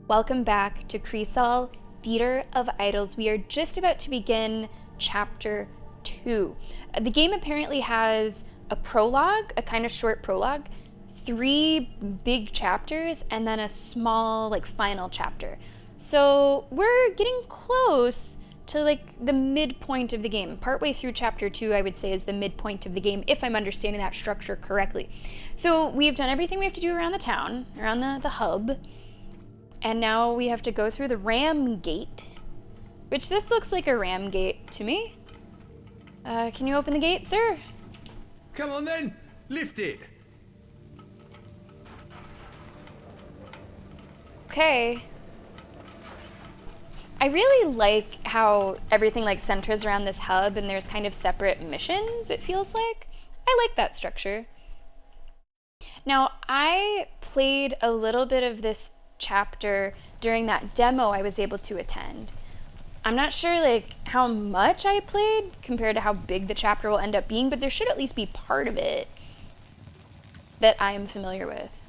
Welcome back to Crisol, Theater of Idols. We are just about to begin Chapter 2. The game apparently has a prologue, a kind of short prologue, 3 big chapters, and then a small, final chapter. So we're getting close to, the midpoint of the game. Partway through Chapter 2, I would say, is the midpoint of the game, if I'm understanding that structure correctly. So we've done everything we have to do around the town, around the hub. And now we have to go through the ram gate, which this looks like a ram gate to me. Can you open the gate, sir? Come on then, lift it. Okay. I really like how everything centers around this hub and there's kind of separate missions, it feels like. I like that structure. Now, I played a little bit of this chapter during that demo I was able to attend. I'm not sure how much I played compared to how big the chapter will end up being, but there should at least be part of it that I am familiar with.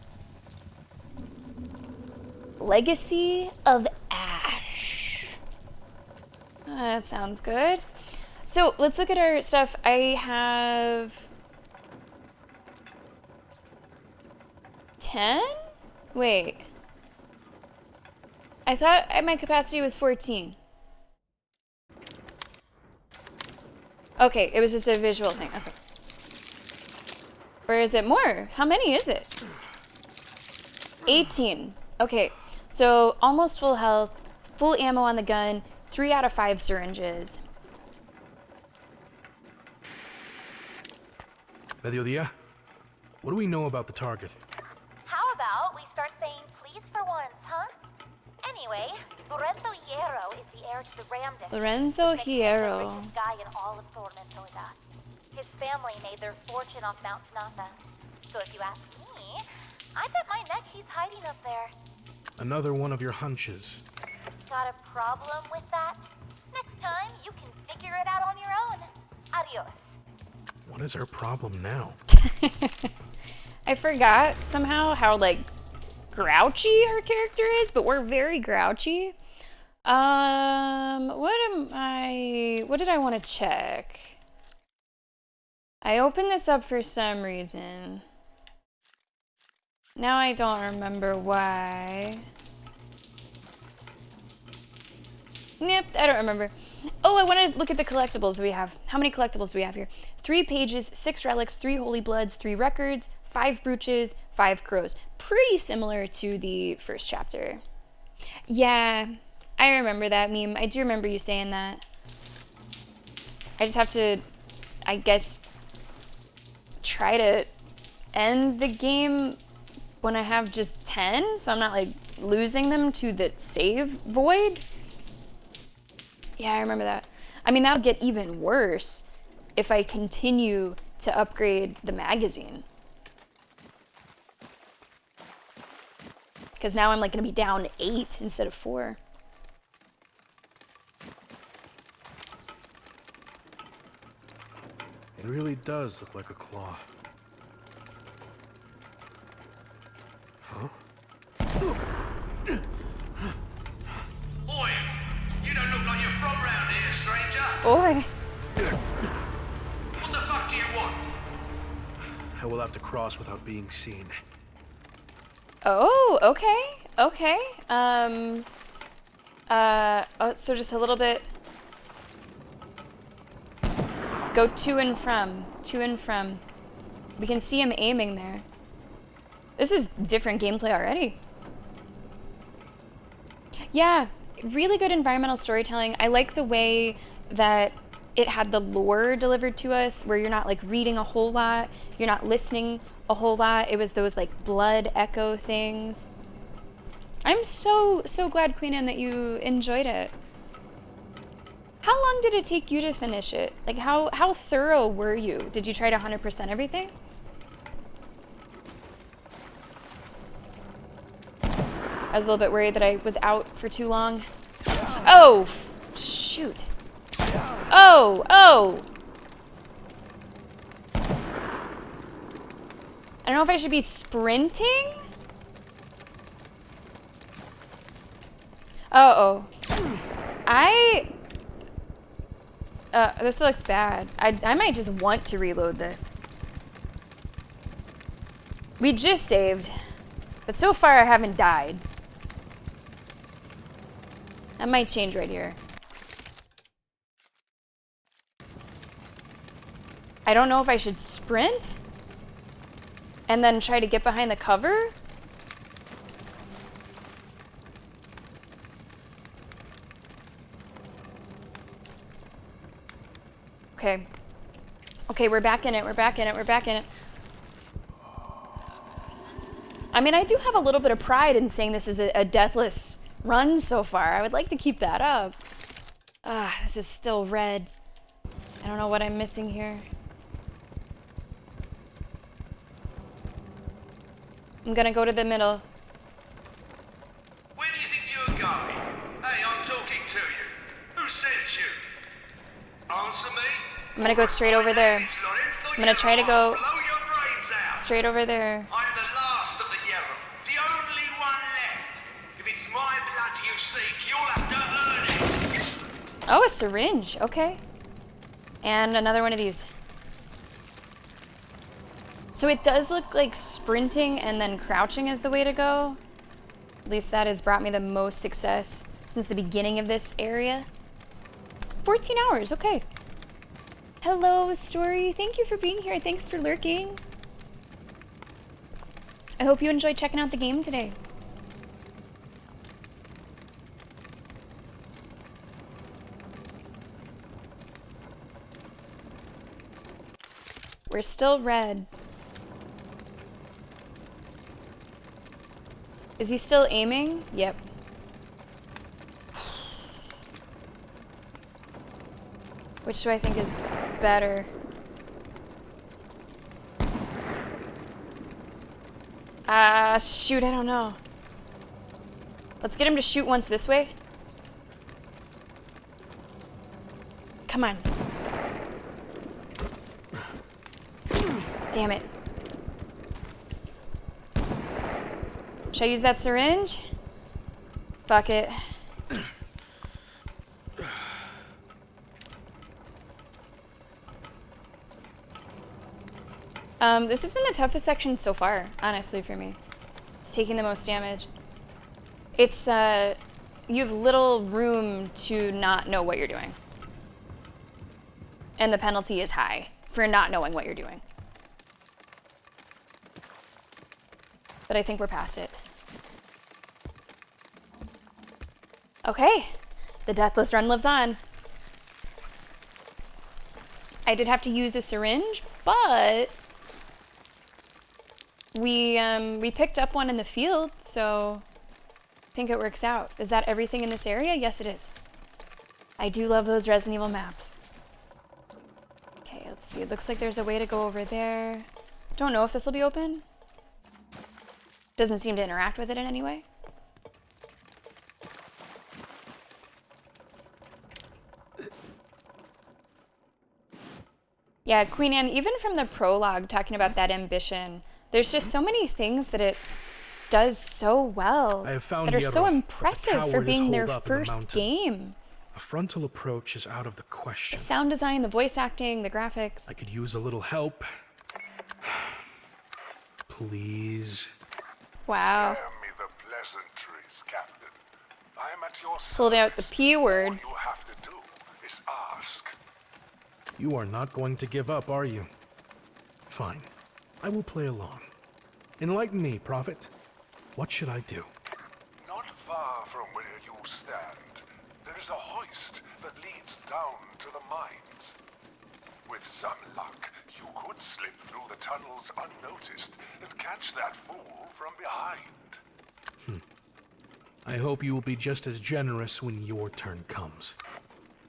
Legacy of Ash. That sounds good. So let's look at our stuff. I have 10? Wait. I thought my capacity was 14. Okay, it was just a visual thing. Okay. Or is it more? How many is it? 18. Okay, so almost full health, full ammo on the gun, 3 out of 5 syringes. Mediodía, what do we know about the target? How about we start saying please for once, huh? Anyway, Lorenzo Hierro is the heir to the Ram District. Lorenzo Hierro. The richest guy in all of Tormentosa. His family made their fortune off Mount Tanata. So if you ask me, I bet my neck he's hiding up there. Another one of your hunches. Got a problem with that? Next time, you can figure it out on your own. Adios. What is our problem now? I forgot somehow how, grouchy our character is, but we're very grouchy. What did I want to check? I opened this up for some reason. Now I don't remember why. Yep, I don't remember. Oh, I want to look at the collectibles we have. How many collectibles do we have here? 3 pages, 6 relics, 3 holy bloods, 3 records, 5 brooches, 5 crows. Pretty similar to the first chapter. Yeah, I remember that meme. I do remember you saying that. I just have to, I guess, try to end the game when I have just 10, so I'm not losing them to the save void. Yeah, I remember that. I mean, that'll get even worse if I continue to upgrade the magazine. Because now I'm gonna be down 8 instead of 4. It really does look like a claw. Huh? Oi! You don't look like you're from round here, stranger. Boy. What the fuck do you want? I will have to cross without being seen. Oh, okay. Okay. So just a little bit. Go to and from. To and from. We can see him aiming there. This is different gameplay already. Yeah, really good environmental storytelling. I like the way that it had the lore delivered to us, where you're not reading a whole lot, you're not listening a whole lot. It was those blood echo things. I'm so glad, Queen Anne, that you enjoyed it. How long did it take you to finish it? How thorough were you? Did you try to 100% everything? I was a little bit worried that I was out for too long. Oh, shoot. Oh! I don't know if I should be sprinting Uh-oh. This looks bad. I might just want to reload this. We just saved, but so far I haven't died. That might change right here. I don't know if I should sprint and then try to get behind the cover. Okay. Okay, we're back in it. We're back in it. We're back in it. I mean, I do have a little bit of pride in saying this is a deathless run so far. I would like to keep that up. This is still red. I don't know what I'm missing here. I'm gonna go to the middle. Where do you think you're going? Hey, I'm talking to you. Who sent you? Answer me. I'm gonna go straight over there. I'm gonna try to go Blow your brains out. straight over there. I'm the last of the yellow, the only one left. If it's my blood you seek, you'll have to earn it. Oh, a syringe. Okay. And another one of these. So it does look like sprinting and then crouching is the way to go. At least that has brought me the most success since the beginning of this area. 14 hours, okay. Hello, Story. Thank you for being here. Thanks for lurking. I hope you enjoyed checking out the game today. We're still red. Is he still aiming? Yep. Which do I think is better? Shoot, I don't know. Let's get him to shoot once this way. Come on. Damn it. Should I use that syringe? Fuck it. This has been the toughest section so far, honestly, for me. It's taking the most damage. It's, you have little room to not know what you're doing. And the penalty is high for not knowing what you're doing. But I think we're past it. Okay, the deathless run lives on. I did have to use a syringe, but we picked up one in the field, so I think it works out. Is that everything in this area? Yes, it is. I do love those Resident Evil maps. Okay, let's see. It looks like there's a way to go over there. Don't know if this will be open. Doesn't seem to interact with it in any way. Yeah, Queen Anne, even from the prologue talking about that ambition, there's just so many things that it does so well I have found that are Hierro, so but the impressive for coward is being their holed up in the first mountain. game. A frontal approach is out of the The question. sound design, the voice acting, the graphics. I could use a little help. Please. Wow. Spare me the pleasantries, Captain. I am at your Pulled out the service. P word. All you have to do is ask. You are not going to give up, are you? Fine. I will play along. Enlighten me, Prophet. What should I do? Not far from where you stand, there is a hoist that leads down to the mines. With some luck, you could slip through the tunnels unnoticed and catch that fool from behind. I hope you will be just as generous when your turn comes.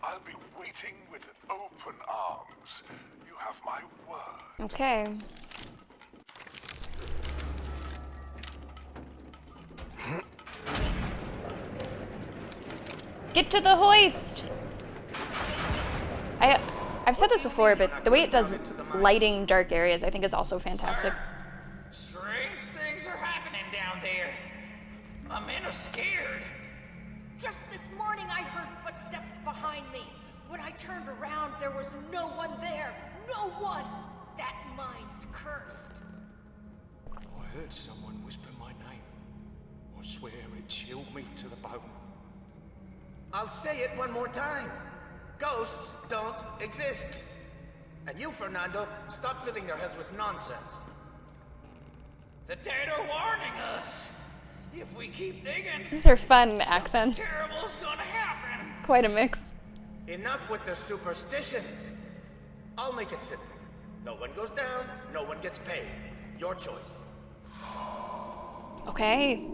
I'll be waiting with open arms. You have my word. Okay. Get to the hoist! I've said this before, but the way it does lighting dark areas I think is also fantastic. Strange things are happening down there. My men are scared. Just this morning I heard footsteps behind me. When I turned around, there was no one there. No one! That mine's cursed. I heard someone whisper my name. I swear it chilled me to the bone. I'll say it one more time. Ghosts don't exist. And you, Fernando, stop filling your heads with nonsense. The dead are warning us. If we keep digging, These are fun accents. terrible's gonna happen. Quite a mix. Enough with the superstitions. I'll make it simple. No one goes down, no one gets paid. Your choice. Okay.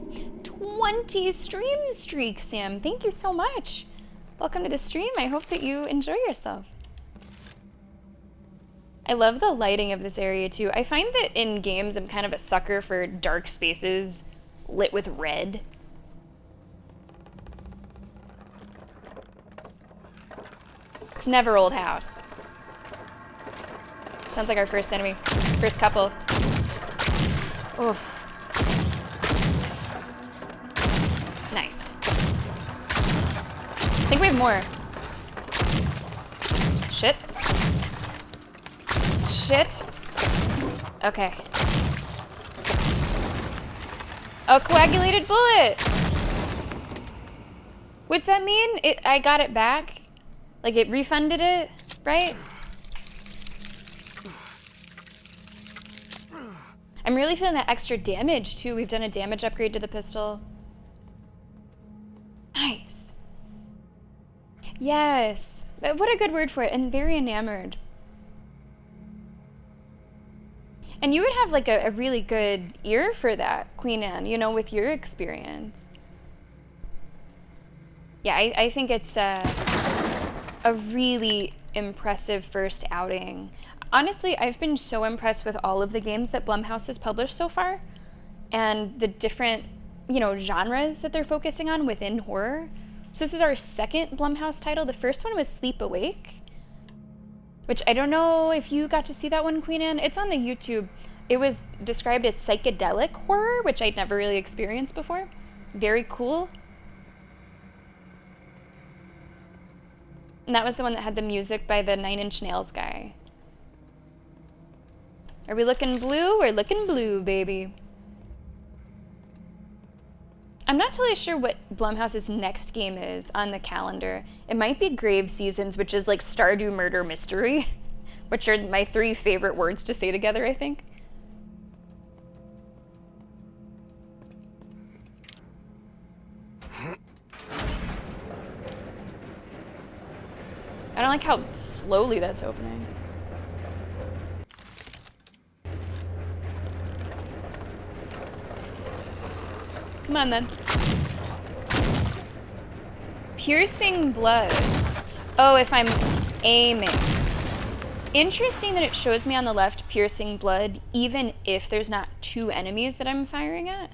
20 stream streak, Sam. Thank you so much. Welcome to the stream. I hope that you enjoy yourself. I love the lighting of this area too. I find that in games I'm kind of a sucker for dark spaces lit with red. It's never old house. Sounds like our first enemy. First couple. Oof. Nice. I think we have more. Shit. Shit. Okay. A coagulated bullet! What's that mean? I got it back? Like it refunded it, right? I'm really feeling that extra damage too. We've done a damage upgrade to the pistol. Nice. Yes. What a good word for it. And very enamored. And you would have like a really good ear for that, Queen Anne, you know, with your experience. Yeah, I think it's a really impressive first outing. Honestly, I've been so impressed with all of the games that Blumhouse has published so far and the different, you know, genres that they're focusing on within horror. So this is our second Blumhouse title. The first one was Sleep Awake, which I don't know if you got to see that one, Queen Anne. It's on the YouTube. It was described as psychedelic horror, which I'd never really experienced before. Very cool. And that was the one that had the music by the 9 Inch Nails guy. Are we looking blue? We're looking blue, baby. I'm not totally sure what Blumhouse's next game is on the calendar. It might be Grave Seasons, which is like Stardew Murder Mystery, which are my 3 favorite words to say together, I think. I don't like how slowly that's opening. Come on, then. Piercing blood. Oh, if I'm aiming. Interesting that it shows me on the left piercing blood, even if there's not 2 enemies that I'm firing at.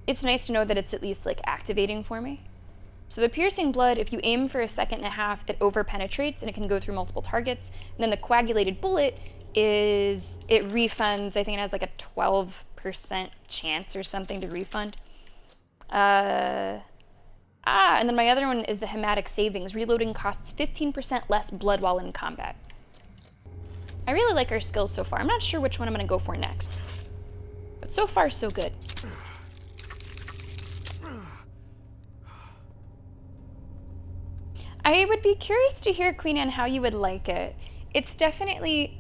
It's nice to know that it's at least like activating for me. So the piercing blood, if you aim for a 1.5 seconds, it over-penetrates and it can go through multiple targets. And then the coagulated bullet it refunds, I think it has like a 12% chance or something to refund. And then my other one is the Hematic Savings. Reloading costs 15% less blood while in combat. I really like our skills so far. I'm not sure which one I'm gonna go for next. But so far, so good. I would be curious to hear, Queen Anne, how you would like it. It's definitely,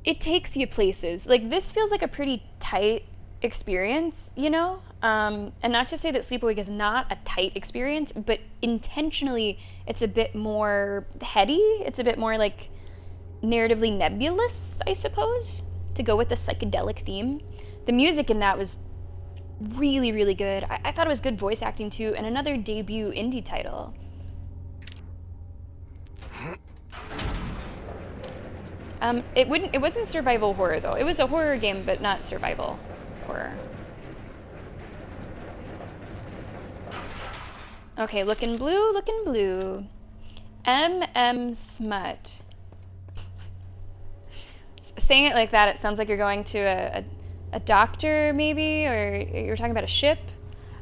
it takes you places. Like, this feels like a pretty tight experience, you know? And not to say that Sleep Awake is not a tight experience, but intentionally, it's a bit more heady. It's a bit more, like, narratively nebulous, I suppose, to go with the psychedelic theme. The music in that was really, really good. I thought it was good voice acting too, and another debut indie title. It wasn't survival horror though. It was a horror game, but not survival horror. Okay, looking blue, looking blue. Smut. Saying it like that, it sounds like you're going to a doctor maybe, or you're talking about a ship.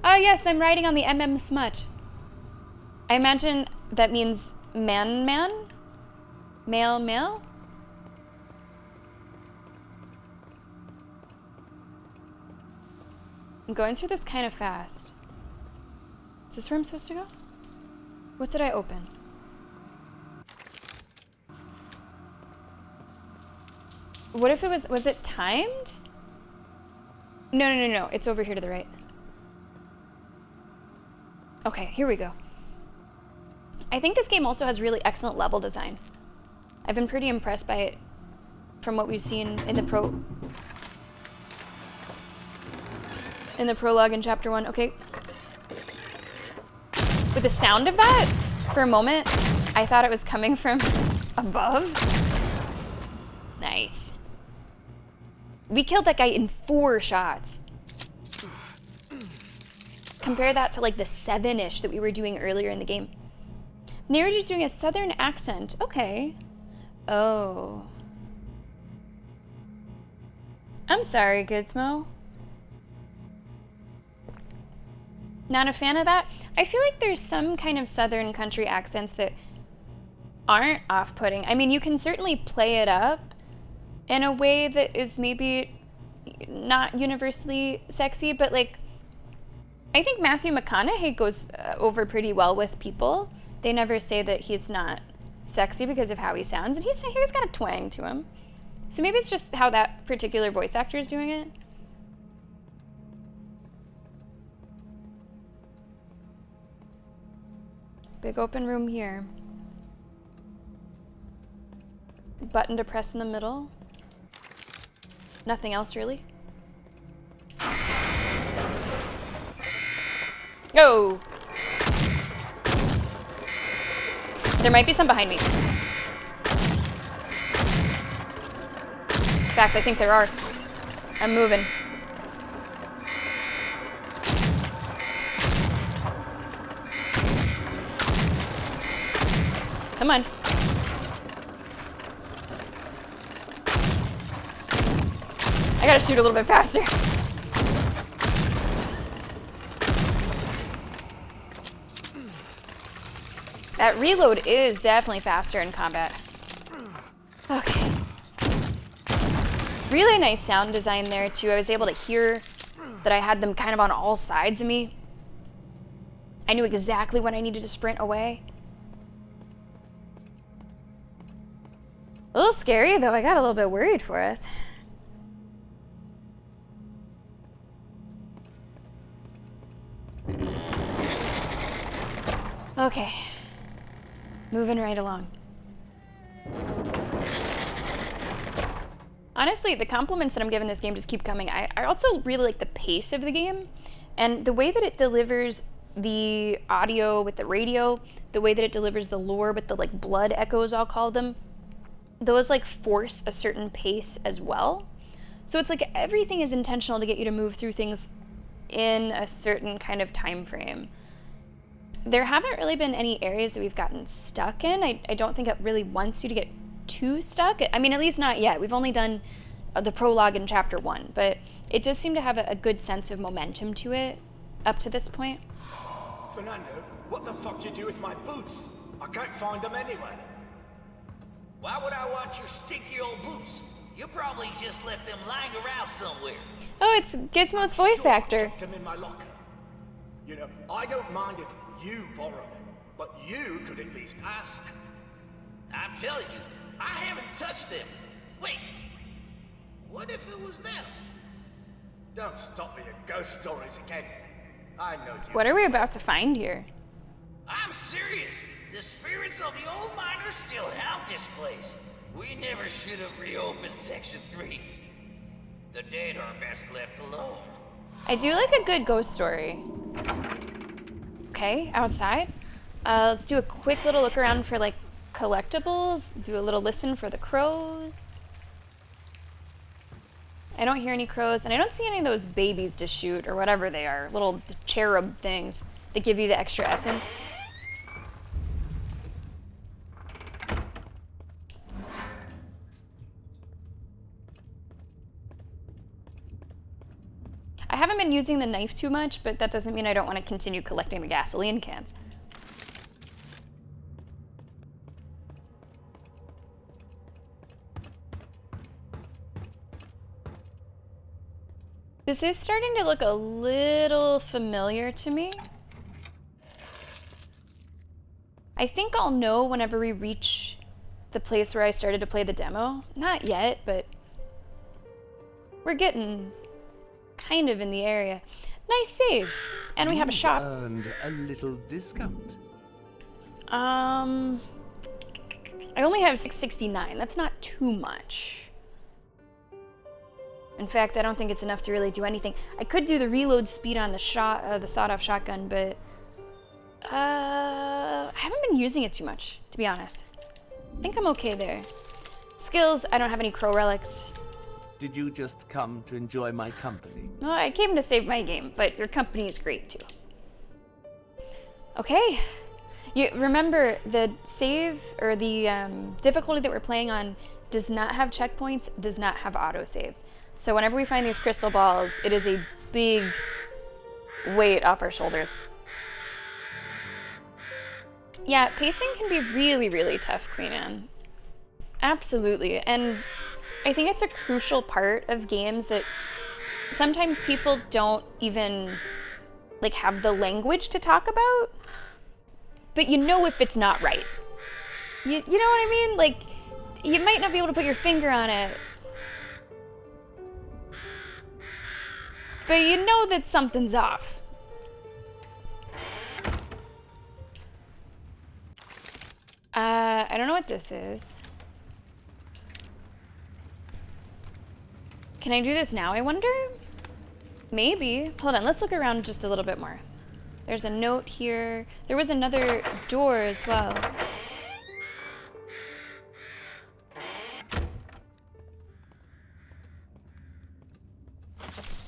Ah, yes, I'm riding on the smut. I imagine that means man? Male? I'm going through this kind of fast. Is this where I'm supposed to go? What did I open? What if it was it timed? No. It's over here to the right. Okay, here we go. I think this game also has really excellent level design. I've been pretty impressed by it from what we've seen in the prologue in chapter 1. Okay. With the sound of that, for a moment, I thought it was coming from above. Nice. We killed that guy in 4 shots. Compare that to like the 7-ish that we were doing earlier in the game. Narrator's doing a southern accent. Okay. Oh. I'm sorry, Gizmo. Not a fan of that? I feel like there's some kind of southern country accents that aren't off-putting. I mean, you can certainly play it up in a way that is maybe not universally sexy, but like, I think Matthew McConaughey goes over pretty well with people. They never say that he's not sexy because of how he sounds, and he's got a twang to him. So maybe it's just how that particular voice actor is doing it. Big open room here. Button to press in the middle. Nothing else really. Go! There might be some behind me. In fact, I think there are. I'm moving. Come on. I gotta shoot a little bit faster. That reload is definitely faster in combat. Okay. Really nice sound design there too. I was able to hear that I had them kind of on all sides of me. I knew exactly when I needed to sprint away. A little scary though. I got a little bit worried for us. Okay. Moving right along. Honestly, the compliments that I'm giving this game just keep coming. I also really like the pace of the game and the way that it delivers the audio with the radio, the way that it delivers the lore with the like blood echoes, I'll call them. Those like force a certain pace as well. So it's like everything is intentional to get you to move through things in a certain kind of time frame. There haven't really been any areas that we've gotten stuck in. I don't think it really wants you to get too stuck. I mean, at least not yet. We've only done the prologue in chapter 1, but it does seem to have a good sense of momentum to it up to this point. Fernando, what the fuck you do with my boots? I can't find them anywhere. Why would I want your stinky old boots? You probably just left them lying around somewhere. Oh, it's Gizmo's voice actor. I kept them in my locker. You know, I don't mind if you borrow them, but you could at least ask. I'm telling you, I haven't touched them. Wait, what if it was them? Don't stop me at ghost stories again. I know you. What are we about to find here? I'm serious. The spirits of the old miners still haunt this place. We never should have reopened Section 3. The dead are best left alone. I do like a good ghost story. Okay, outside. Let's do a quick little look around for like collectibles. Do a little listen for the crows. I don't hear any crows, and I don't see any of those babies to shoot or whatever they are, little cherub things that give you the extra essence. I haven't been been using the knife too much, but that doesn't mean I don't want to continue collecting the gasoline cans. This is starting to look a little familiar to me. I think I'll know whenever we reach the place where I started to play the demo. Not yet, but we're getting kind of in the area. Nice save. And we have a shop. Earned a little discount. I only have 669. That's not too much. In fact, I don't think it's enough to really do anything. I could do the reload speed on the sawed-off shotgun, but I haven't been using it too much, to be honest. I think I'm okay there. Skills, I don't have any crow relics. Did you just come to enjoy my company? Well, I came to save my game, but your company is great too. Okay. You remember the save or the difficulty that we're playing on does not have checkpoints, does not have autosaves. So whenever we find these crystal balls, it is a big weight off our shoulders. Yeah, pacing can be really, really tough, Queen Anne. Absolutely. And I think it's a crucial part of games that sometimes people don't even like have the language to talk about, but you know if it's not right. You know what I mean? Like, you might not be able to put your finger on it, but you know that something's off. I don't know what this is. Can I do this now, I wonder? Maybe. Hold on, let's look around just a little bit more. There's a note here. There was another door as well.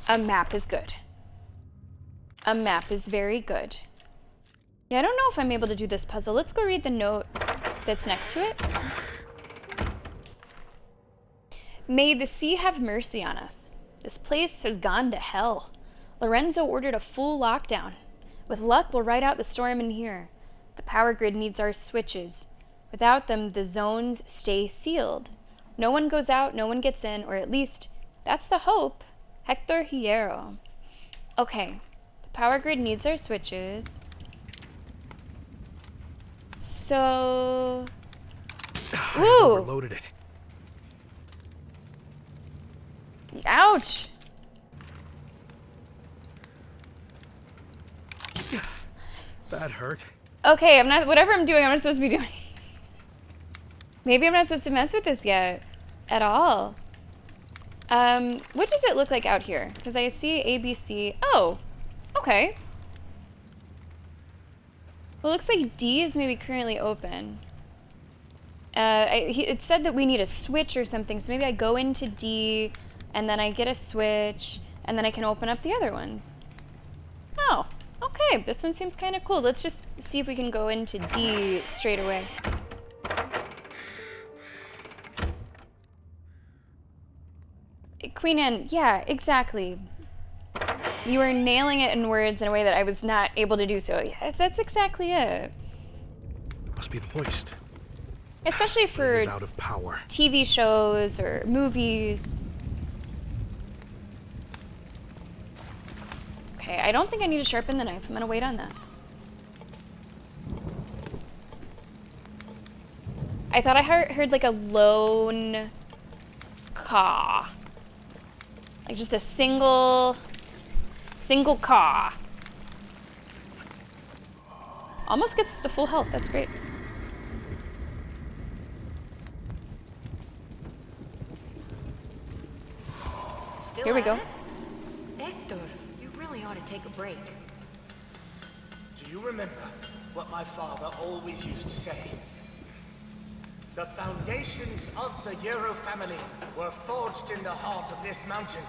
A map is good. A map is very good. Yeah, I don't know if I'm able to do this puzzle. Let's go read the note that's next to it. May the sea have mercy on us. This place has gone to hell. Lorenzo ordered a full lockdown. With luck, we'll ride out the storm in here. The power grid needs our switches. Without them, the zones stay sealed. No one goes out, no one gets in, or at least that's the hope. Hector Hierro. Okay, the power grid needs our switches. So... I've overloaded it. Ouch! That hurt. Okay, I'm not, whatever I'm doing, I'm not supposed to be doing. Maybe I'm not supposed to mess with this yet. At all. What does it look like out here? Because I see ABC. Oh, okay. Well, it looks like D is maybe currently open. It said that we need a switch or something, so maybe I go into D, and then I get a switch, and then I can open up the other ones. Oh, okay, this one seems kind of cool. Let's just see if we can go into D straight away. Queen Anne, yeah, exactly. You were nailing it in words in a way that I was not able to do so. Yeah, that's exactly it. Must be the hoist. Especially for It is out of power. TV shows or movies. Okay, I don't think I need to sharpen the knife. I'm gonna wait on that. I thought I heard like a lone caw. Like just a single caw. Almost gets us to full health. That's great. Still Here we at go. it? Hector, you really ought to take a break. Do you remember what my father always used to say? The foundations of the Euro family were forged in the heart of this mountain.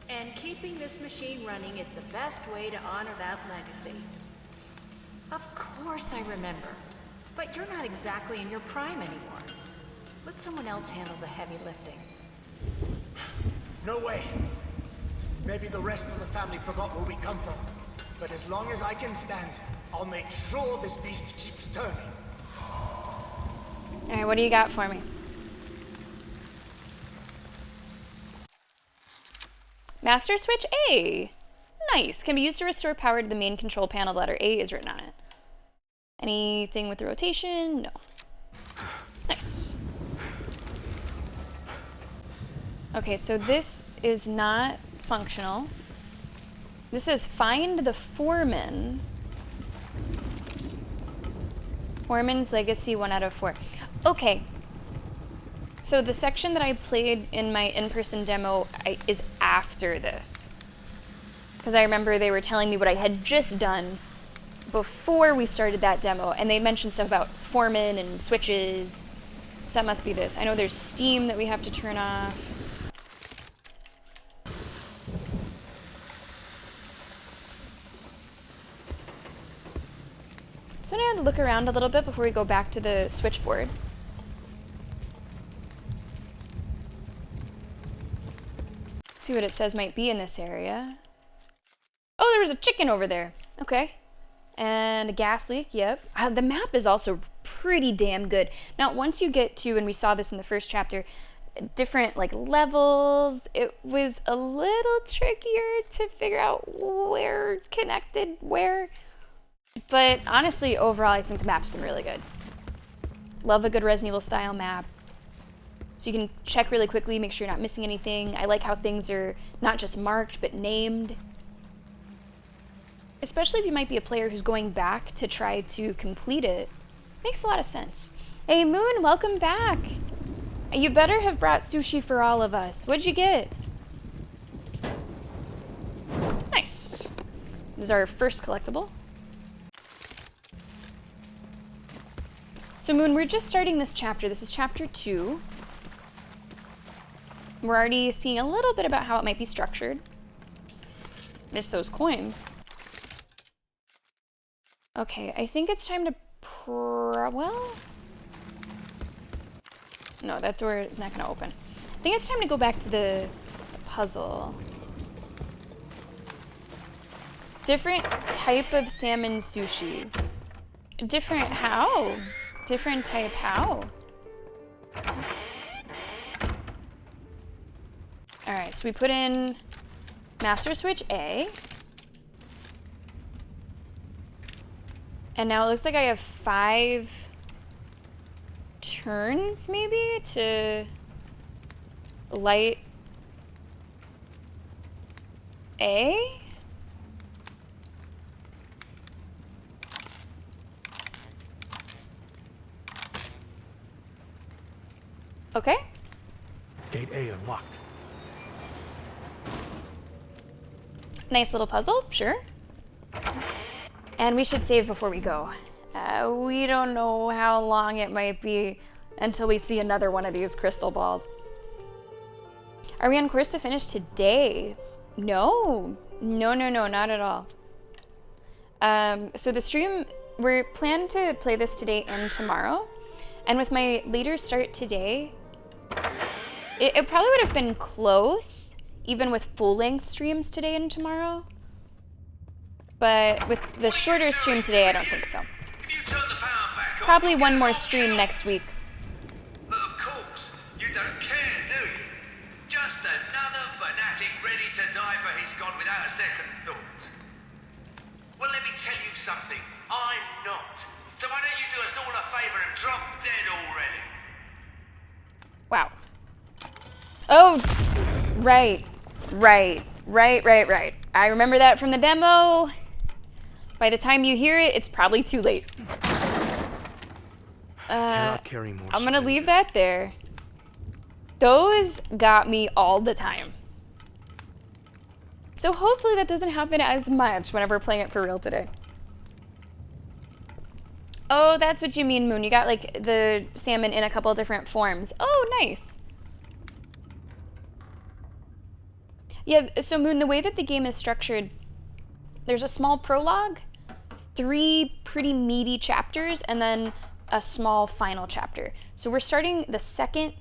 And keeping this machine running is the best way to honor that legacy. Of course I remember. But you're not exactly in your prime anymore. Let someone else handle the heavy lifting. No way. Maybe the rest of the family forgot where we come from. But as long as I can stand, I'll make sure this beast keeps turning. All right, what do you got for me? Master switch A. Nice. Can be used to restore power to the main control panel. The letter A is written on it. Anything with the rotation? No. Nice. Okay, so this is not functional. This is find the foreman. Foreman's Legacy 1 out of 4. Okay. So the section that I played in my in-person demo is after this. Because I remember they were telling me what I had just done before we started that demo, and they mentioned stuff about foreman and switches. So that must be this. I know there's steam that we have to turn off. So I'm going to look around a little bit before we go back to the switchboard. See what it says might be in this area. Oh, there was a chicken over there. Okay. And a gas leak, yep. The map is also pretty damn good. Now, once you get to, and we saw this in the first chapter, different like levels, it was a little trickier to figure out where connected where. But honestly, overall, I think the map's been really good. Love a good Resident Evil style map. So you can check really quickly, make sure you're not missing anything. I like how things are not just marked, but named. Especially if you might be a player who's going back to try to complete it. Makes a lot of sense. Hey Moon, welcome back. You better have brought sushi for all of us. What'd you get? Nice. This is our first collectible. So Moon, we're just starting this chapter. This is chapter 2. We're already seeing a little bit about how it might be structured. Miss those coins. Okay, I think it's time to well... No, that door is not gonna open. I think it's time to go back to the puzzle. Different type of salmon sushi. Different how? Different type how? Alright, so we put in Master Switch A. And now it looks like I have 5 turns, maybe, to light A? Okay. Gate A unlocked. Nice little puzzle, sure. And we should save before we go. We don't know how long it might be until we see another one of these crystal balls. Are we on course to finish today? No, not at all. So the stream, we're planned to play this today and tomorrow. And with my later start today, it probably would have been close, even with full-length streams today and tomorrow. But with the shorter stream today, I don't think so. Probably one more stream next week. But of course, you don't care, do you? Just another fanatic ready to die for his god without a second thought. Well, let me tell you something. I'm not. So why don't you do us all a favor and drop dead already? Wow. Oh, right. I remember that from the demo. By the time you hear it, it's probably too late. Cannot carry more I'm gonna leave syringes. that there. Those got me all the time. So hopefully that doesn't happen as much whenever we're playing it for real today. Oh, that's what you mean, Moon. You got like the salmon in a couple different forms. Oh, nice. Yeah, so Moon, the way that the game is structured, there's a small prologue, 3 pretty meaty chapters, and then a small final chapter. So we're starting the second,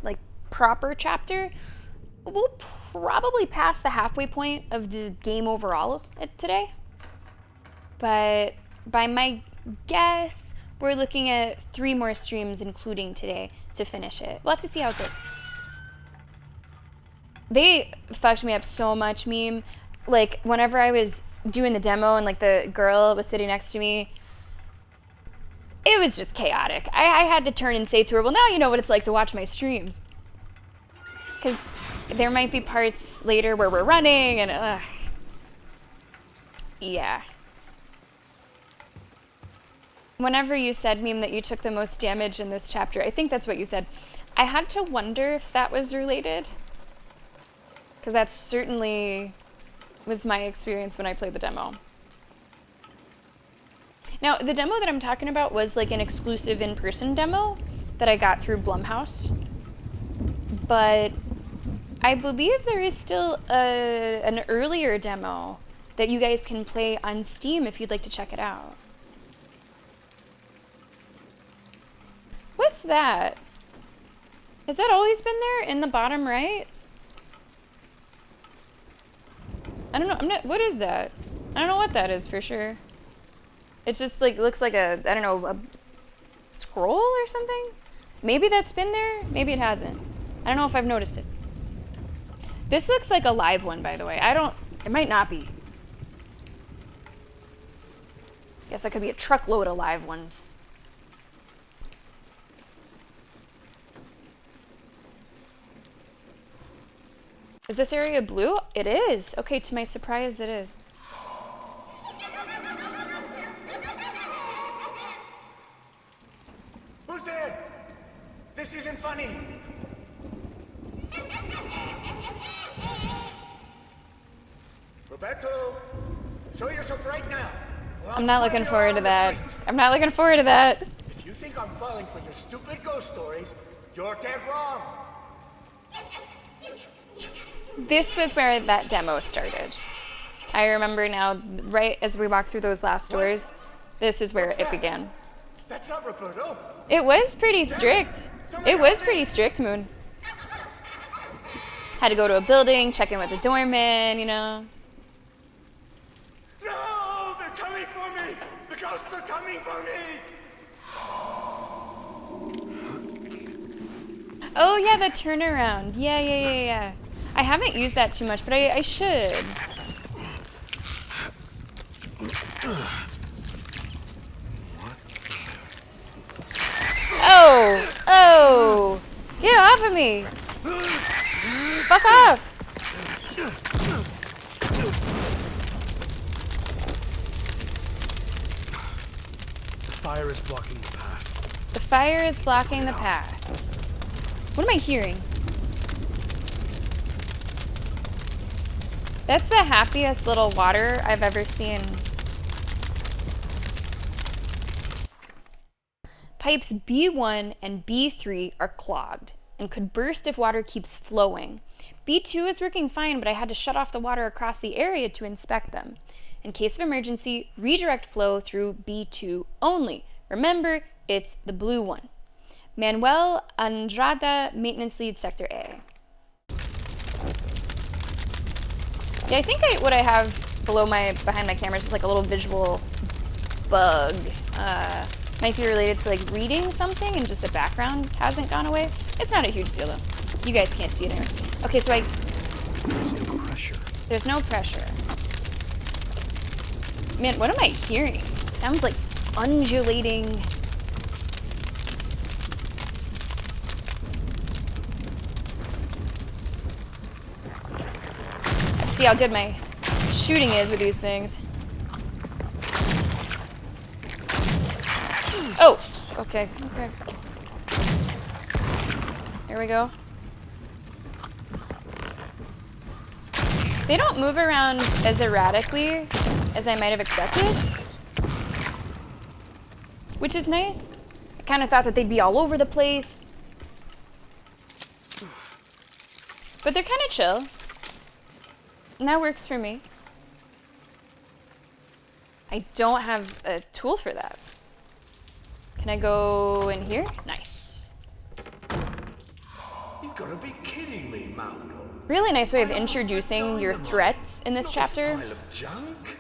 like, proper chapter we'll probably pass the halfway point of the game overall today. But by my guess, we're looking at 3 more streams, including today, to finish it. We'll have to see how it goes. They fucked me up so much, meme. Like, whenever I was doing the demo and, like, the girl was sitting next to me, it was just chaotic. I had to turn and say to her, well, now you know what it's like to watch my streams. Because there might be parts later where we're running and, yeah. Whenever you said, meme, that you took the most damage in this chapter, I think that's what you said, I had to wonder if that was related. Because that certainly was my experience when I played the demo. Now, the demo that I'm talking about was like an exclusive in-person demo that I got through Blumhouse. But I believe there is still an earlier demo that you guys can play on Steam if you'd like to check it out. What's that? Has that always been there in the bottom right? I don't know. What is that? I don't know what that is for sure. It just like looks like a, I don't know, a scroll or something? Maybe that's been there, maybe it hasn't. I don't know if I've noticed it. This looks like a live one, by the way. It might not be. Guess that could be a truckload of live ones. Is this area blue? It is. Okay, to my surprise, it is. Who's there? This isn't funny. Roberto, show yourself right now. I'm not looking forward to that. I'm not looking forward to that. If you think I'm falling for your stupid ghost stories, you're dead wrong. This was where that demo started. I remember now, right as we walked through those last doors, this is where it began. That's not Roberto. It was pretty strict. It was pretty strict, Moon. Had to go to a building, check in with the doorman, you know. No, they're coming for me. The ghosts are coming for me. Oh yeah, the turnaround. Yeah. I haven't used that too much, but I should. Oh! Get off of me! Fuck off! The fire is blocking the path. The fire is blocking the path. What am I hearing? That's the happiest little water I've ever seen. Pipes B1 and B3 are clogged and could burst if water keeps flowing. B2 is working fine, but I had to shut off the water across the area to inspect them. In case of emergency, redirect flow through B2 only. Remember, it's the blue one. Manuel Andrada, maintenance lead, sector A. Yeah, I think what I have behind my camera is just like a little visual bug. Might be related to like reading something and just the background hasn't gone away. It's not a huge deal though. You guys can't see it anyway. Okay, so There's no pressure. There's no pressure. Man, what am I hearing? It sounds like undulating. Let's see how good my shooting is with these things. Oh, okay. Here we go. They don't move around as erratically as I might have expected, which is nice. I kind of thought that they'd be all over the place, but they're kind of chill, and that works for me. I don't have a tool for that. Can I go in here? Nice. You've got to be kidding me, Mauro. Really nice way of introducing your threats in this chapter. Pile of junk?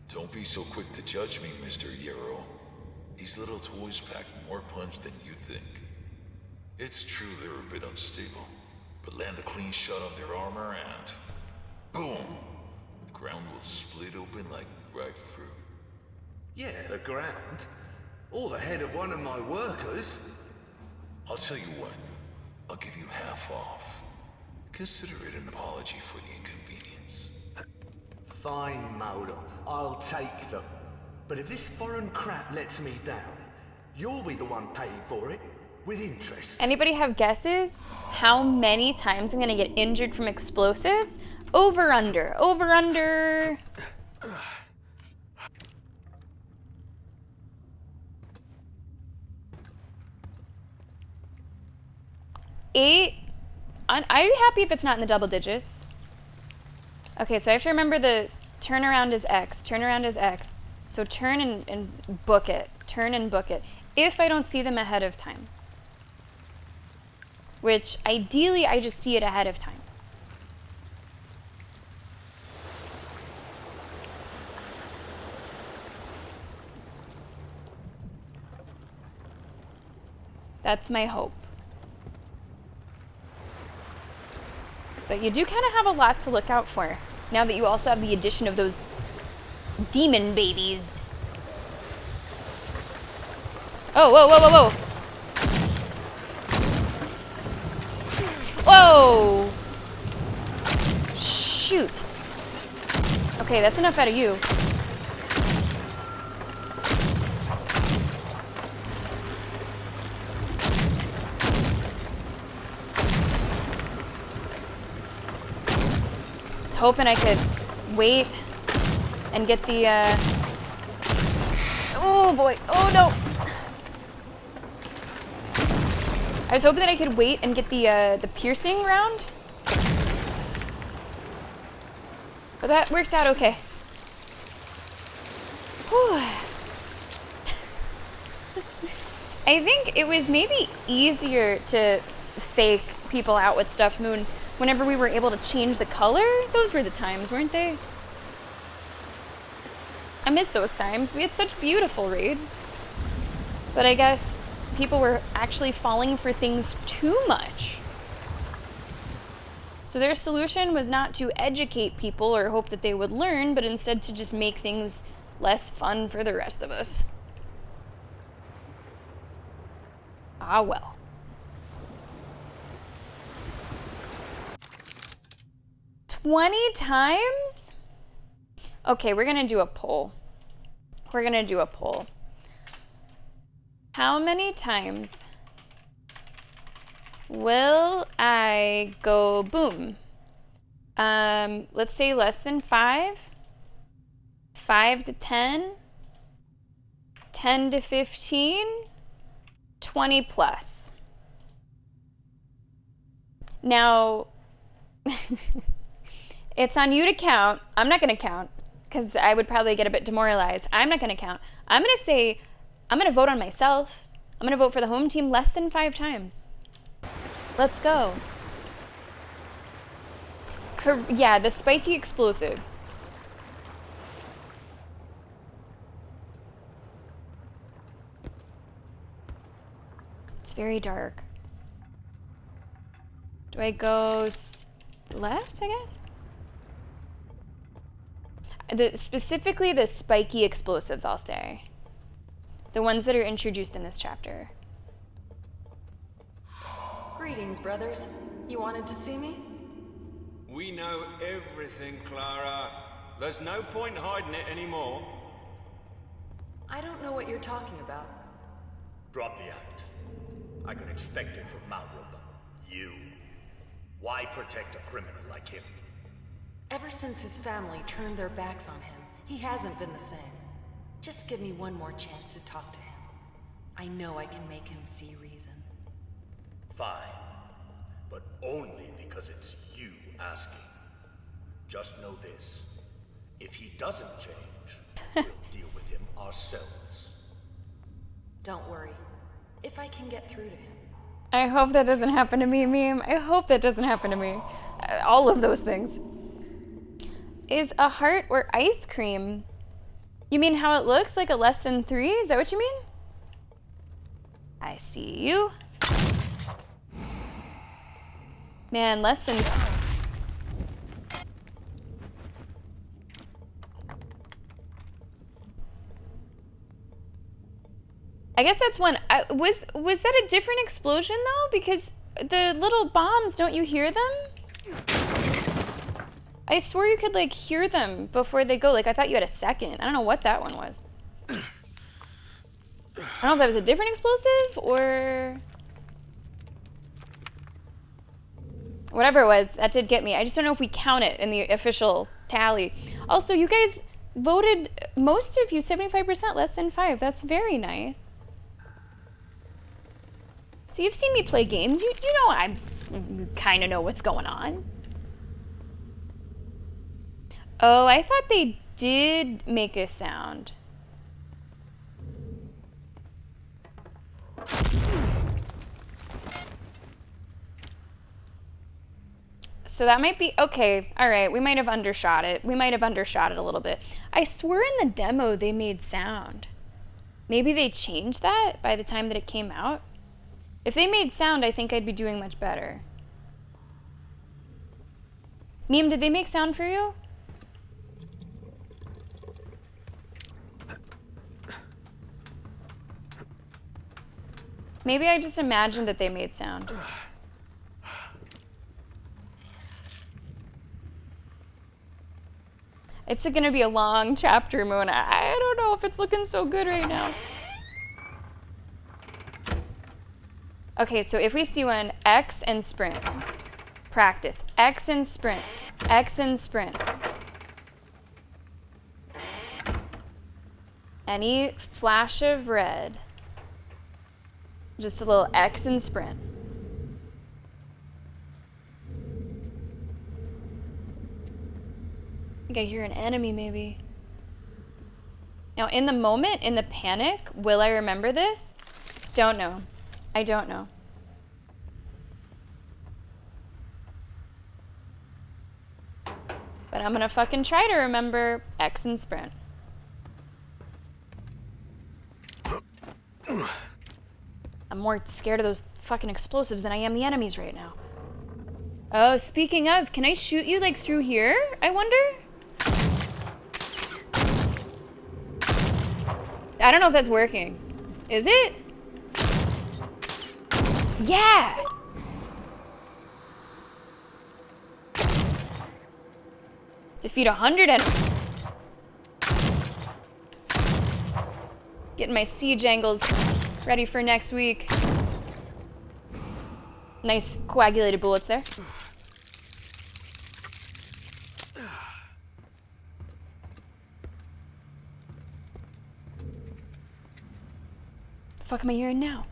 Don't be so quick to judge me, Mr. Yarrow. These little toys pack more punch than you think. It's true they're a bit unstable, but land a clean shot on their armor and boom! The ground will split open like ripe fruit. Yeah, the ground. Or the head of one of my workers. I'll tell you what, I'll give you half off. Consider it an apology for the inconvenience. Fine, Mulder. I'll take them. But if this foreign crap lets me down, you'll be the one paying for it, with interest. Anybody have guesses? How many times I'm gonna get injured from explosives? Over, under, over, under. Eight. I'd be happy if it's not in the double digits. Okay, so I have to remember the turnaround is X. Turnaround is X. So turn and book it. Turn and book it. If I don't see them ahead of time. Which, ideally, I just see it ahead of time. That's my hope. But you do kind of have a lot to look out for, now that you also have the addition of those demon babies. Oh, whoa, whoa, whoa, whoa! Whoa! Shoot. Okay, that's enough out of you. Hoping I could wait and get the oh boy, oh no. I was hoping that I could wait and get the piercing round, but that worked out okay. Whew. I think it was maybe easier to fake people out with Stuff Moon whenever we were able to change the color. Those were the times, weren't they? I miss those times. We had such beautiful raids. But I guess people were actually falling for things too much. So their solution was not to educate people or hope that they would learn, but instead to just make things less fun for the rest of us. Ah, well. 20 times? Okay, we're gonna do a poll. We're gonna do a poll. How many times will I go boom? Let's say less than 5, 5 to 10, 10 to 15, 20 plus. Now, it's on you to count. I'm not going to count because I would probably get a bit demoralized. I'm not going to count. I'm going to say, I'm going to vote on myself. I'm going to vote for the home team less than 5 times. Let's go. Yeah, the spiky explosives. It's very dark. Do I go left, I guess? Specifically the spiky explosives, I'll say. The ones that are introduced in this chapter. Greetings, brothers. You wanted to see me? We know everything, Clara. There's no point hiding it anymore. I don't know what you're talking about. Drop the act. I could expect it from Malrub. You. Why protect a criminal like him? Ever since his family turned their backs on him, he hasn't been the same. Just give me one more chance to talk to him. I know I can make him see reason. Fine. But only because it's you asking. Just know this. If he doesn't change, we'll deal with him ourselves. Don't worry. If I can get through to him. I hope that doesn't happen to me, Meme. I hope that doesn't happen to me. All of those things. Is a heart or ice cream? You mean how it looks like a less than 3? Is that what you mean? I see you. Man, less than... I guess that's one. Was that a different explosion though? Because the little bombs, don't you hear them? I swore you could like hear them before they go. Like I thought you had a second. I don't know what that one was. I don't know if that was a different explosive or whatever it was. That did get me. I just don't know if we count it in the official tally. Also, you guys voted, most of you, 75% less than 5. That's very nice. So you've seen me play games. You know I kind of know what's going on. Oh, I thought they did make a sound. So that might be, okay, all right, we might have undershot it. We might have undershot it a little bit. I swear in the demo they made sound. Maybe they changed that by the time that it came out. If they made sound, I think I'd be doing much better. Neem, did they make sound for you? Maybe I just imagined that they made sound. It's gonna be a long chapter, Moon. I don't know if it's looking so good right now. Okay, so if we see one, X and sprint. Practice. X and sprint. X and sprint. Any flash of red. Just a little X and sprint. I think I hear an enemy, maybe. Now, in the moment, in the panic, will I remember this? Don't know. I don't know. But I'm gonna fucking try to remember X and sprint. I'm more scared of those fucking explosives than I am the enemies right now. Oh, speaking of, can I shoot you like through here, I wonder? I don't know if that's working. Is it? Yeah! Defeat 100 enemies. Getting my siege angles ready for next week. Nice coagulated bullets there. The fuck am I hearing now?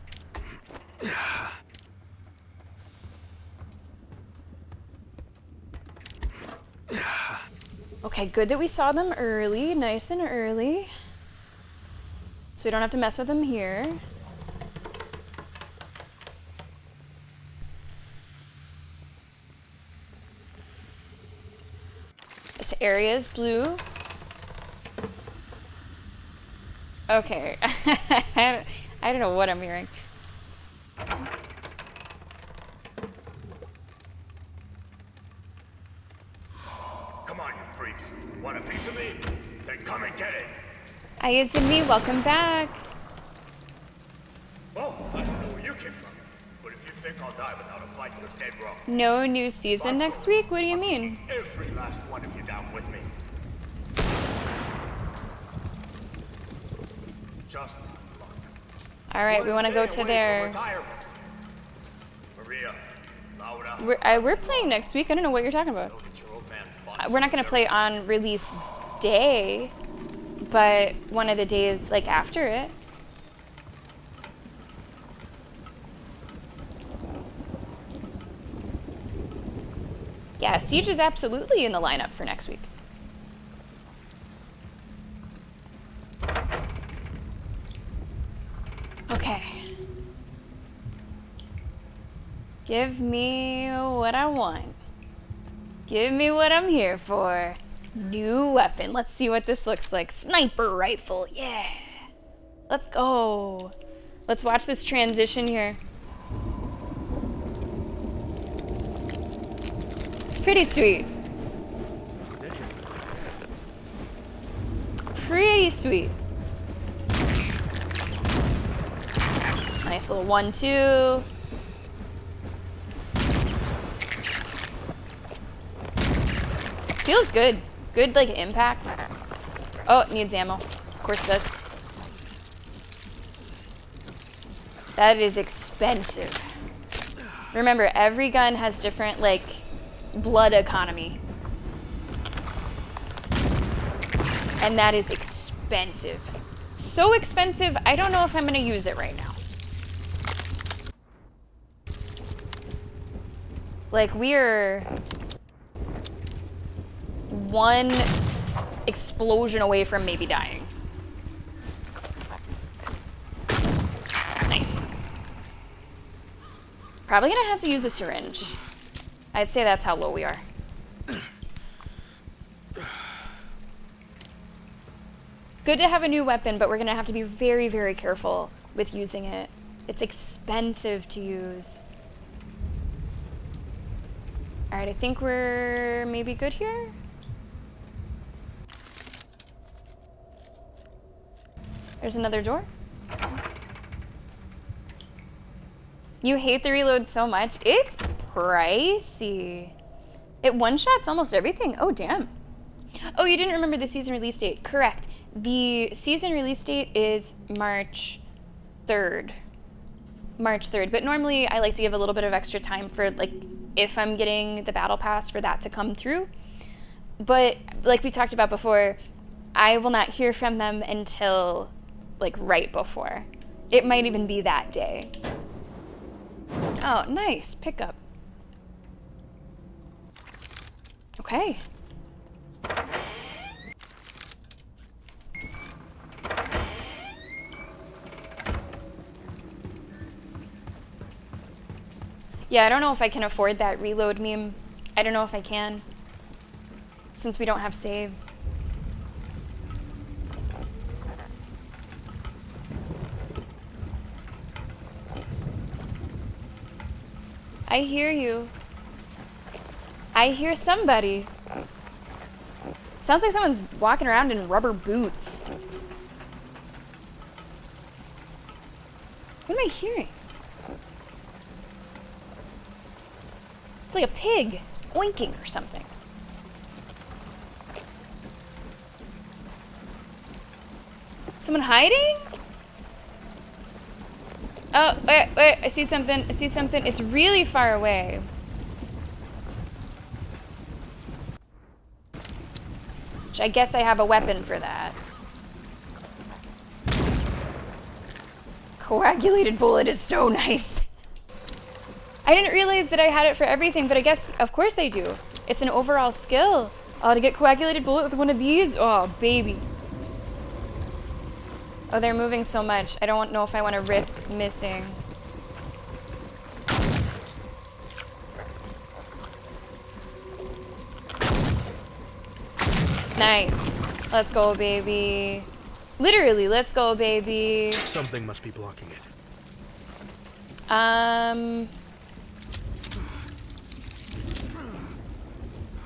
Okay, good that we saw them early, nice and early. So we don't have to mess with them here. This area is blue. Okay, I don't know what I'm hearing. Come on, you freaks. Want a piece of me? Then come and get it. Ayaz and me, welcome back. Oh, I don't know where you came from. But if you think I'll die without a fight, you're dead wrong. No new season next week? What do you mean? Every last one of you down with me. Just luck. All right, we want to go to there. Maria, Laura. We're playing next week. I don't know what you're talking about. We're not going to play on release day, but one of the days like after it. Yeah, Siege is absolutely in the lineup for next week. Okay. Give me what I want. Give me what I'm here for. New weapon. Let's see what this looks like. Sniper rifle. Yeah. Let's go. Let's watch this transition here. It's pretty sweet. Pretty sweet. Nice little 1-2. Feels good. Good, like, impact. Oh, it needs ammo. Of course it does. That is expensive. Remember, every gun has different, like, blood economy. And that is expensive. So expensive, I don't know if I'm gonna use it right now. Like, we're one explosion away from maybe dying. Nice. Probably gonna have to use a syringe. I'd say that's how low we are. Good to have a new weapon, but we're gonna have to be very, very careful with using it. It's expensive to use. All right, I think we're maybe good here. There's another door. You hate the reload so much. It's pricey. It one-shots almost everything. Oh, damn. Oh, you didn't remember the season release date. Correct. The season release date is March 3rd. March 3rd. But normally I like to give a little bit of extra time for, like, if I'm getting the battle pass, for that to come through. But like we talked about before, I will not hear from them until, like, right before. It might even be that day. Oh, nice. Pickup. Okay. Yeah, I don't know if I can afford that reload meme. I don't know if I can, since we don't have saves. I hear you. I hear somebody. Sounds like someone's walking around in rubber boots. What am I hearing? It's like a pig oinking or something. Someone hiding? Oh, wait, I see something. I see something. It's really far away. Which I guess I have a weapon for that. Coagulated bullet is so nice. I didn't realize that I had it for everything, but I guess, of course I do. It's an overall skill. Oh, to get coagulated bullet with one of these? Oh, baby. Oh, they're moving so much. I don't know if I want to risk missing. Nice. Let's go, baby. Literally, let's go, baby. Something must be blocking it.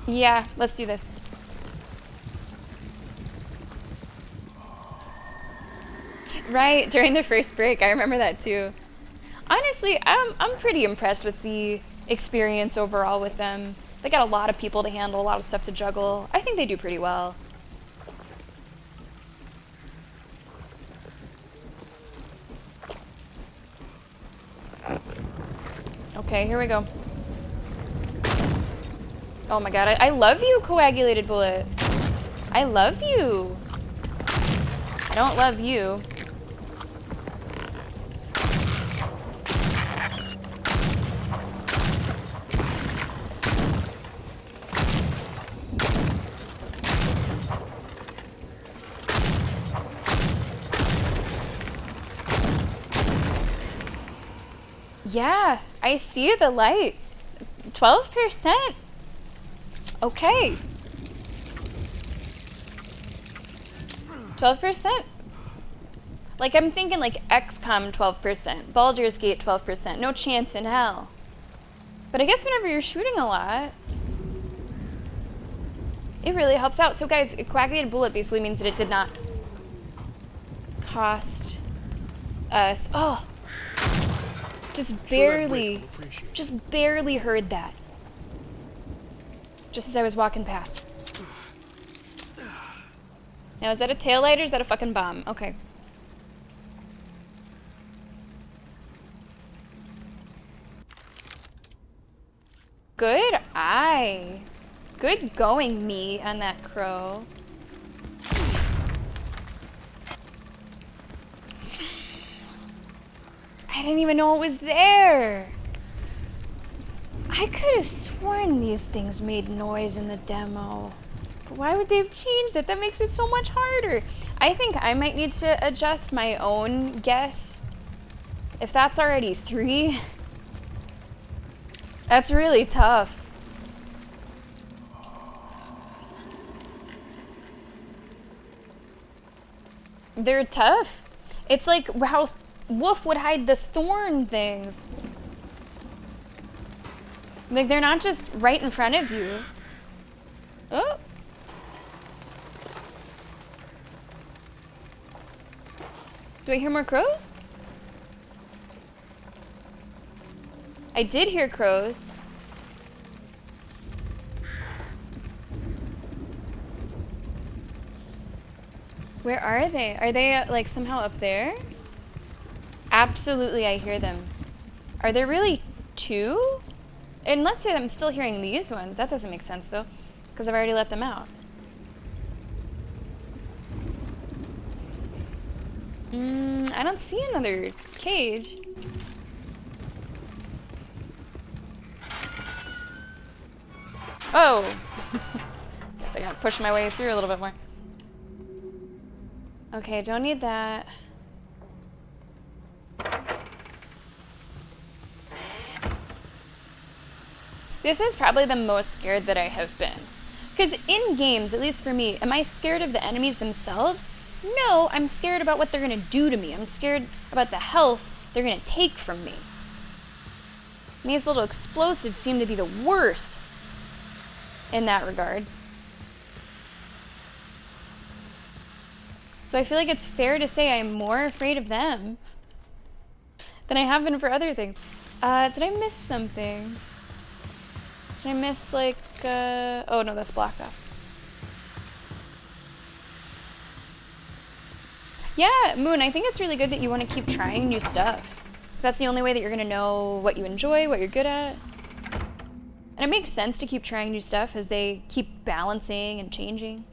Yeah, let's do this. Right, during the first break, I remember that too. Honestly, I'm pretty impressed with the experience overall with them. They got a lot of people to handle, a lot of stuff to juggle. I think they do pretty well. Okay, here we go. Oh my god, I love you, coagulated bullet. I love you. I don't love you. Yeah, I see the light. 12%? Okay. 12%. Like, I'm thinking like XCOM 12%, Baldur's Gate 12%, no chance in hell. But I guess whenever you're shooting a lot, it really helps out. So guys, a coagulated bullet basically means that it did not cost us. Oh, just barely heard that. Just as I was walking past. Now, is that a taillight or is that a fucking bomb? Okay. Good eye. Good going, me, on that crow. I didn't even know it was there. I could have sworn these things made noise in the demo. But why would they have changed it? That makes it so much harder. I think I might need to adjust my own guess. If that's already 3, that's really tough. They're tough. It's like how Wolf would hide the thorn things. Like, they're not just right in front of you. Oh. Do I hear more crows? I did hear crows. Where are they? Are they like somehow up there? Absolutely, I hear them. Are there really 2? Unless I'm still hearing these ones. That doesn't make sense though, because I've already let them out. I don't see another cage. Oh! Guess I gotta push my way through a little bit more. Okay, don't need that. This is probably the most scared that I have been. Because in games, at least for me, am I scared of the enemies themselves? No, I'm scared about what they're going to do to me. I'm scared about the health they're going to take from me. And these little explosives seem to be the worst in that regard. So I feel like it's fair to say I'm more afraid of them than I have been for other things. Did I miss something? Did I miss like, oh no, that's blocked off. Yeah, Moon, I think it's really good that you want to keep trying new stuff. 'Cause that's the only way that you're going to know what you enjoy, what you're good at. And it makes sense to keep trying new stuff as they keep balancing and changing.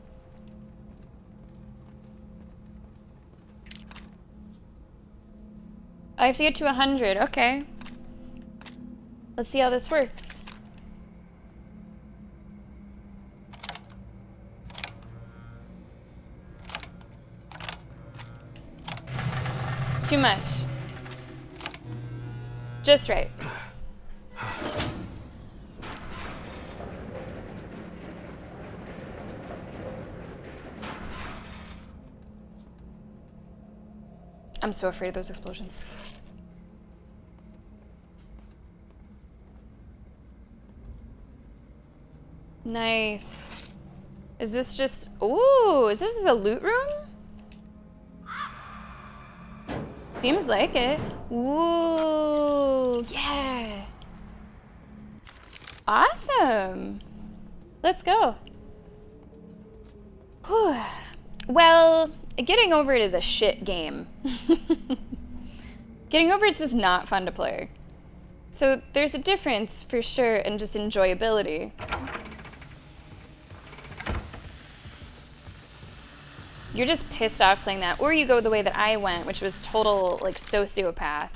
I have to get to 100, okay. Let's see how this works. Too much. Just right. I'm so afraid of those explosions. Nice. Is this just... Ooh, is this a loot room? Seems like it. Ooh, yeah. Awesome. Let's go. Whew. Well, getting over it is a shit game. Getting over it's just not fun to play. So there's a difference for sure in just enjoyability. You're just pissed off playing that, or you go the way that I went, which was total like sociopath,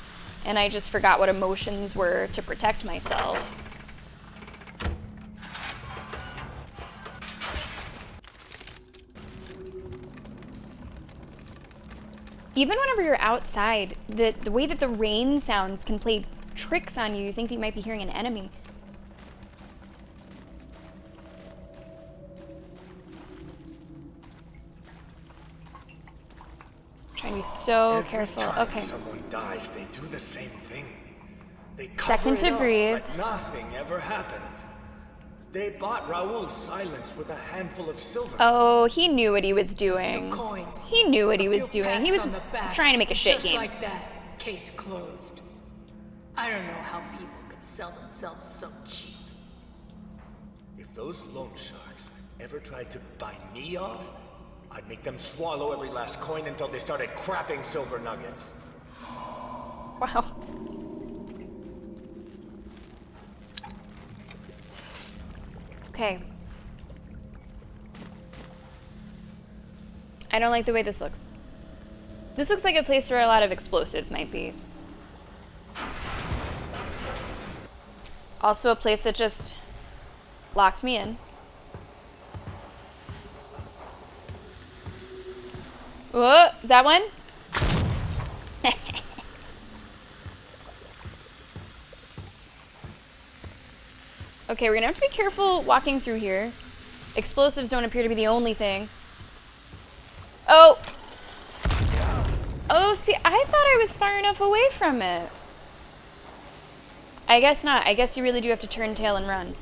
and I just forgot what emotions were to protect myself. Even whenever you're outside, the way that the rain sounds can play tricks on you. You think that you might be hearing an enemy. Trying to be so Every careful. time Okay. someone dies, they do the same thing. They Second cover it to up breathe. like nothing ever happened. They bought Raoul's silence with a handful of silver. Oh, he knew what he was doing. Coins. He knew what he A was few doing. He pats was on the back, trying to make a shit just game. like that. Case closed. I don't know how people could sell themselves so cheap. If those loan sharks ever tried to buy me off, I'd make them swallow every last coin until they started crapping silver nuggets. Wow. Okay. I don't like the way this looks. This looks like a place where a lot of explosives might be. Also a place that just locked me in. Whoa, is that one? Okay, we're gonna have to be careful walking through here. Explosives don't appear to be the only thing. Oh! Oh, see, I thought I was far enough away from it. I guess not. I guess you really do have to turn tail and run.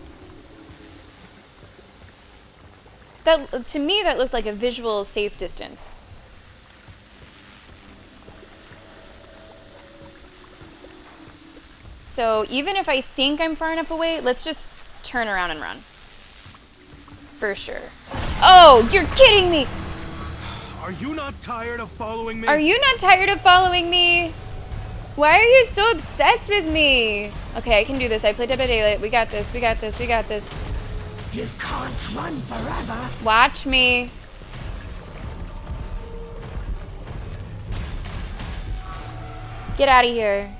That, to me, that looked like a visual safe distance. So even if I think I'm far enough away, let's just turn around and run. For sure. Oh, you're kidding me! Are you not tired of following me? Are you not tired of following me? Why are you so obsessed with me? Okay, I can do this. I played Dead by Daylight. We got this. We got this. We got this. You can't run forever. Watch me. Get out of here.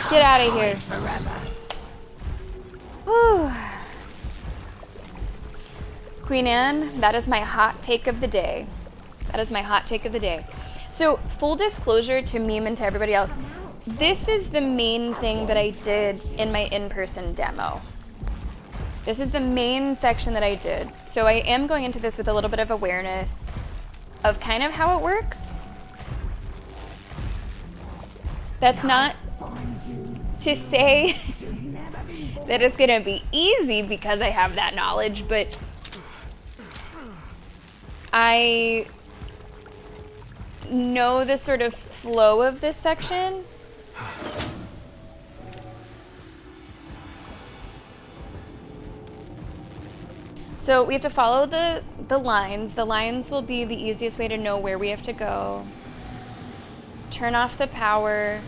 Get out of here. Whew. Queen Anne, that is my hot take of the day. That is my hot take of the day. So, full disclosure to Meme and to everybody else, this is the main thing that I did in my in-person demo. This is the main section that I did. So I am going into this with a little bit of awareness of kind of how it works. That's not to say that it's gonna be easy because I have that knowledge, but I know the sort of flow of this section. So we have to follow the lines. The lines will be the easiest way to know where we have to go. Turn off the power.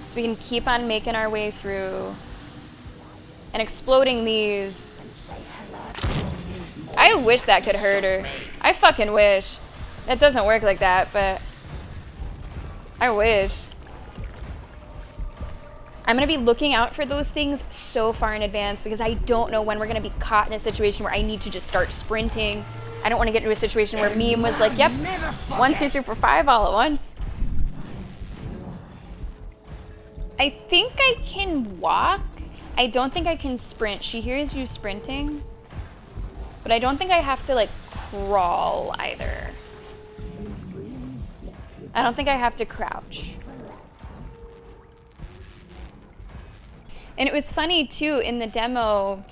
So we can keep on making our way through. And exploding these. I wish that could hurt her. I fucking wish. That doesn't work like that, but I wish. I'm gonna be looking out for those things so far in advance because I don't know when we're gonna be caught in a situation where I need to just start sprinting. I don't want to get into a situation where Meme was like, yep, 1, 2, 3, 4, 5 all at once. I think I can walk. I don't think I can sprint. She hears you sprinting, but I don't think I have to like crawl either. I don't think I have to crouch. And it was funny too in the demo,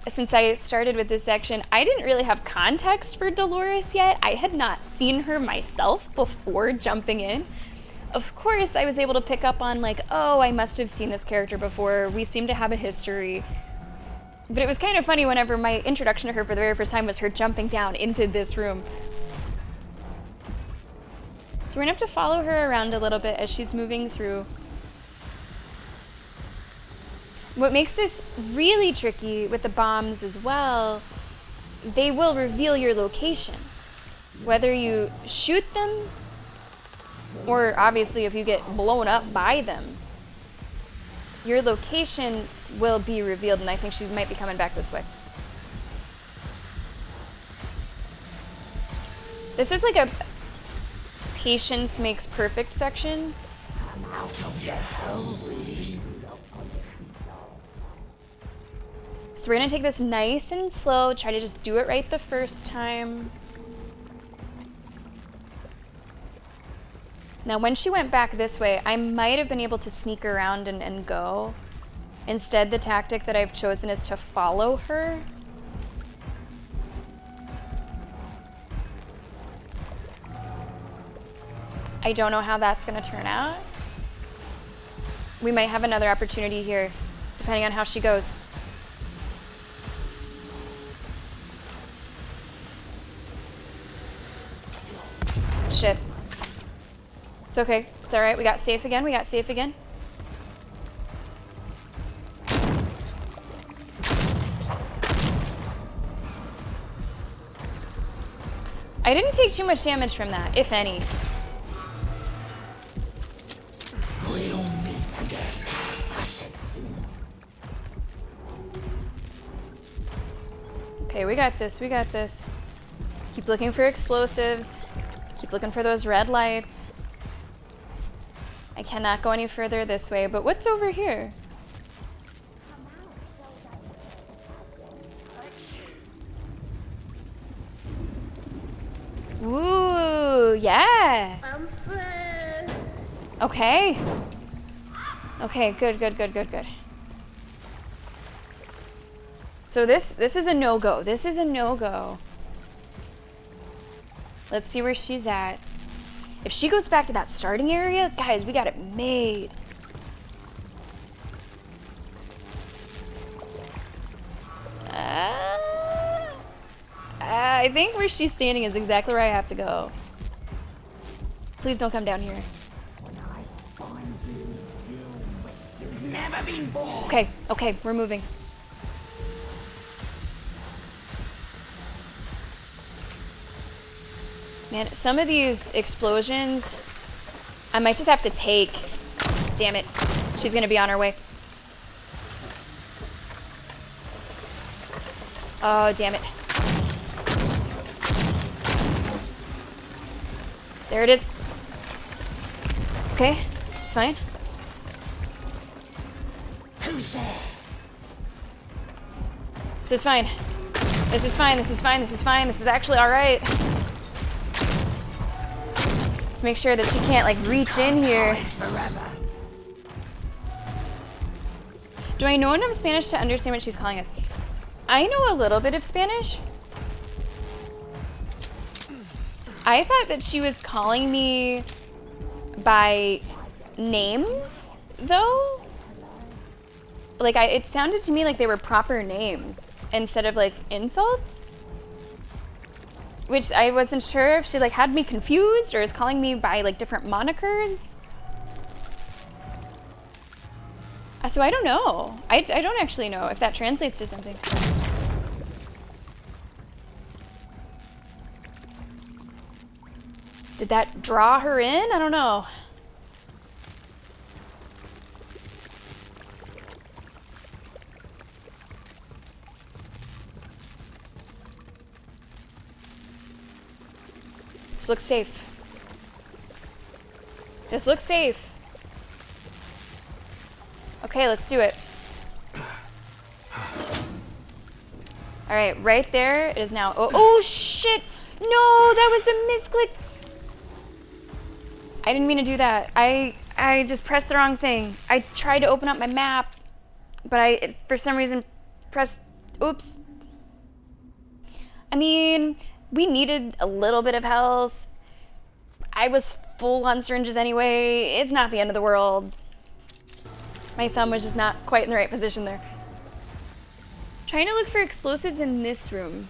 since I started with this section, I didn't really have context for Dolores yet. I had not seen her myself before jumping in. Of course, I was able to pick up on like, oh, I must have seen this character before. We seem to have a history. But it was kind of funny whenever my introduction to her for the very first time was her jumping down into this room. So we're gonna have to follow her around a little bit as she's moving through. What makes this really tricky with the bombs as well, they will reveal your location. Whether you shoot them, or obviously if you get blown up by them, your location will be revealed, and I think she might be coming back this way. This is like a patience makes perfect section. I'm out of your hell, So we're gonna take this nice and slow, try to just do it right the first time. Now, when she went back this way, I might have been able to sneak around and go. Instead, the tactic that I've chosen is to follow her. I don't know how that's going to turn out. We might have another opportunity here, depending on how she goes. Shit. It's okay. It's alright. We got safe again. We got safe again. I didn't take too much damage from that, if any. Okay, we got this. We got this. Keep looking for explosives. Keep looking for those red lights. I cannot go any further this way, but what's over here? Ooh, yeah. Okay. Okay, good, good, good, good, good. So this is a no-go. This is a no-go. Let's see where she's at. If she goes back to that starting area, guys, we got it made. I think where she's standing is exactly where I have to go. Please don't come down here. Okay, okay, we're moving. Man, some of these explosions, I might just have to take. Damn it. She's gonna be on her way. Oh, damn it. There it is. Okay, it's fine. Who's there? This is fine. This is fine, this is fine, this is fine. This is actually alright. Just make sure that she can't, like, reach in here. Do I know enough Spanish to understand what she's calling us? I know a little bit of Spanish. I thought that she was calling me by names, though. Like, it sounded to me like they were proper names instead of, like, insults. Which I wasn't sure if she, like, had me confused or is calling me by, like, different monikers. So I don't know. I don't actually know if that translates to something. Did that draw her in? I don't know. This looks safe. This looks safe. Okay, let's do it. All right, right there it is now. Oh shit! No, that was a misclick. I didn't mean to do that. I just pressed the wrong thing. I tried to open up my map, but I, for some reason, pressed, oops. I mean, we needed a little bit of health. I was full on syringes anyway. It's not the end of the world. My thumb was just not quite in the right position there. Trying to look for explosives in this room.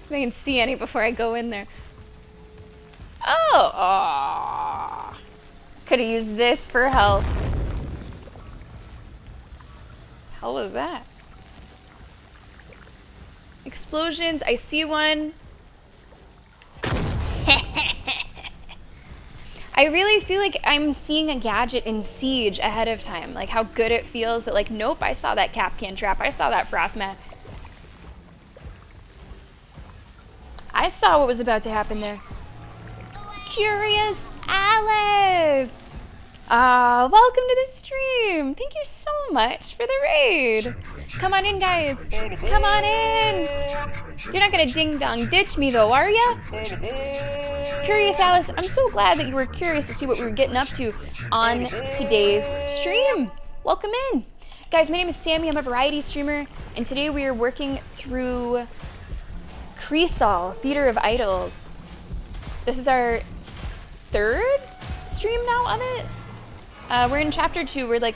If I can see any before I go in there. Oh, could have used this for health. Hell was that? Explosions, I see one. I really feel like I'm seeing a gadget in Siege ahead of time. Like how good it feels that, like, nope, I saw that Capcan trap. I saw that frost mat. I saw what was about to happen there. Curious Alice! Welcome to the stream. Thank you so much for the raid. Come on in, guys. Come on in. You're not gonna ding dong ditch me though, are ya? Curious Alice, I'm so glad that you were curious to see what we were getting up to on today's stream. Welcome in. Guys, my name is Sammy. I'm a variety streamer, and today we are working through Crisol, Theater of Idols. This is our third stream now of it. We're in chapter 2. We're like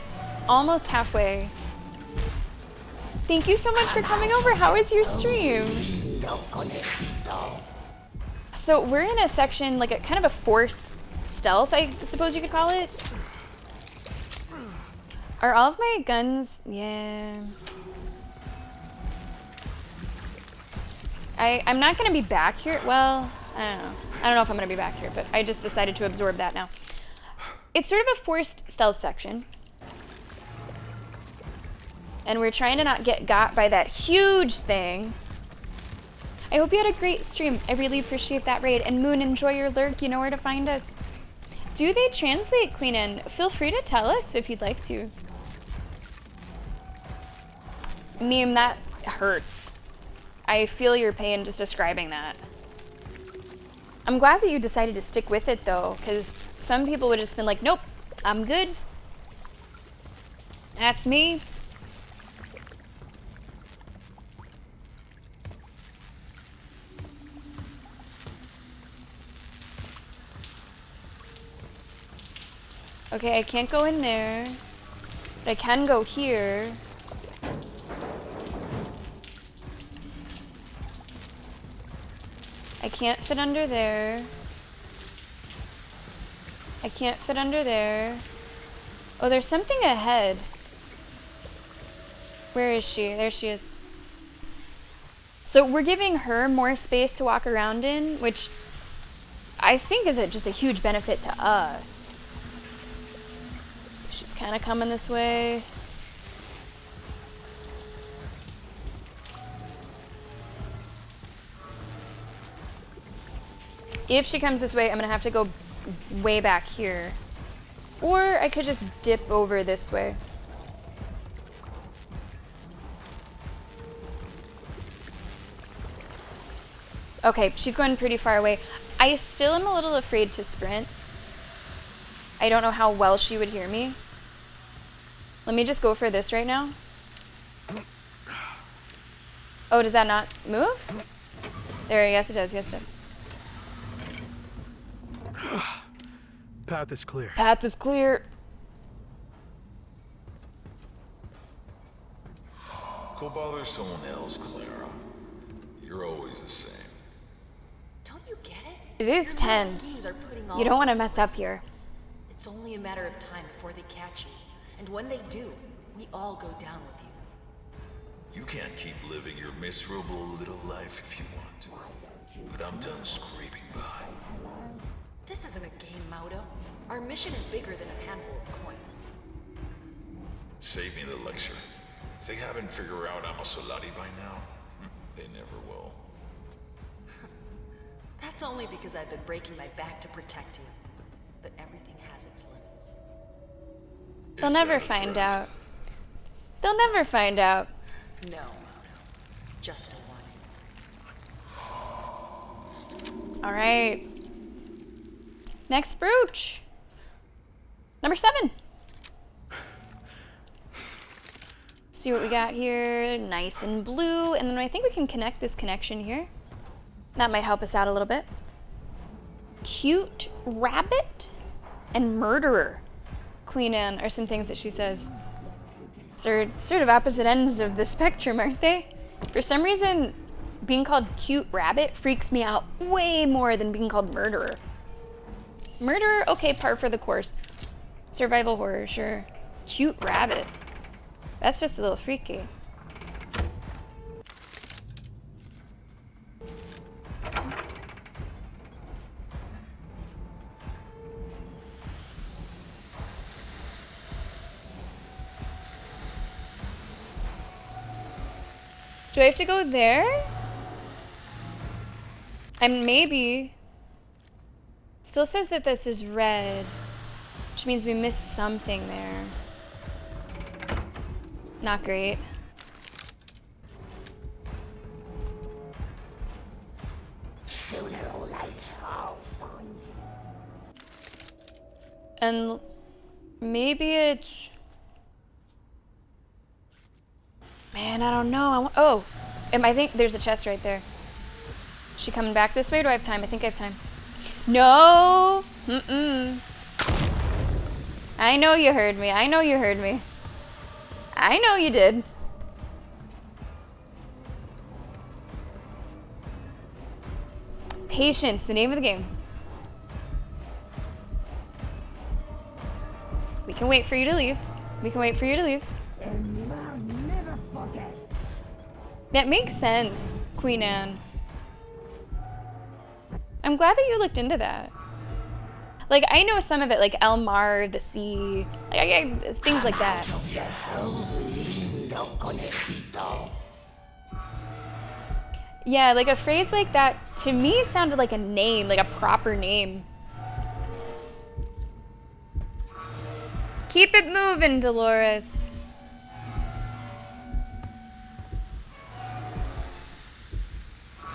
almost halfway. Thank you so much for coming over. How was your stream? So we're in a section, like a kind of a forced stealth, I suppose you could call it. Are all of my guns? Yeah. I'm not gonna be back here. Well, I don't know. I don't know if I'm gonna be back here, but I just decided to absorb that now. It's sort of a forced stealth section. And we're trying to not get got by that huge thing. I hope you had a great stream. I really appreciate that raid. And Moon, enjoy your lurk. You know where to find us. Do they translate, Queen Anne? Feel free to tell us if you'd like to. Meme, that hurts. I feel your pain just describing that. I'm glad that you decided to stick with it though, because some people would have just been like, nope, I'm good. That's me. Okay, I can't go in there, but I can go here. I can't fit under there. I can't fit under there. Oh, there's something ahead. Where is she? There she is. So we're giving her more space to walk around in, which I think is just a huge benefit to us. She's kind of coming this way. If she comes this way, I'm gonna have to go way back here. Or I could just dip over this way. Okay, she's going pretty far away. I still am a little afraid to sprint. I don't know how well she would hear me. Let me just go for this right now. Oh, does that not move? There, yes it does, yes it does. Path is clear. Path is clear. Go bother someone else, Clara. You're always the same. Don't you get it? It is tense. You don't want to mess up here. It's only a matter of time before they catch you. And when they do, we all go down with you. You can't keep living your miserable little life if you want. But I'm done scraping by. This isn't a game, Maudo. Our mission is bigger than a handful of coins. Save me the lecture. If they haven't figured out I'm a Solari by now, they never will. That's only because I've been breaking my back to protect you. But everything has its limits. They'll never find out. They'll never find out. No, Maudo. Just a warning. All right. Next brooch. Number 7. See what we got here. Nice and blue. And then I think we can connect this connection here. That might help us out a little bit. Cute rabbit and murderer. Queen Anne are some things that she says. So sort of opposite ends of the spectrum, aren't they? For some reason, being called cute rabbit freaks me out way more than being called murderer. Murderer, okay, par for the course. Survival horror, sure. Cute rabbit. That's just a little freaky. Do I have to go there? And maybe... Still says that this is red. Which means we missed something there. Not great. And maybe it's... Man, I don't know. I think there's a chest right there. Is she coming back this way? Or do I have time? I think I have time. No! I know you heard me. I know you heard me. I know you did. Patience, the name of the game. We can wait for you to leave. We can wait for you to leave. That makes sense, Queen Anne. I'm glad that you looked into that. Like, I know some of it, like Elmar, the sea, like, things like that. Yeah, like a phrase like that, to me, sounded like a name, like a proper name. Keep it moving, Dolores.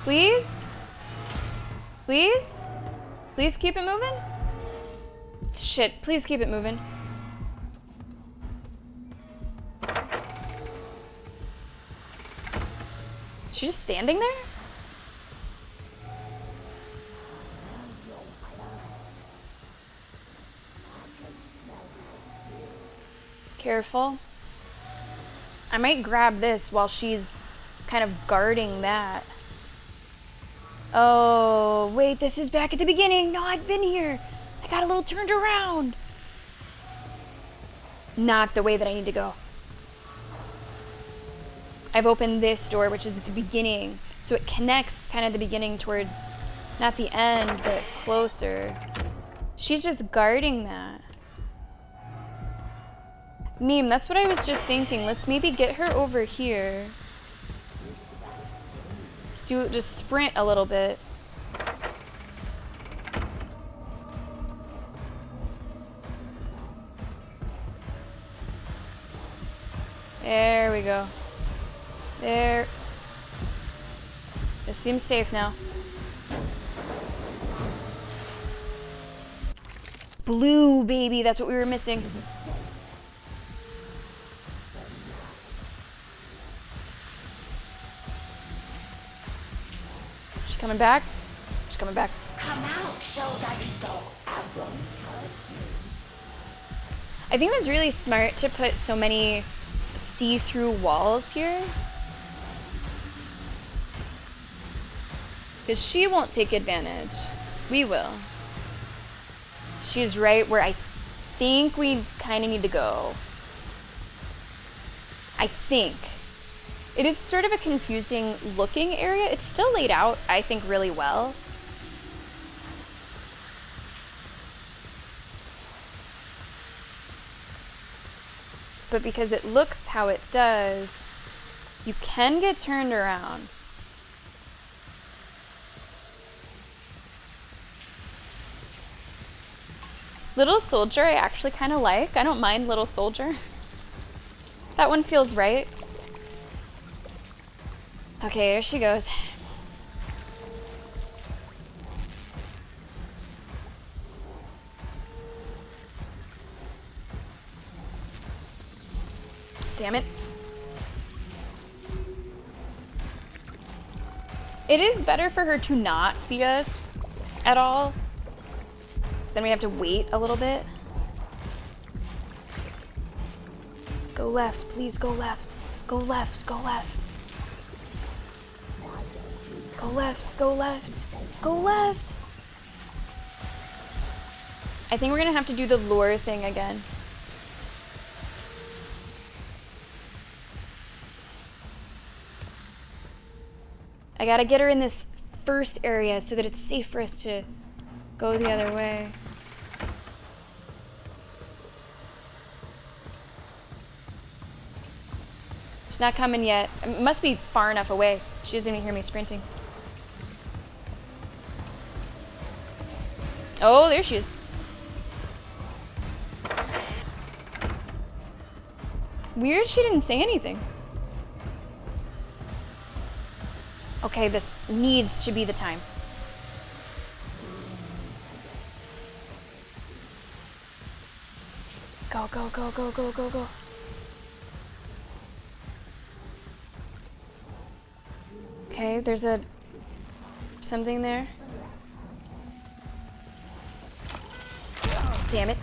Please? Please? Please keep it moving? Shit, please keep it moving. She's just standing there? Careful. I might grab this while she's kind of guarding that. Oh, wait, this is back at the beginning. No, I've been here. I got a little turned around. Not the way that I need to go. I've opened this door, which is at the beginning. So it connects kind of the beginning towards, not the end, but closer. She's just guarding that. Meme, that's what I was just thinking. Let's maybe get her over here. Just sprint a little bit. There we go. There. This seems safe now. Blue, baby, that's what we were missing. She coming back? She's coming back. Come out, soldadito. I think it was really smart to put so many see-through walls here. Because she won't take advantage. We will. She's right where I think we kind of need to go. I think. It is sort of a confusing looking area. It's still laid out, I think, really well. But because it looks how it does, you can get turned around. Little Soldier I actually kind of like. I don't mind Little Soldier. That one feels right. Okay, here she goes. Damn it. It is better for her to not see us at all. Because then we have to wait a little bit. Go left, please go left. Go left, go left. Go left, go left, go left. I think we're gonna have to do the lure thing again. I gotta get her in this first area so that it's safe for us to go the other way. She's not coming yet. It must be far enough away. She doesn't even hear me sprinting. Oh, there she is. Weird she didn't say anything. Okay, this needs to be the time. Go, go, go, go, go, go, go. Okay, there's something there. Damn it.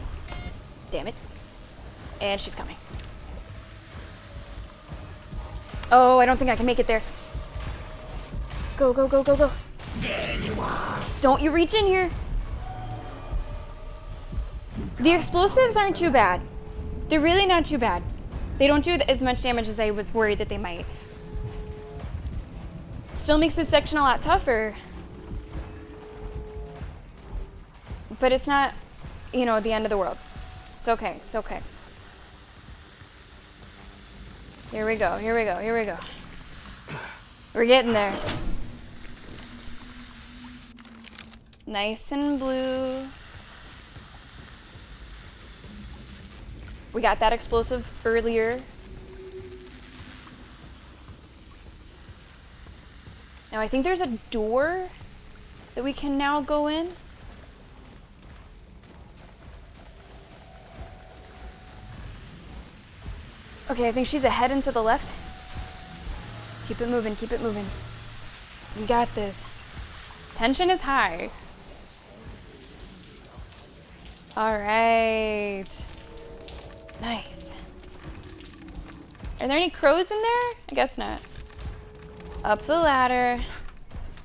Damn it. And she's coming. Oh, I don't think I can make it there. Go, go, go, go, go. There you are. Don't you reach in here. The explosives aren't too bad. They're really not too bad. They don't do as much damage as I was worried that they might. Still makes this section a lot tougher. But it's not, you know, the end of the world. It's okay, it's okay. Here we go, here we go, here we go. We're getting there. Nice and blue. We got that explosive earlier. Now I think there's a door that we can now go in. Okay, I think she's ahead and to the left. Keep it moving, keep it moving. We got this. Tension is high. All right. Nice. Are there any crows in there? I guess not. Up the ladder.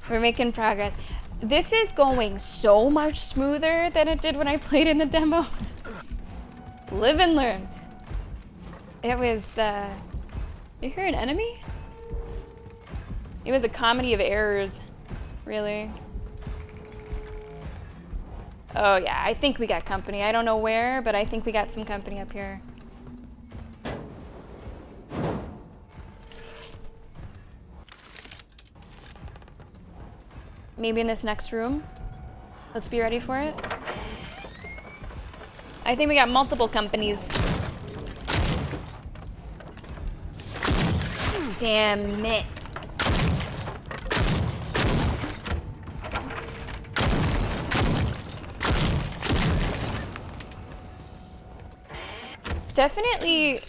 We're making progress. This is going so much smoother than it did when I played in the demo. Live and learn. It was, you hear an enemy? It was a comedy of errors, really. Oh yeah, I think we got company. I don't know where, but I think we got some company up here. Maybe in this next room. Let's be ready for it. I think we got multiple companies. Damn it. Definitely,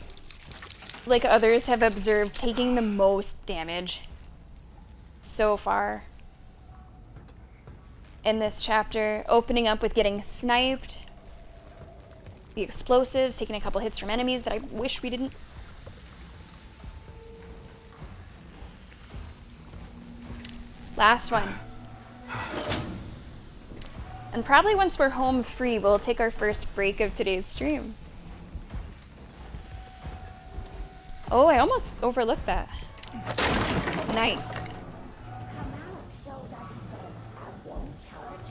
like others have observed, taking the most damage so far in this chapter. Opening up with getting sniped, the explosives, taking a couple hits from enemies that I wish we didn't. Last one. And probably once we're home free, we'll take our first break of today's stream. Oh, I almost overlooked that. Nice.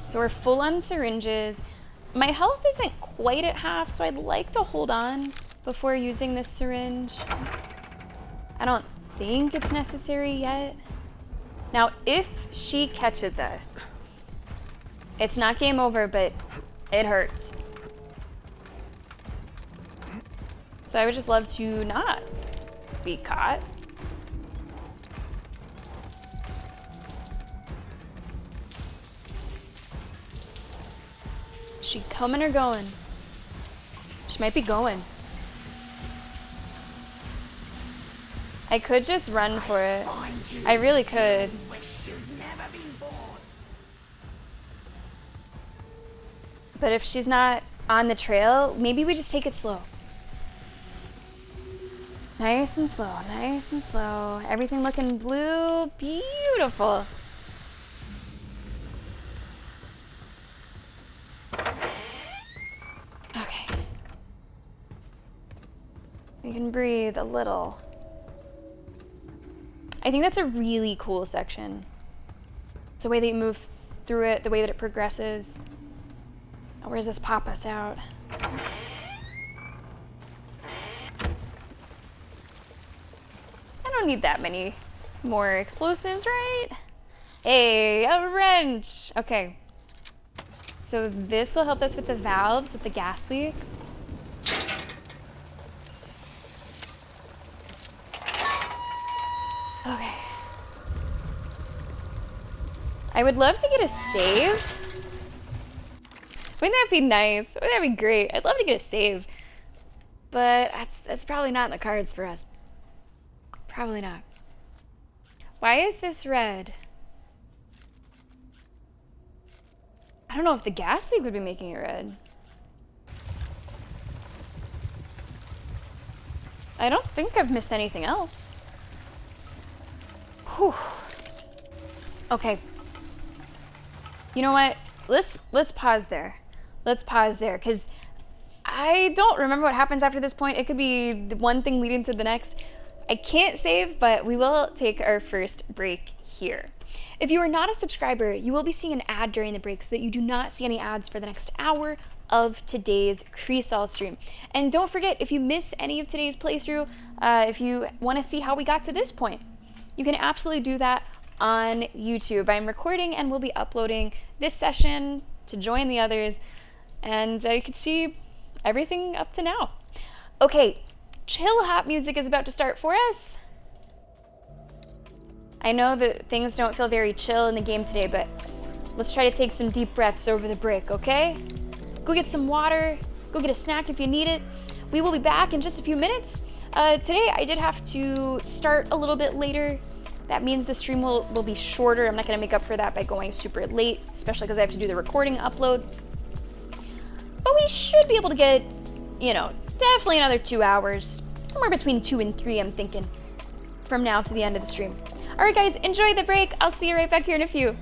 So we're full on syringes. My health isn't quite at half, so I'd like to hold on before using this syringe. I don't think it's necessary yet. Now, if she catches us, it's not game over, but it hurts. So I would just love to not be caught. Is she coming or going? She might be going. I could just run for it. I really could. But if she's not on the trail, maybe we just take it slow. Nice and slow, nice and slow. Everything looking blue, beautiful. Okay. We can breathe a little. I think that's a really cool section. It's the way that you move through it, the way that it progresses. Oh, where does this pop us out? I don't need that many more explosives, right? Hey, a wrench! Okay. So this will help us with the valves, with the gas leaks. I would love to get a save. Wouldn't that be nice? Wouldn't that be great? I'd love to get a save. But that's probably not in the cards for us. Probably not. Why is this red? I don't know if the gas leak would be making it red. I don't think I've missed anything else. Whew. Okay. You know what? Let's pause there. Let's pause there, because I don't remember what happens after this point. It could be one thing leading to the next. I can't save, but we will take our first break here. If you are not a subscriber, you will be seeing an ad during the break so that you do not see any ads for the next hour of today's Crisol stream. And don't forget, if you miss any of today's playthrough, if you want to see how we got to this point, you can absolutely do that on YouTube. I'm recording and will be uploading this session to join the others, and you can see everything up to now. Okay, chill hop music is about to start for us. I know that things don't feel very chill in the game today, but let's try to take some deep breaths over the break, okay? Go get some water, go get a snack if you need it. We will be back in just a few minutes. Today I did have to start a little bit later. That means the stream will be shorter. I'm not gonna make up for that by going super late, especially because I have to do the recording upload. But we should be able to get, you know, definitely another 2 hours, somewhere between 2 and 3, I'm thinking, from now to the end of the stream. All right, guys, enjoy the break. I'll see you right back here in a few.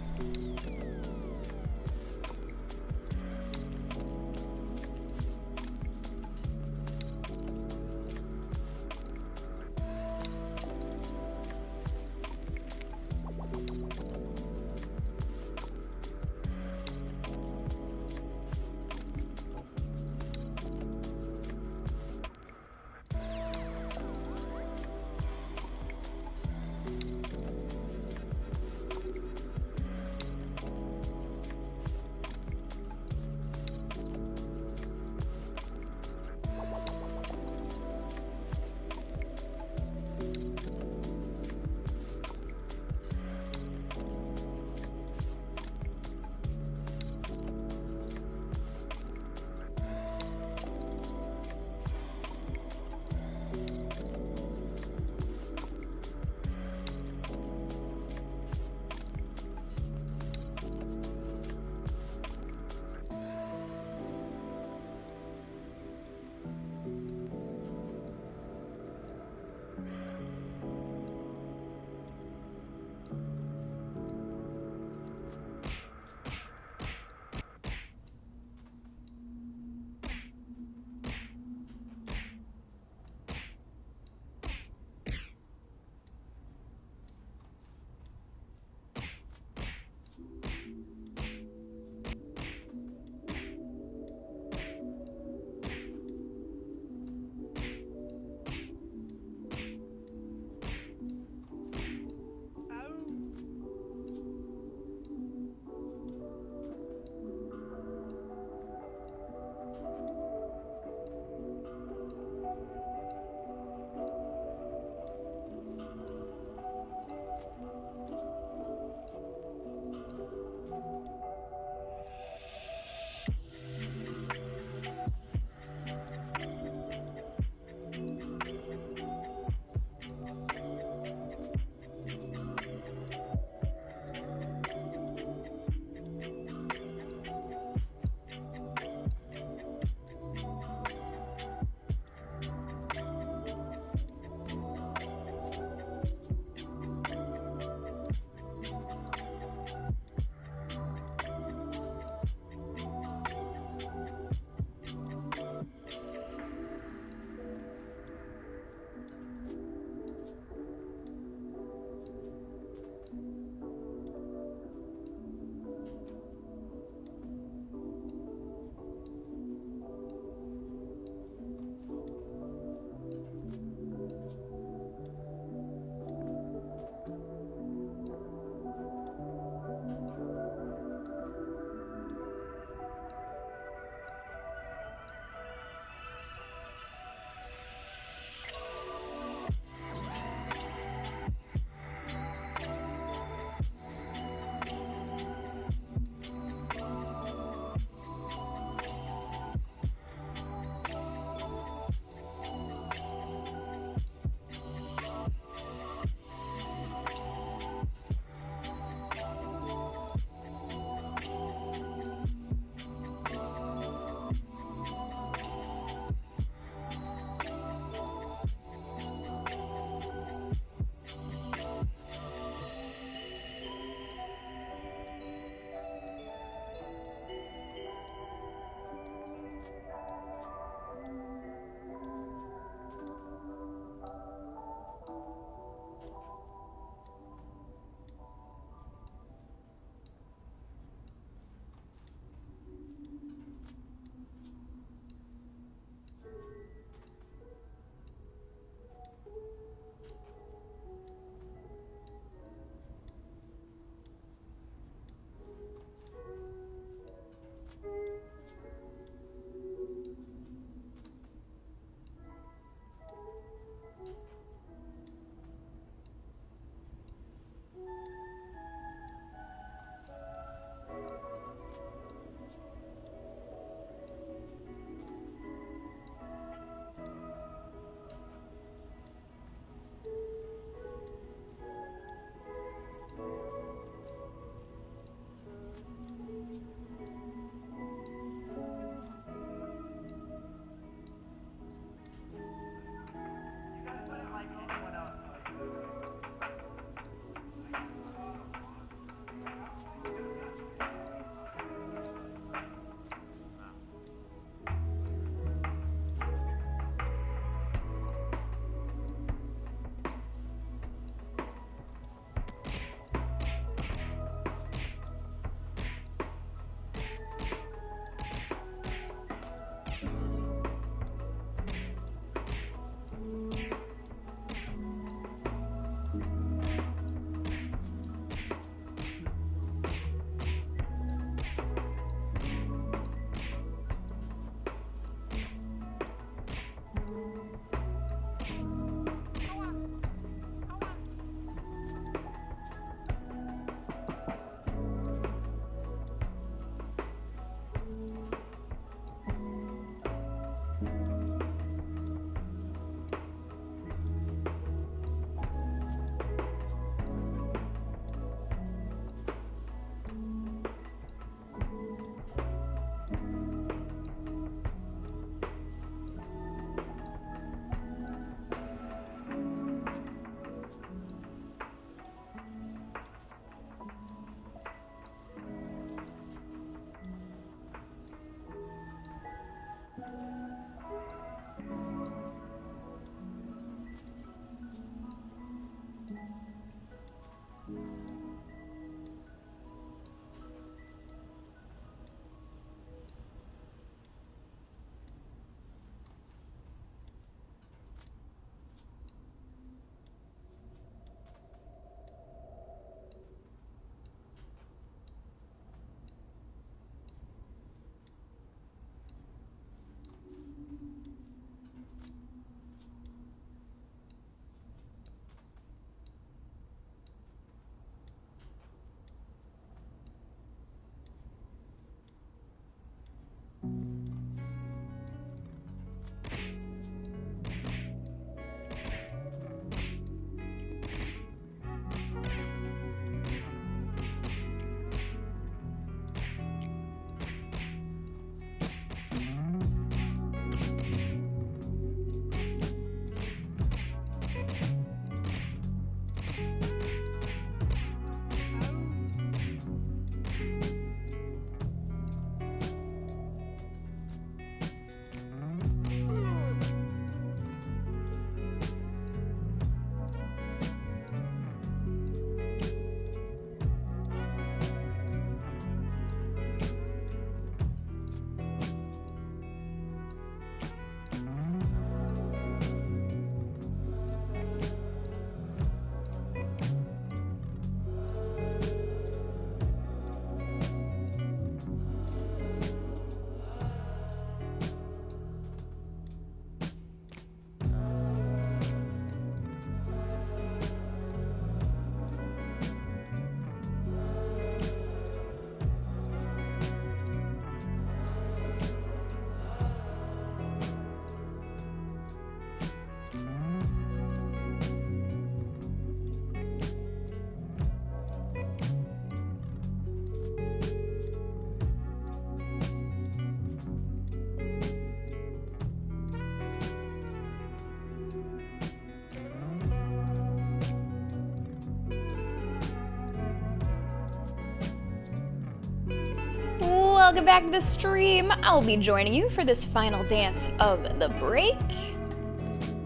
welcome back to the stream. I'll be joining you for this final dance of the break.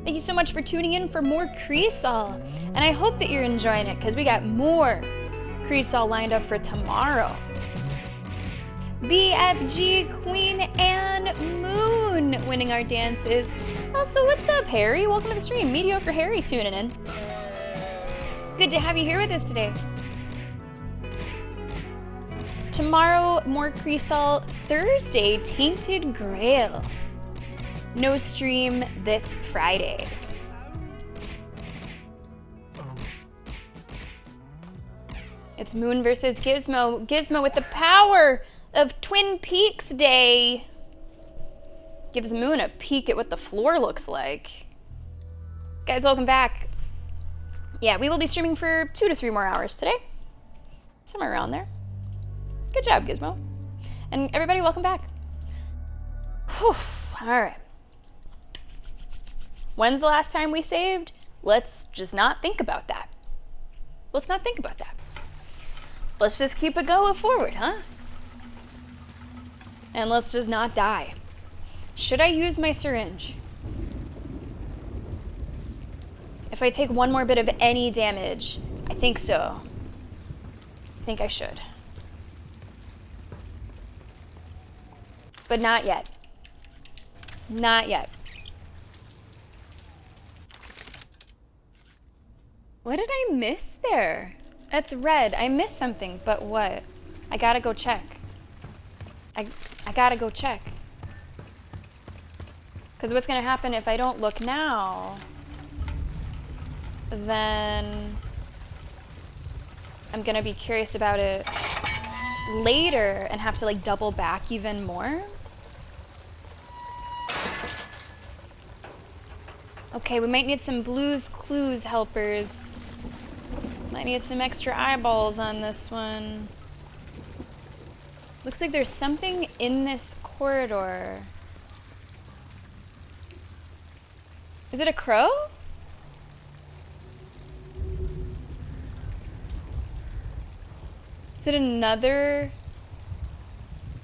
Thank you so much for tuning in for more Crisol. And I hope that you're enjoying it because we got more Crisol lined up for tomorrow. BFG, Queen, and Moon winning our dances. Also, what's up, Harry? Welcome to the stream. Mediocre Harry tuning in. Good to have you here with us today. Tomorrow, more Crisol. Thursday, Tainted Grail. No stream this Friday. It's Moon versus Gizmo. Gizmo with the power of Twin Peaks Day. Gives Moon a peek at what the floor looks like. Guys, welcome back. Yeah, we will be streaming for 2 to 3 more hours today. Somewhere around there. Good job, Gizmo. And everybody, welcome back. Whew, all right. When's the last time we saved? Let's just not think about that. Let's not think about that. Let's just keep it going forward, huh? And let's just not die. Should I use my syringe? If I take one more bit of any damage, I think so. I think I should. But not yet. Not yet. What did I miss there? That's red. I missed something, but what? I gotta go check. I gotta go check. Because what's gonna happen if I don't look now, then I'm gonna be curious about it later and have to like double back even more. Okay, we might need some Blue's Clues helpers. Might need some extra eyeballs on this one. Looks like there's something in this corridor. Is it a crow? Is it another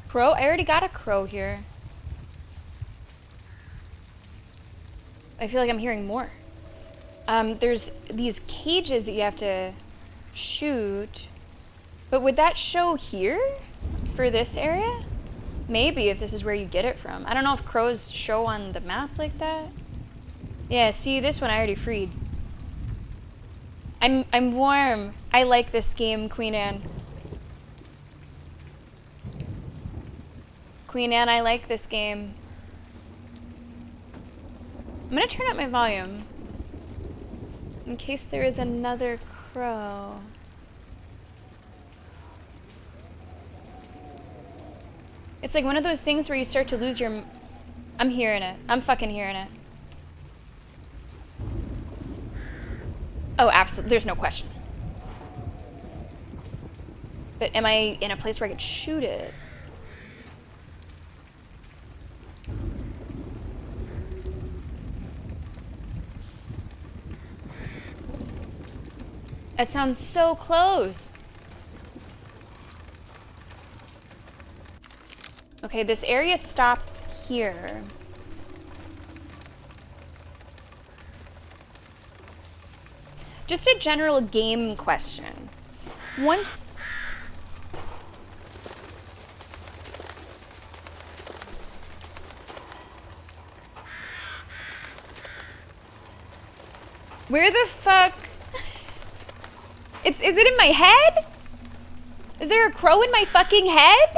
crow? I already got a crow here. I feel like I'm hearing more. There's these cages that you have to shoot. But would that show here for this area? Maybe, if this is where you get it from. I don't know if crows show on the map like that. Yeah, see, this one I already freed. I'm warm. I like this game, Queen Anne. Queen Anne, I like this game. I'm gonna turn up my volume in case there is another crow. It's like one of those things where you start to lose your... I'm hearing it. I'm fucking hearing it. Oh, absolutely. There's no question. But am I in a place where I could shoot it? It sounds so close. Okay, this area stops here. Just a general game question. Once... Where the fuck... Is it in my head? Is there a crow in my fucking head?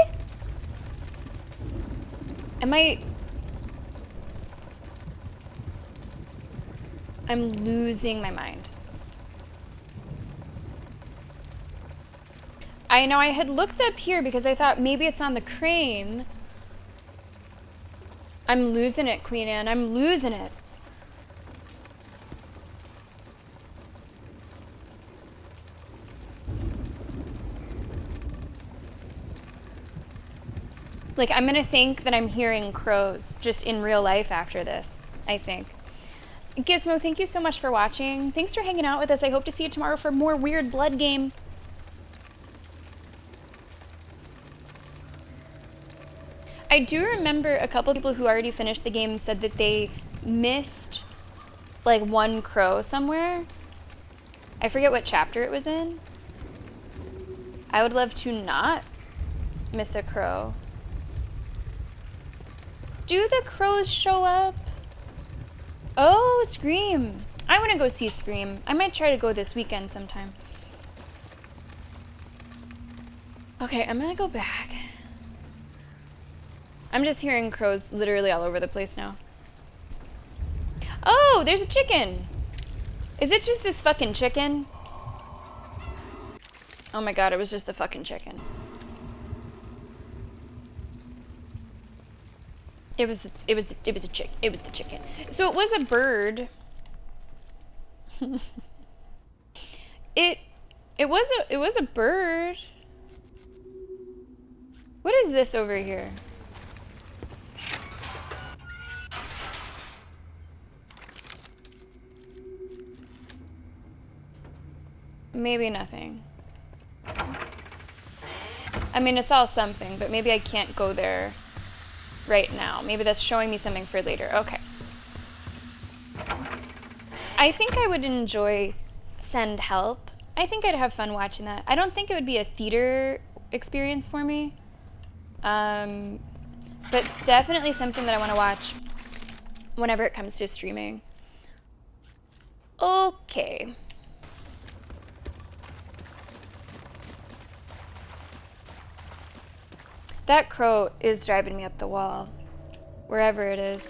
Am I... I'm losing my mind. I know I had looked up here because I thought maybe it's on the crane. I'm losing it, Queen Anne. I'm losing it. Like, I'm gonna think that I'm hearing crows just in real life after this, I think. Gizmo, thank you so much for watching. Thanks for hanging out with us. I hope to see you tomorrow for more Weird Blood game. I do remember a couple people who already finished the game said that they missed like one crow somewhere. I forget what chapter it was in. I would love to not miss a crow. Do the crows show up? Oh, Scream. I want to go see Scream. I might try to go this weekend sometime. Okay, I'm gonna go back. I'm just hearing crows literally all over the place now. Oh, there's a chicken. Is it just this fucking chicken? Oh my god, it was just the fucking chicken. It was the chicken. So it was a bird. it was a bird. What is this over here? Maybe nothing. I mean, it's all something, but maybe I can't go there right now. Maybe that's showing me something for later. Okay. I think I would enjoy Send Help. I think I'd have fun watching that. I don't think it would be a theater experience for me. But definitely something that I want to watch whenever it comes to streaming. Okay. That crow is driving me up the wall. Wherever it is.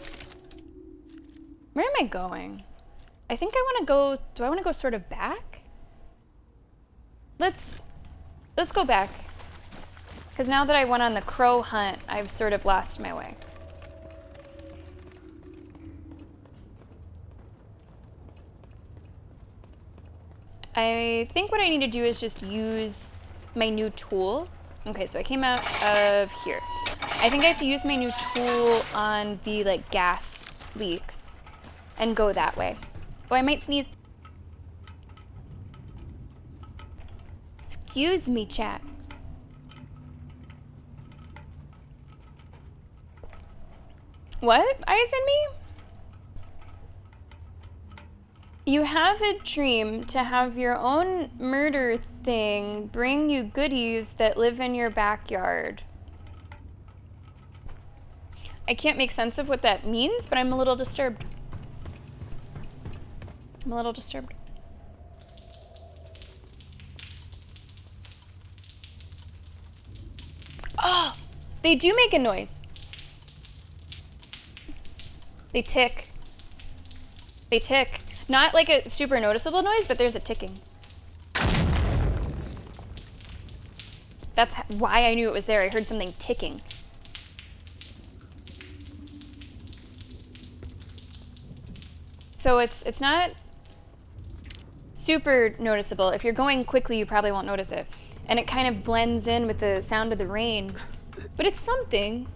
Where am I going? I think I want to go... Do I want to go sort of back? Let's go back. Because now that I went on the crow hunt, I've sort of lost my way. I think what I need to do is just use my new tool. Okay, so I came out of here. I think I have to use my new tool on the like gas leaks and go that way. Oh, I might sneeze. Excuse me, chat. What? Eyes in me? You have a dream to have your own murder thing bring you goodies that live in your backyard. I can't make sense of what that means, but I'm a little disturbed. I'm a little disturbed. Oh, they do make a noise. They tick. They tick. Not like a super noticeable noise, but there's a ticking. That's why I knew it was there. I heard something ticking. So it's not super noticeable. If you're going quickly, you probably won't notice it. And it kind of blends in with the sound of the rain. But it's something.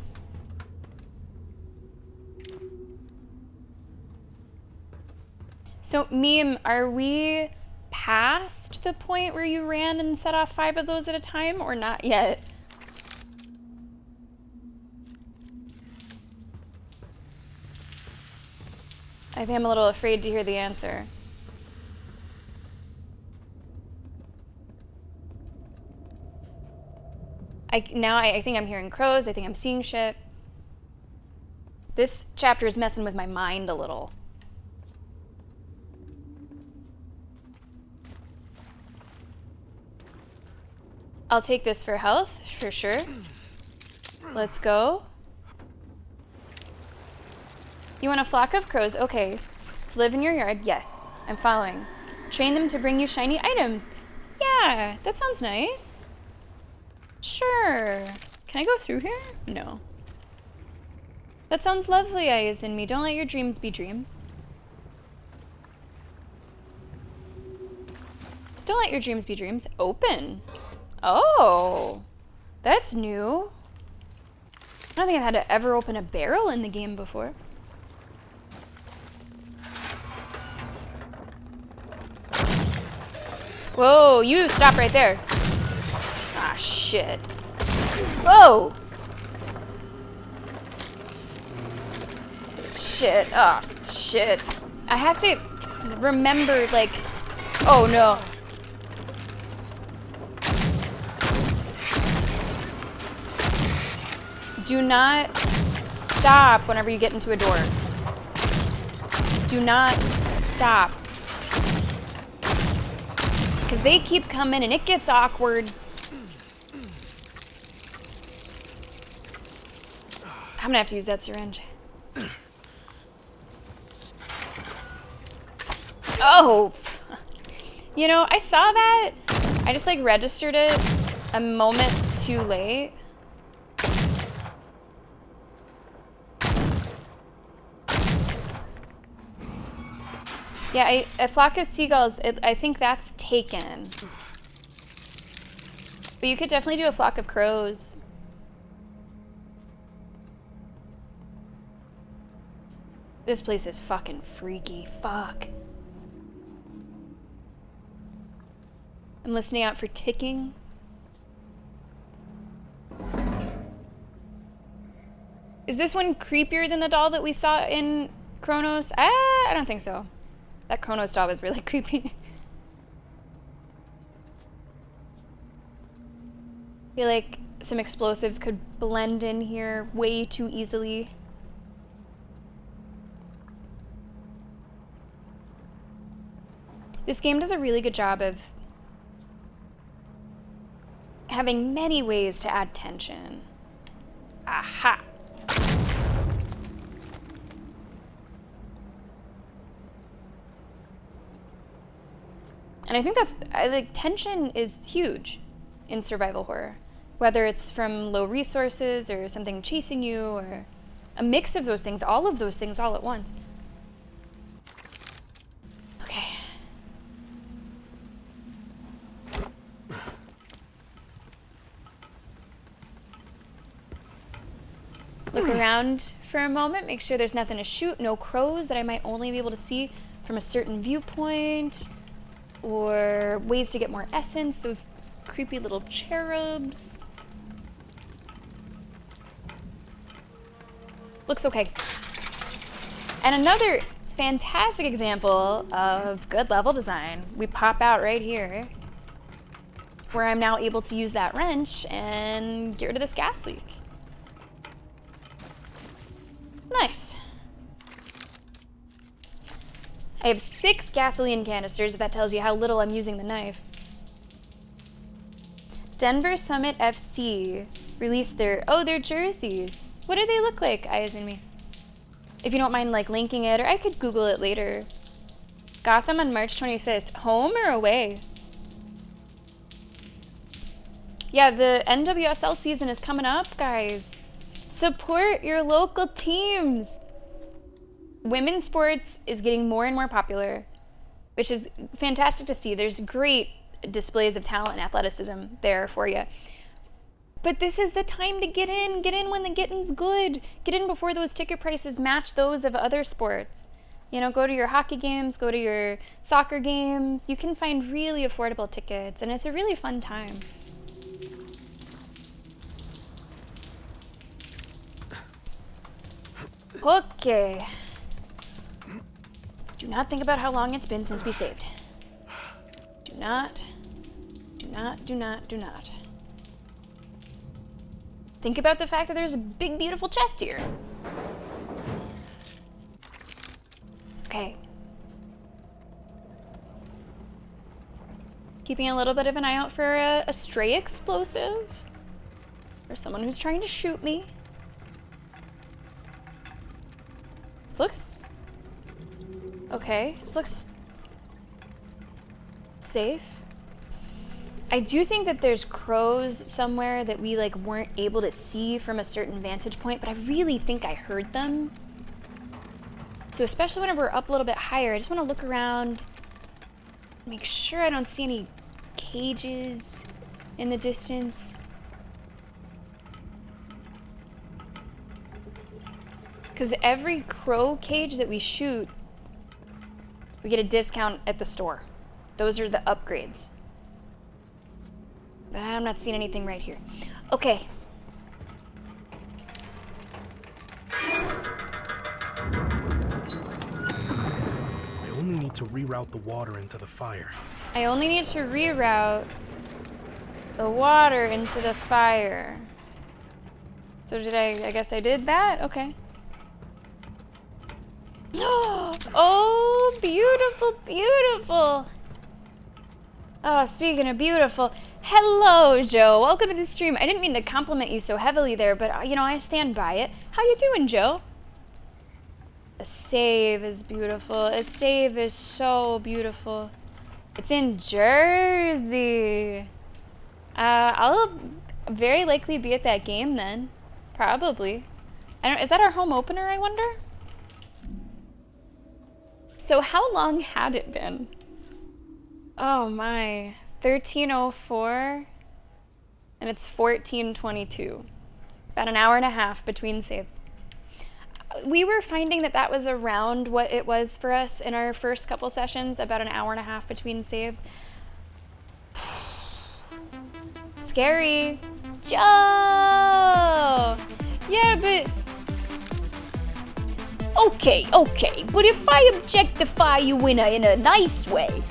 So, Meme, are we past the point where you ran and set off 5 of those at a time, or not yet? I think I'm a little afraid to hear the answer. I think I'm hearing crows. I think I'm seeing shit. This chapter is messing with my mind a little. I'll take this for health, for sure. Let's go. You want a flock of crows? Okay. To live in your yard? Yes. I'm following. Train them to bring you shiny items. Yeah, that sounds nice. Sure. Can I go through here? No. That sounds lovely, Eyes in me. Don't let your dreams be dreams. Don't let your dreams be dreams. Open. Oh, that's new. I don't think I've had to ever open a barrel in the game before. Whoa, you stop right there. Ah, shit. Whoa. Shit. Oh, shit. I have to remember, like... Oh, no. Do not stop whenever you get into a door. Do not stop. Because they keep coming and it gets awkward. I'm gonna have to use that syringe. Oh! You know, I saw that. I just like registered it a moment too late. Yeah, a flock of seagulls, I think that's taken. But you could definitely do a flock of crows. This place is fucking freaky. Fuck. I'm listening out for ticking. Is this one creepier than the doll that we saw in Kronos? I don't think so. That Kronos doll was really creepy. I feel like some explosives could blend in here way too easily. This game does a really good job of having many ways to add tension. Aha! And I think that's, like, tension is huge in survival horror. Whether it's from low resources or something chasing you or a mix of those things, all of those things all at once. Okay. Look around for a moment, make sure there's nothing to shoot, no crows that I might only be able to see from a certain viewpoint. Or ways to get more essence, those creepy little cherubs. Looks okay. And another fantastic example of good level design. We pop out right here, where I'm now able to use that wrench and get rid of this gas leak. Nice. I have 6 gasoline canisters, if that tells you how little I'm using the knife. Denver Summit FC released their jerseys. What do they look like, Eyes and Me? If you don't mind, like, linking it, or I could Google it later. Gotham on March 25th. Home or away? Yeah, the NWSL season is coming up, guys. Support your local teams. Women's sports is getting more and more popular, which is fantastic to see. There's great displays of talent and athleticism there for you. But this is the time to get in. Get in when the getting's good. Get in before those ticket prices match those of other sports. You know, go to your hockey games, go to your soccer games. You can find really affordable tickets, and it's a really fun time. Okay. Do not think about how long it's been since we saved. Do not. Think about the fact that there's a big, beautiful chest here. Okay. Keeping a little bit of an eye out for a stray explosive. Or someone who's trying to shoot me. This looks... okay, this looks safe. I do think that there's crows somewhere that we like weren't able to see from a certain vantage point, but I really think I heard them. So especially whenever we're up a little bit higher, I just want to look around, make sure I don't see any cages in the distance. Because every crow cage that we shoot, we get a discount at the store. Those are the upgrades. But I'm not seeing anything right here. Okay. to reroute the water into the fire. I only need to reroute the water into the fire. So did I guess I did that? Okay. Oh, beautiful, beautiful. Oh, speaking of beautiful, hello, Joe. Welcome to the stream. I didn't mean to compliment you so heavily there, but, you know, I stand by it. How you doing, Joe? A save is beautiful. A save is so beautiful. It's in Jersey. I'll very likely be at that game then. Probably. Is that our home opener, I wonder? So how long had it been? Oh my. 13:04 and it's 14:22. About an hour and a half between saves. We were finding that that was around what it was for us in our first couple sessions, about an hour and a half between saves. Scary. Joe! Yeah, but... Okay, but if I objectify you in a nice way,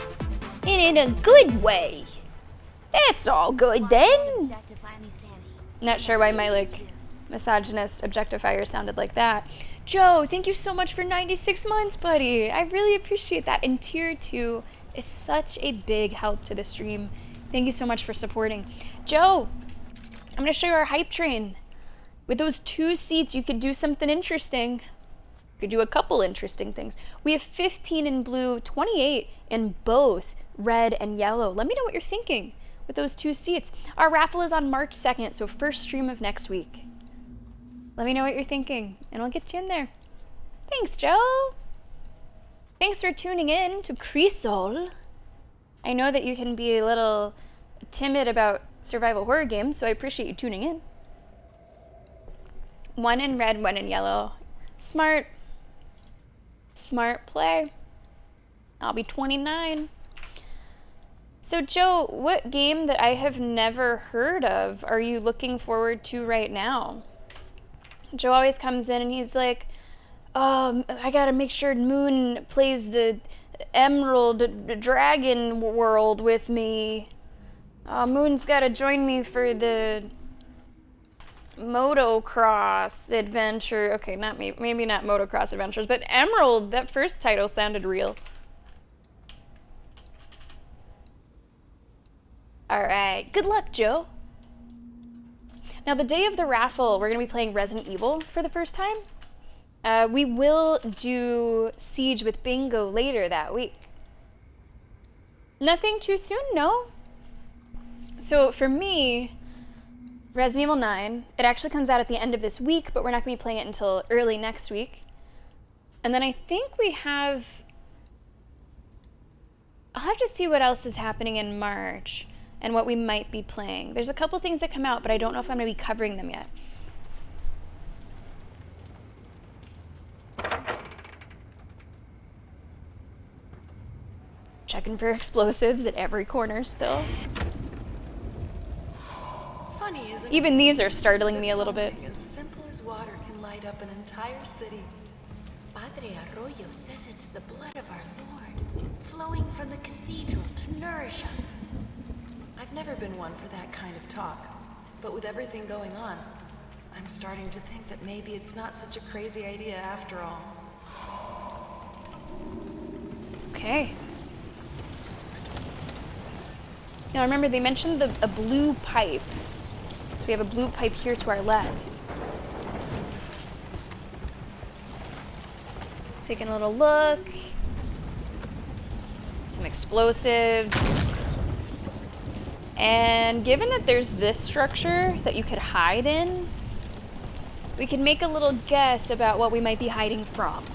and in a good way, it's all good then. Not sure why my, like, misogynist objectifier sounded like that. Joe, thank you so much for 96 months, buddy. I really appreciate that. And tier 2 is such a big help to the stream. Thank you so much for supporting. Joe, I'm going to show you our hype train. With those 2 seats, you could do something interesting. You could do a couple interesting things. We have 15 in blue, 28 in both red and yellow. Let me know what you're thinking with those 2 seats. Our raffle is on March 2nd, so first stream of next week. Let me know what you're thinking, and I'll get you in there. Thanks, Joe. Thanks for tuning in to Crisol. I know that you can be a little timid about survival horror games, so I appreciate you tuning in. 1 in red, 1 in yellow. Smart. Smart play. I'll be 29. So, Joe, what game that I have never heard of are you looking forward to right now? Joe always comes in and he's like, I gotta make sure Moon plays the Emerald Dragon World with me. Moon's gotta join me for the motocross adventure. Okay, not maybe not motocross adventures, but Emerald, that first title sounded real. All right, good luck, Joe. Now, the day of the raffle, we're going to be playing Resident Evil for the first time. We will do Siege with Bingo later that week. Nothing too soon, no? So for me, Resident Evil 9, it actually comes out at the end of this week, but we're not going to be playing it until early next week. And then I think we have... I'll have to see what else is happening in March and what we might be playing. There's a couple things that come out, but I don't know if I'm going to be covering them yet. Checking for explosives at every corner still. Funny, isn't it? Even these are startling me a little bit. As simple as water can light up an entire city. Padre Arroyo says it's the blood of our Lord, flowing from the cathedral to nourish us. I've never been one for that kind of talk, but with everything going on, I'm starting to think that maybe it's not such a crazy idea after all. Okay. Now remember, they mentioned a blue pipe. So we have a blue pipe here to our left. Taking a little look. Some explosives. And given that there's this structure that you could hide in, we can make a little guess about what we might be hiding from.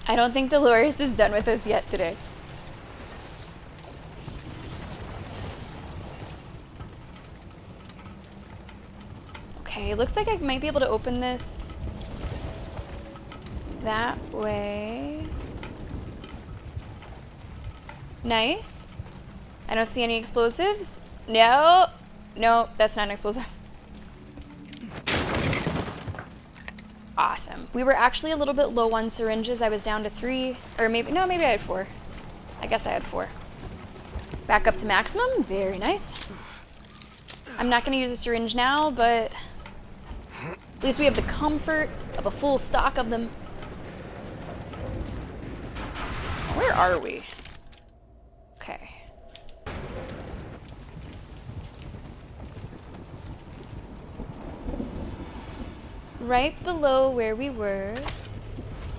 I don't think Dolores is done with us yet today. Okay, looks like I might be able to open this that way. Nice. I don't see any explosives. No, that's not an explosive. Awesome. We were actually a little bit low on syringes. I was down to 3, or maybe I had 4. I guess I had 4. Back up to maximum. Very nice. I'm not going to use a syringe now, but at least we have the comfort of a full stock of them. Where are we? Okay. Right below where we were.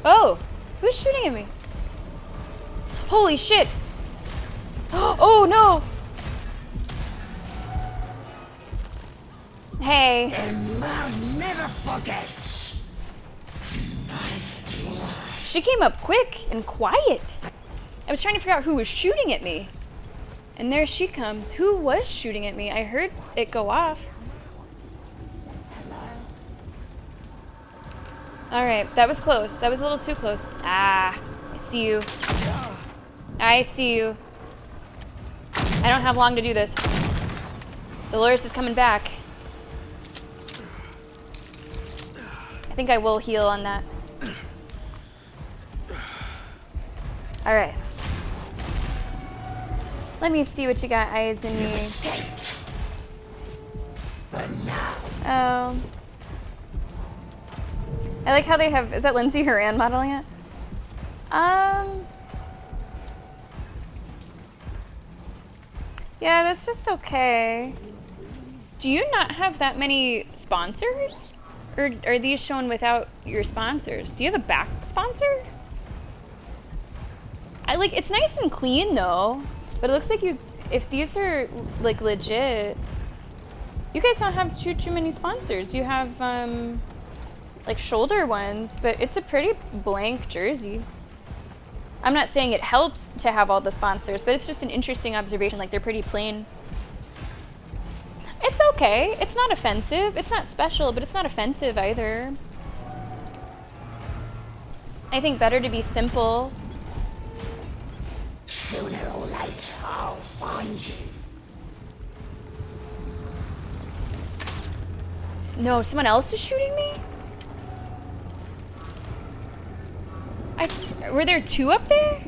Oh! Who's shooting at me? Holy shit! Oh no! Hey. And I'll never forget. She came up quick and quiet. I was trying to figure out who was shooting at me. And there she comes. Who was shooting at me? I heard it go off. Alright, that was close. That was a little too close. Ah, I see you. I see you. I don't have long to do this. Dolores is coming back. I think I will heal on that. Alright. Let me see what you got, eyes in me. Oh. I like how they have, is that Lindsay Horan modeling it? Yeah, that's just okay. Do you not have that many sponsors? Or are these shown without your sponsors? Do you have a back sponsor? It's nice and clean though, but it looks like if these are like legit, you guys don't have too many sponsors. You have like shoulder ones, but it's a pretty blank jersey. I'm not saying it helps to have all the sponsors, but it's just an interesting observation. Like, they're pretty plain. It's okay. It's not offensive. It's not special, but it's not offensive either. I think better to be simple. Sooner or later, I'll find you. No, someone else is shooting me? Were there 2 up there?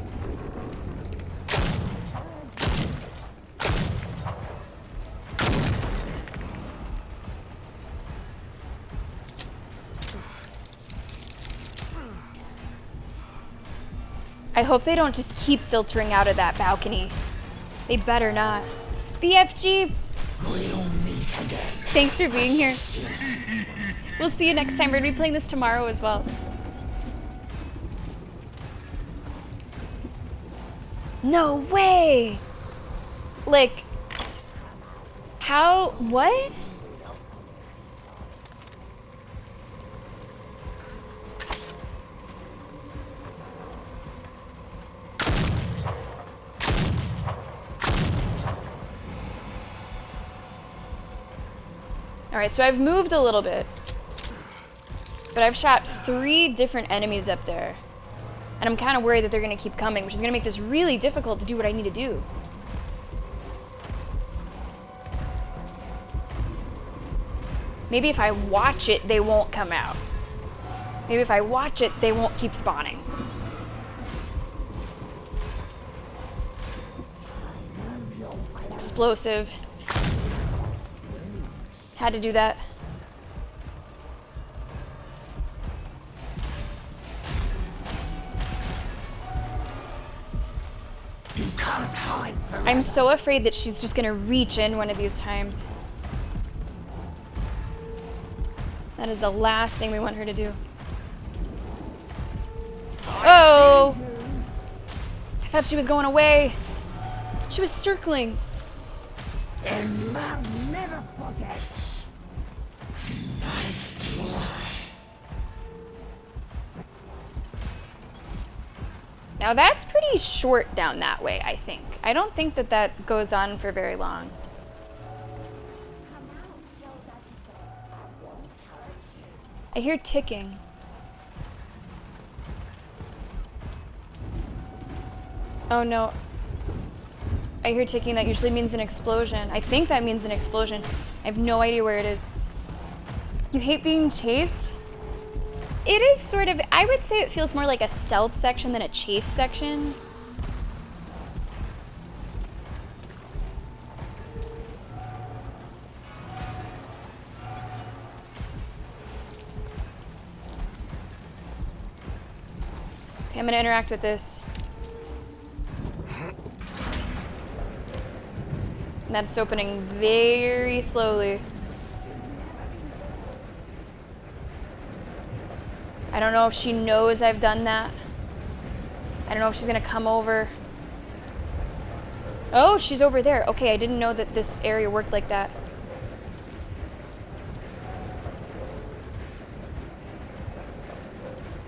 I hope they don't just keep filtering out of that balcony. They better not. BFG! We'll meet again. Thanks for being here. We'll see you next time. We're gonna be playing this tomorrow as well. No way! Like, how, what? All right, so I've moved a little bit, but I've shot 3 different enemies up there. And I'm kind of worried that they're going to keep coming, which is going to make this really difficult to do what I need to do. Maybe if I watch it, they won't come out. Maybe if I watch it, they won't keep spawning. Explosive. Had to do that. I'm so afraid that she's just gonna reach in one of these times. That is the last thing we want her to do. Oh! I thought she was going away. She was circling. And I'll never forget. Neither do I. Now that's pretty short down that way, I think. I don't think that that goes on for very long. I hear ticking. Oh no. I hear ticking. That usually means an explosion. I think that means an explosion. I have no idea where it is. You hate being chased? It is sort of, I would say it feels more like a stealth section than a chase section. Okay, I'm gonna interact with this. And that's opening very slowly. I don't know if she knows I've done that. I don't know if she's gonna come over. Oh, she's over there. Okay, I didn't know that this area worked like that.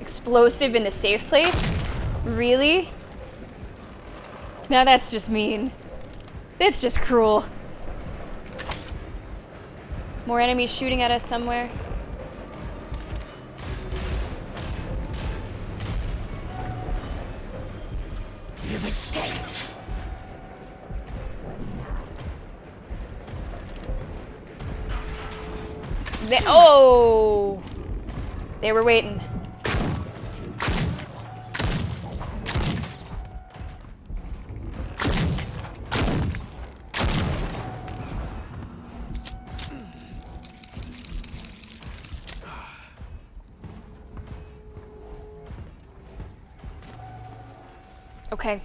Explosive in the safe place? Really? Now that's just mean. That's just cruel. More enemies shooting at us somewhere. You've escaped. They were waiting. Okay.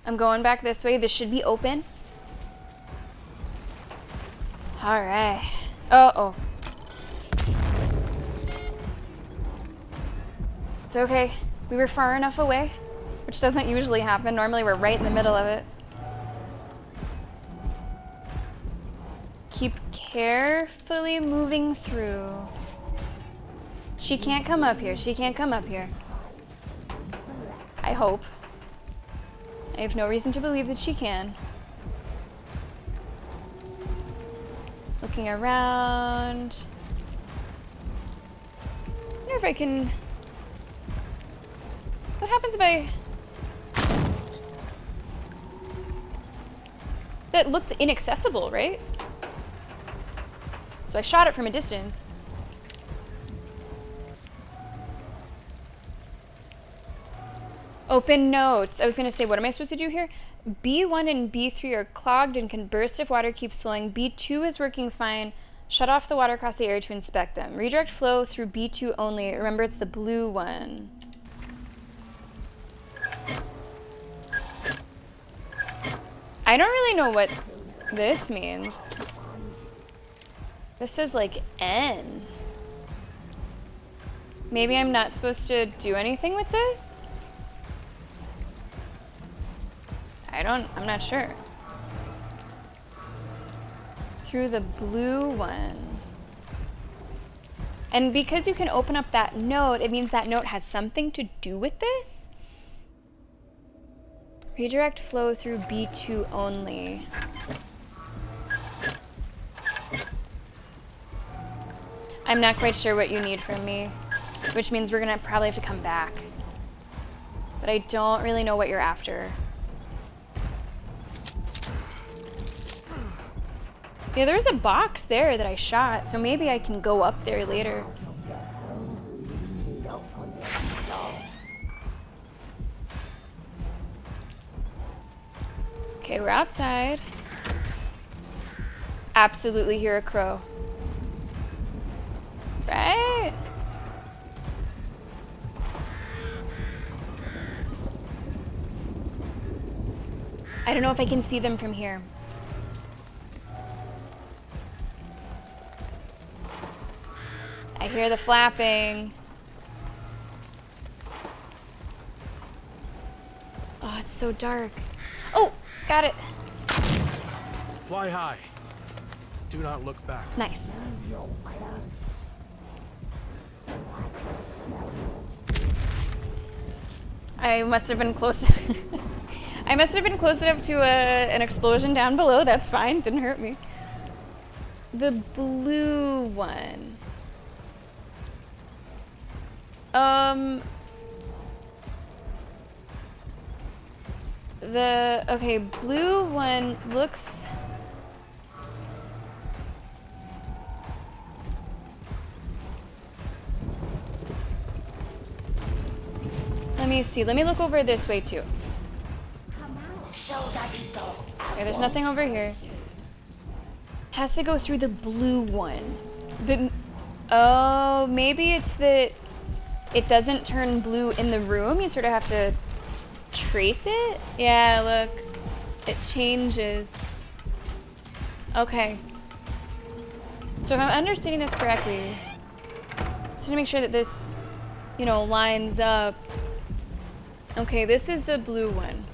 I'm going back this way. This should be open. All right. Uh-oh. It's okay. We were far enough away, which doesn't usually happen. Normally we're right in the middle of it. Keep carefully moving through. She can't come up here. She can't come up here. I hope. I have no reason to believe that she can. Looking around. I wonder if I can... What happens if I... That looked inaccessible, right? So I shot it from a distance. Open notes. I was going to say, what am I supposed to do here? B1 and B3 are clogged and can burst if water keeps flowing. B2 is working fine. Shut off the water across the area to inspect them. Redirect flow through B2 only. Remember, it's the blue one. I don't really know what this means. This is like N. Maybe I'm not supposed to do anything with this? I'm not sure. Through the blue one. And because you can open up that note, it means that note has something to do with this? Redirect flow through B2 only. I'm not quite sure what you need from me, which means we're gonna probably have to come back. But I don't really know what you're after. Yeah, there's a box there that I shot, so maybe I can go up there later. Okay, we're outside. Absolutely hear a crow. Right? I don't know if I can see them from here. I hear the flapping. Oh, it's so dark. Oh, got it. Fly high. Do not look back. Nice. I must have been close. I must have been close enough to an explosion down below. That's fine. Didn't hurt me. The blue one. Okay, blue one looks... me see. Let me look over this way too. Okay, there's nothing over here. Has to go through the blue one. But, oh, maybe it's that it doesn't turn blue in the room. You sort of have to trace it. Yeah, look. It changes. Okay. So if I'm understanding this correctly, just to make sure that this, you know, lines up. Okay, this is the blue one.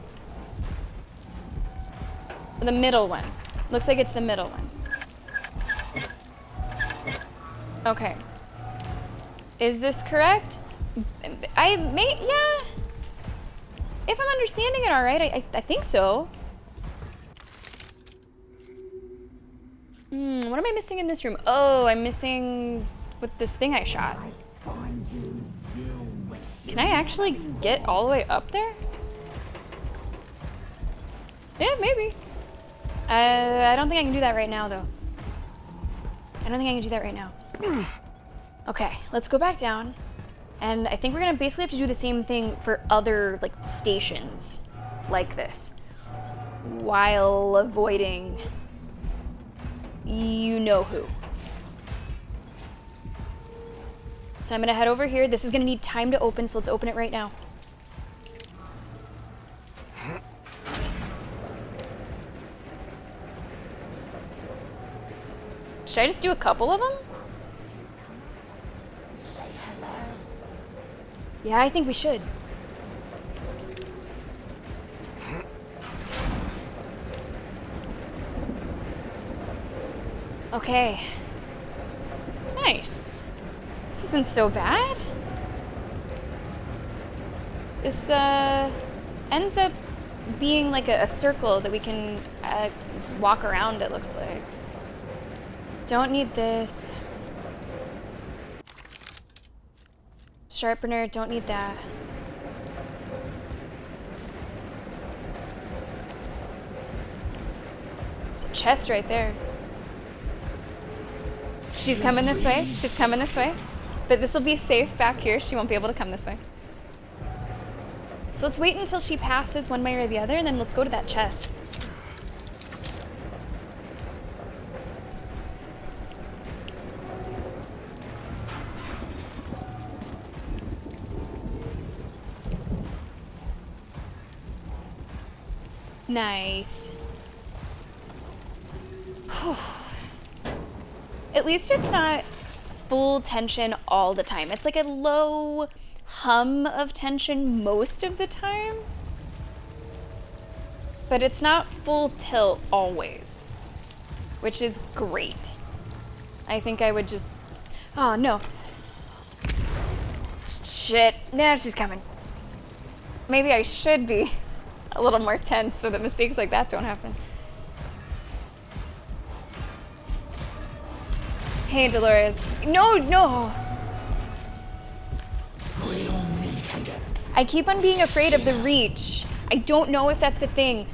The middle one. Looks like it's the middle one. Okay. Is this correct? Yeah. If I'm understanding it all right, I think so. What am I missing in this room? Oh, I'm missing with this thing I shot. Can I actually get all the way up there? Yeah, maybe. I don't think I can do that right now, though. I don't think I can do that right now. Okay, let's go back down. And I think we're gonna basically have to do the same thing for other, like, stations like this. While avoiding you know who. So I'm gonna head over here. This is gonna need time to open, so let's open it right now. Should I just do a couple of them? Yeah, I think we should. Okay. Nice. This isn't so bad. This ends up being like a circle that we can walk around, it looks like. Don't need this. Sharpener, don't need that. There's a chest right there. She's coming this way. She's coming this way. But this will be safe back here. She won't be able to come this way. So let's wait until she passes one way or the other, and then let's go to that chest. Nice. Whew. At least it's not full tension all the time. It's like a low hum of tension most of the time. But it's not full tilt always, which is great. I think I would just... Oh, no. Shit. Now she's coming. Maybe I should be a little more tense so that mistakes like that don't happen. Hey, Dolores. No, no. I keep on being afraid of the reach. I don't know if that's a thing,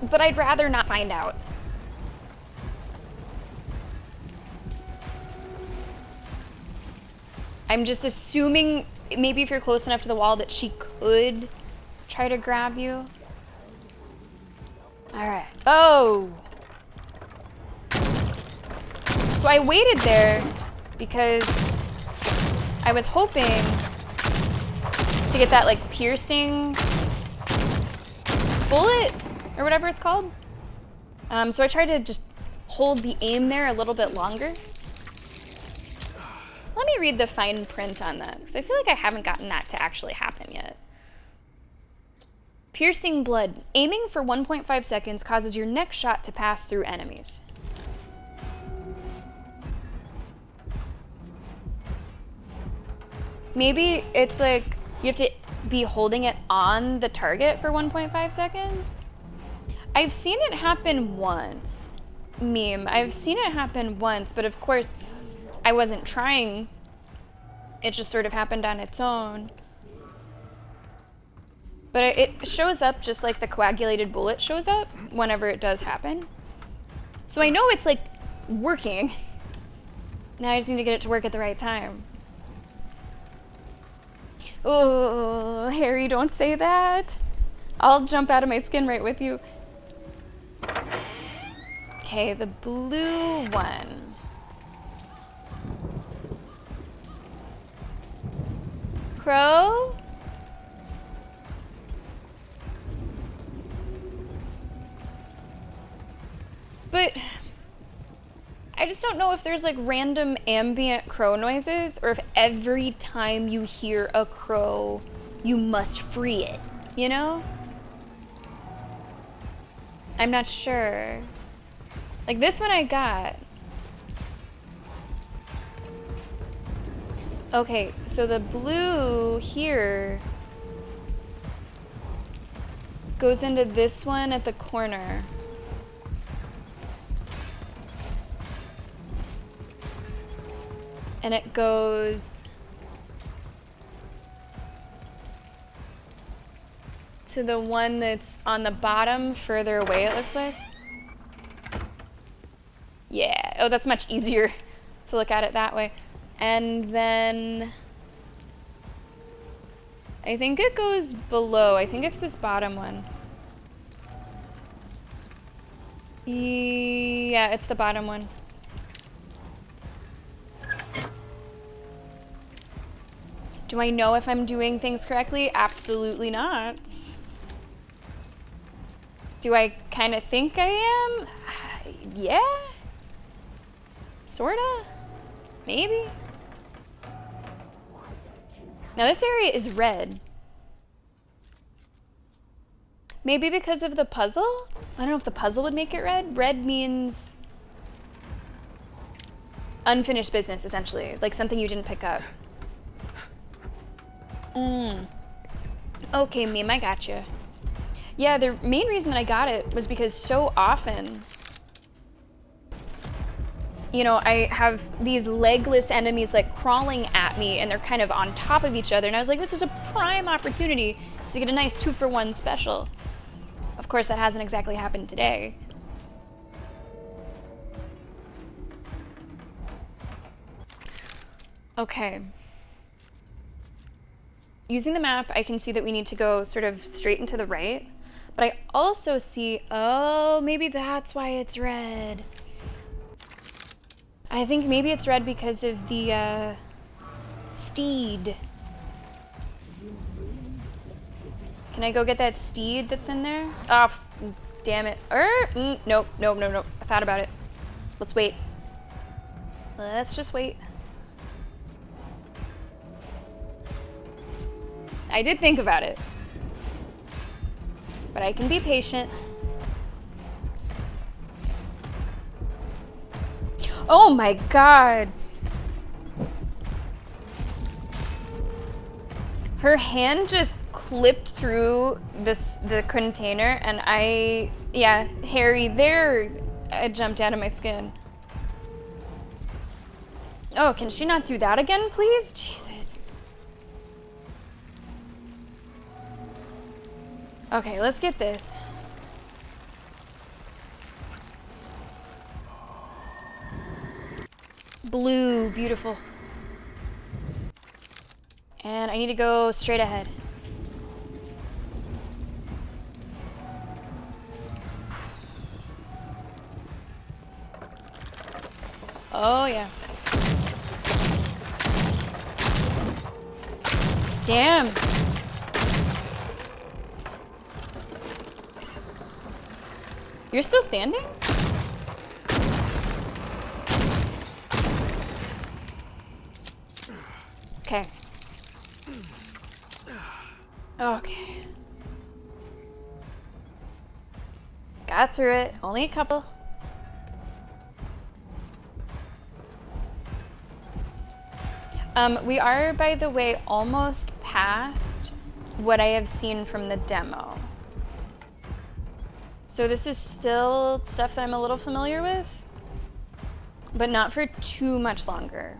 but I'd rather not find out. I'm just assuming maybe if you're close enough to the wall that she could try to grab you. All right. Oh. So I waited there because I was hoping to get that like piercing bullet or whatever it's called. So I tried to just hold the aim there a little bit longer. Let me read the fine print on that because I feel like I haven't gotten that to actually happen yet. Piercing blood. Aiming for 1.5 seconds causes your next shot to pass through enemies. Maybe it's like you have to be holding it on the target for 1.5 seconds. I've seen it happen once. Meme. I've seen it happen once, but of course I wasn't trying. It just sort of happened on its own. But it shows up just like the coagulated bullet shows up whenever it does happen. So I know it's like working. Now I just need to get it to work at the right time. Oh, Harry, don't say that. I'll jump out of my skin right with you. Okay, the blue one. Crow? But I just don't know if there's like random ambient crow noises or if every time you hear a crow, you must free it, you know? I'm not sure. Like this one I got. Okay, so the blue here goes into this one at the corner. And it goes to the one that's on the bottom further away, it looks like. Yeah, oh, that's much easier to look at it that way. And then I think it goes below. I think it's this bottom one. Yeah, it's the bottom one. Do I know if I'm doing things correctly? Absolutely not. Do I kind of think I am? Yeah. Sorta? Maybe? Now this area is red. Maybe because of the puzzle? I don't know if the puzzle would make it red. Red means unfinished business, essentially. Like something you didn't pick up. Okay, meme, I gotcha. Yeah, the main reason that I got it was because so often, you know, I have these legless enemies like crawling at me and they're kind of on top of each other. And I was like, this is a prime opportunity to get a nice 2-for-1 special. Of course, that hasn't exactly happened today. Okay. Using the map, I can see that we need to go sort of straight and to the right. But I also see, oh, maybe that's why it's red. I think maybe it's red because of the steed. Can I go get that steed that's in there? Oh, damn it. Nope. I thought about it. Let's wait. Let's just wait. I did think about it. But I can be patient. Oh my god. Her hand just clipped through the container and yeah, Harry, there I jumped out of my skin. Oh, can she not do that again, please? Jesus. Okay, let's get this. Blue, beautiful. And I need to go straight ahead. Oh yeah. Damn. You're still standing? Okay. Okay. Got through it. Only a couple. We are, by the way, almost past what I have seen from the demo. So this is still stuff that I'm a little familiar with, but not for too much longer.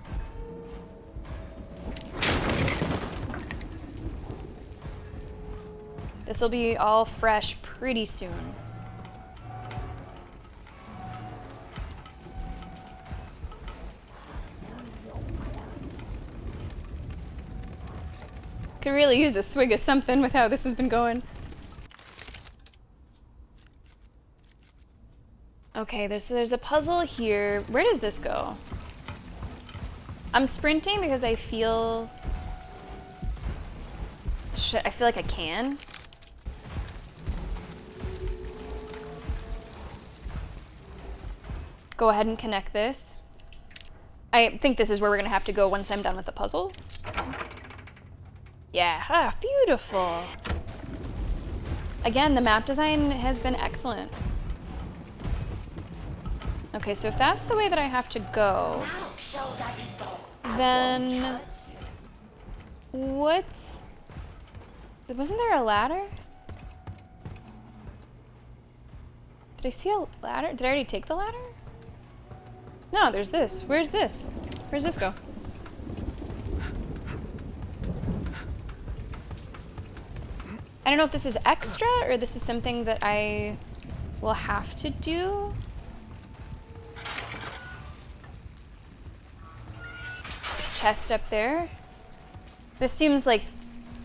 This will be all fresh pretty soon. Could really use a swig of something with how this has been going. Okay, there's a puzzle here. Where does this go? I'm sprinting because I feel... Shit, I feel like I can. Go ahead and connect this. I think this is where we're gonna have to go once I'm done with the puzzle. Yeah, beautiful. Again, the map design has been excellent. Okay, so if that's the way that I have to go, then what's... Wasn't there a ladder? Did I see a ladder? Did I already take the ladder? No, there's this. Where's this? Where's this go? I don't know if this is extra or this is something that I will have to do. There's a chest up there. This seems like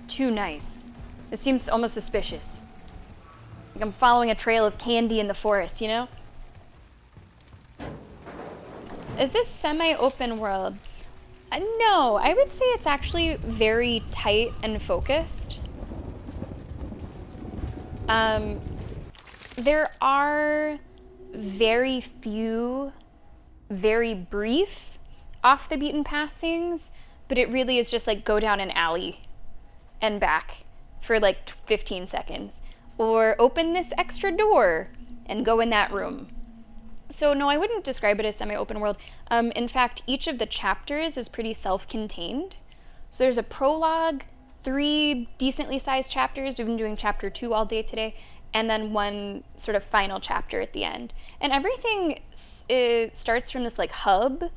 too nice. This seems almost suspicious. Like I'm following a trail of candy in the forest, you know? Is this semi-open world? No, I would say it's actually very tight and focused. There are very few, very brief, off the beaten path things, but it really is just like go down an alley and back for like 15 seconds. Or open this extra door and go in that room. So no, I wouldn't describe it as semi-open world. In fact, each of the chapters is pretty self-contained. So there's a prologue, 3 decently sized chapters. We've been doing chapter 2 all day today, and then one sort of final chapter at the end. And everything starts from this like hub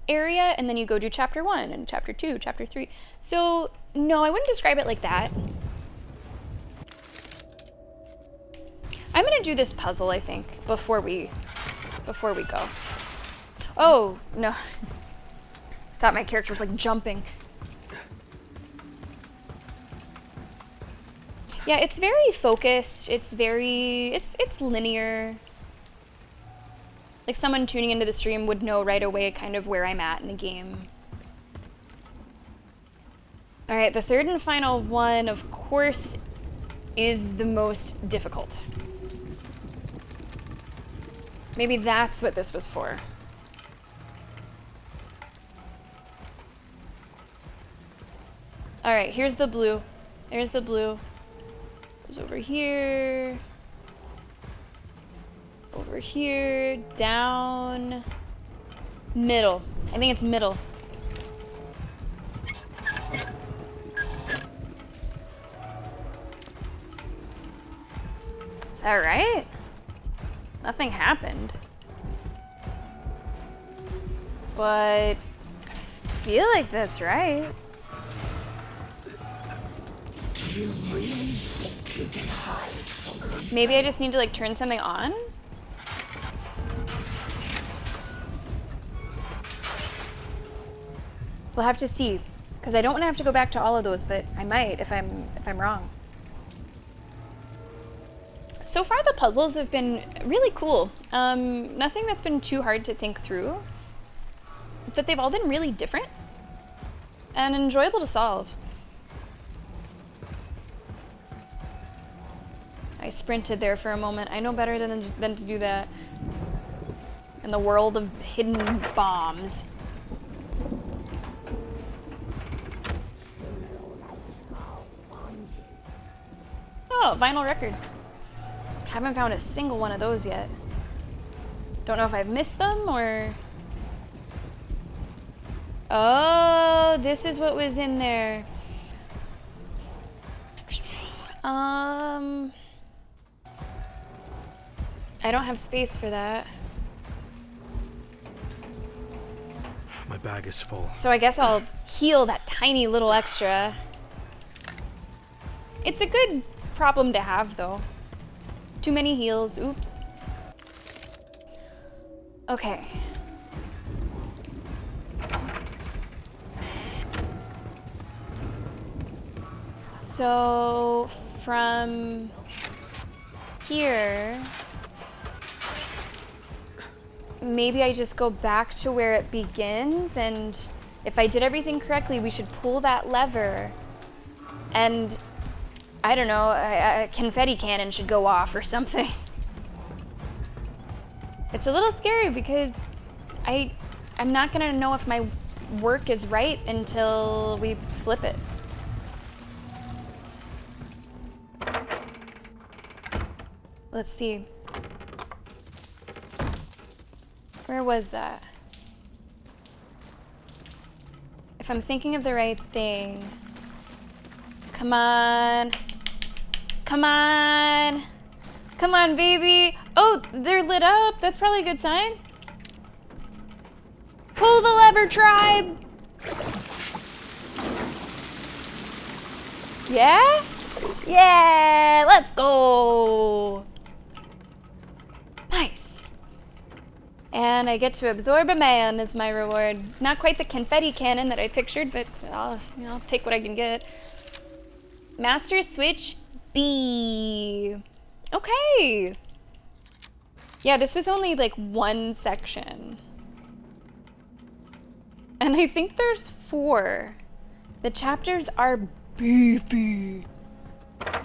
area, and then you go do chapter 1 and chapter 2, chapter 3. So no, I wouldn't describe it like that. I'm gonna do this puzzle, I think, before we go. Oh, no. Thought my character was like jumping. Yeah, it's very focused. It's linear. Like someone tuning into the stream would know right away kind of where I'm at in the game. All right, the third and final one, of course, is the most difficult. Maybe that's what this was for. All right, here's the blue. There's the blue. It's over here. Over here, down, middle. I think it's middle. Is that right? Nothing happened. But I feel like that's right. Do you really think you can hide from me? Maybe I just need to like turn something on? We'll have to see, because I don't want to have to go back to all of those, but I might if I'm wrong. So far the puzzles have been really cool. Nothing that's been too hard to think through, but they've all been really different and enjoyable to solve. I sprinted there for a moment. I know better than to do that in the world of hidden bombs. Oh, vinyl record. Haven't found a single one of those yet. Don't know if I've missed them or... Oh, this is what was in there. I don't have space for that. My bag is full. So I guess I'll heal that tiny little extra. It's a good problem to have, though. Too many heals. Oops. Okay. So from here, maybe I just go back to where it begins, and if I did everything correctly, we should pull that lever, and I don't know, a confetti cannon should go off or something. It's a little scary because I'm not gonna know if my work is right until we flip it. Let's see. Where was that? If I'm thinking of the right thing. Come on. Come on. Come on, baby. Oh, they're lit up. That's probably a good sign. Pull the lever, tribe. Yeah? Yeah, let's go. Nice. And I get to absorb a man as my reward. Not quite the confetti cannon that I pictured, but I'll take what I can get. Master Switch B. Okay. Yeah, this was only like one section. And I think there's 4. The chapters are beefy. Are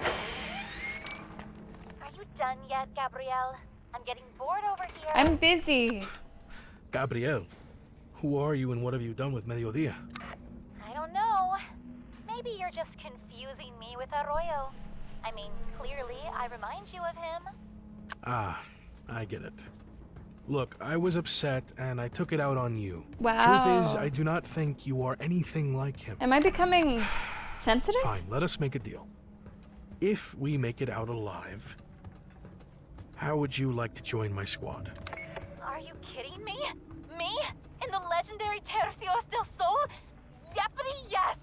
you done yet, Gabrielle? I'm getting bored over here. I'm busy. Gabrielle, who are you and what have you done with Mediodía? I don't know. Maybe you're just confusing me with Arroyo. I mean, clearly, I remind you of him. Ah, I get it. Look, I was upset and I took it out on you. Wow. Truth is, I do not think you are anything like him. Am I becoming sensitive? Fine, let us make a deal. If we make it out alive, how would you like to join my squad? Are you kidding me? Me? In the legendary Tercios del Sol? Yeppity yes!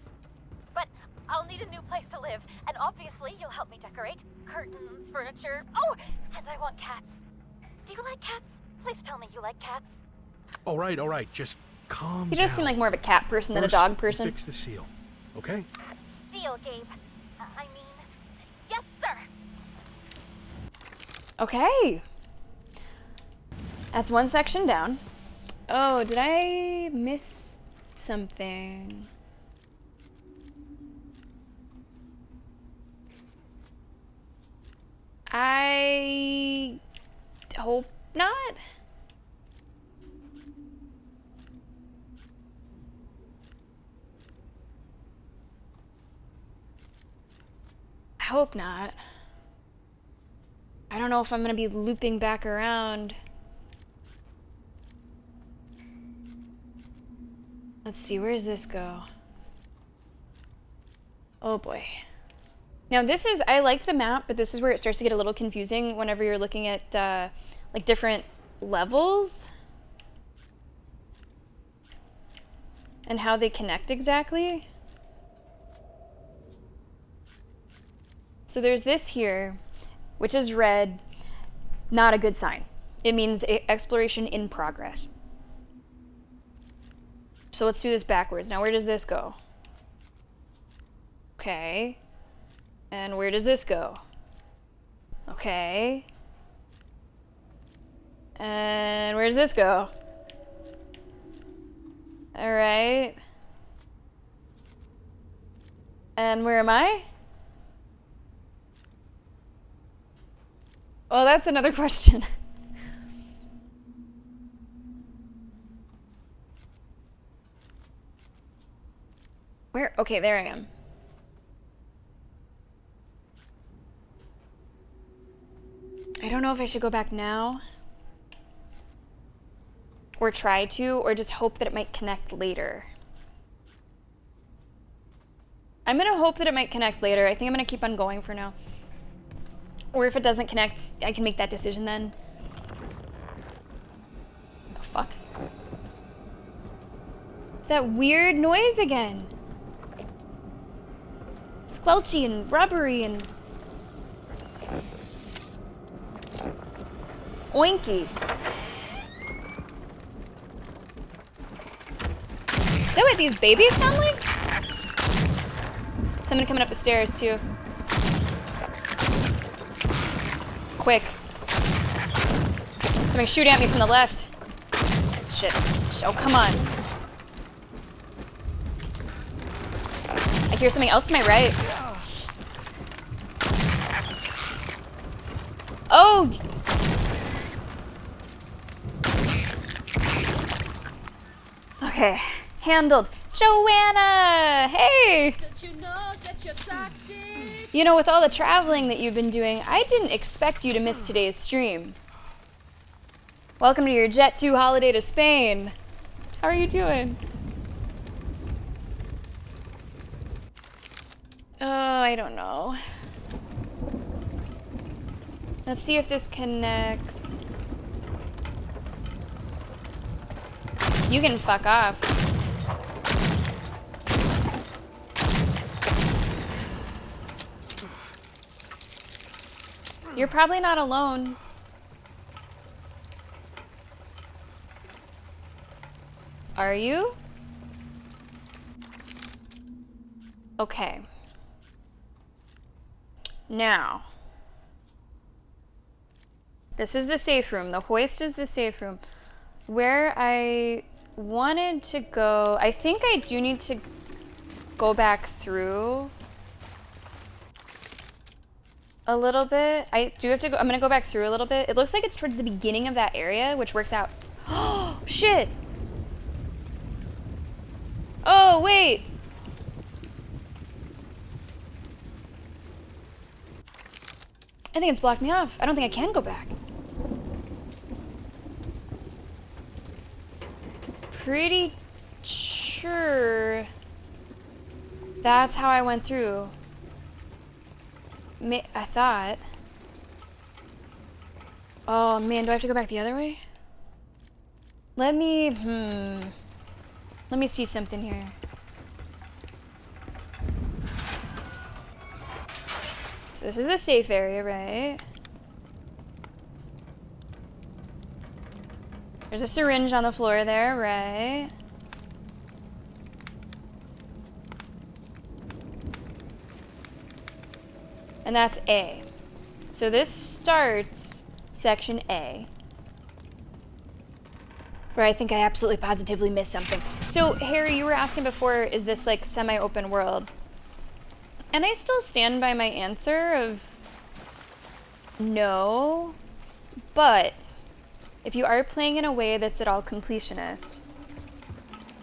But I'll need a new place to live, and obviously you'll help me decorate. Curtains, furniture. Oh, and I want cats. Do you like cats? Please tell me you like cats. All right, just calm You just down. seem like more of a cat person than a First, dog person. Fix the seal, okay? Deal, Gabe. I mean, yes, sir. Okay. That's one section down. Oh, did I miss something? I hope not. I hope not. I don't know if I'm gonna be looping back around. Let's see, where does this go? Oh boy. Now this is, I like the map, but this is where it starts to get a little confusing whenever you're looking at like different levels and how they connect exactly. So there's this here, which is red, not a good sign. It means exploration in progress. So let's do this backwards. Now where does this go? Okay. And where does this go? Okay. And where does this go? All right. And where am I? Well, that's another question. Where? Okay, there I am. I don't know if I should go back now. Or try to, or just hope that it might connect later. I'm gonna hope that it might connect later. I think I'm gonna keep on going for now. Or if it doesn't connect, I can make that decision then. Oh, fuck. It's that weird noise again. Squelchy and rubbery and oinky. Is that what these babies sound like? For Someone coming up the stairs, too. Quick. Something shooting at me from the left. Shit. Oh, come on. I hear something else to my right. Oh! Okay. Handled. Joanna! Hey! You know, with all the traveling that you've been doing, I didn't expect you to miss today's stream. Welcome to your Jet 2 holiday to Spain. How are you doing? Oh, I don't know. Let's see if this connects. You can fuck off. You're probably not alone. Are you? Okay. Now, this is the safe room. The hoist is the safe room. Where I wanted to go, I think I do need to go back through a little bit. I do have to go, I'm gonna go back through a little bit. It looks like it's towards the beginning of that area, which works out. Oh, shit! Oh, wait! I think it's blocked me off. I don't think I can go back. Pretty sure that's how I went through. I thought. Oh man, do I have to go back the other way? Let me see something here. So this is the safe area, right? There's a syringe on the floor there, right? And that's A. So this starts section A. Where I think I absolutely positively missed something. So Harry, you were asking before, is this like semi-open world? And I still stand by my answer of no, but if you are playing in a way that's at all completionist,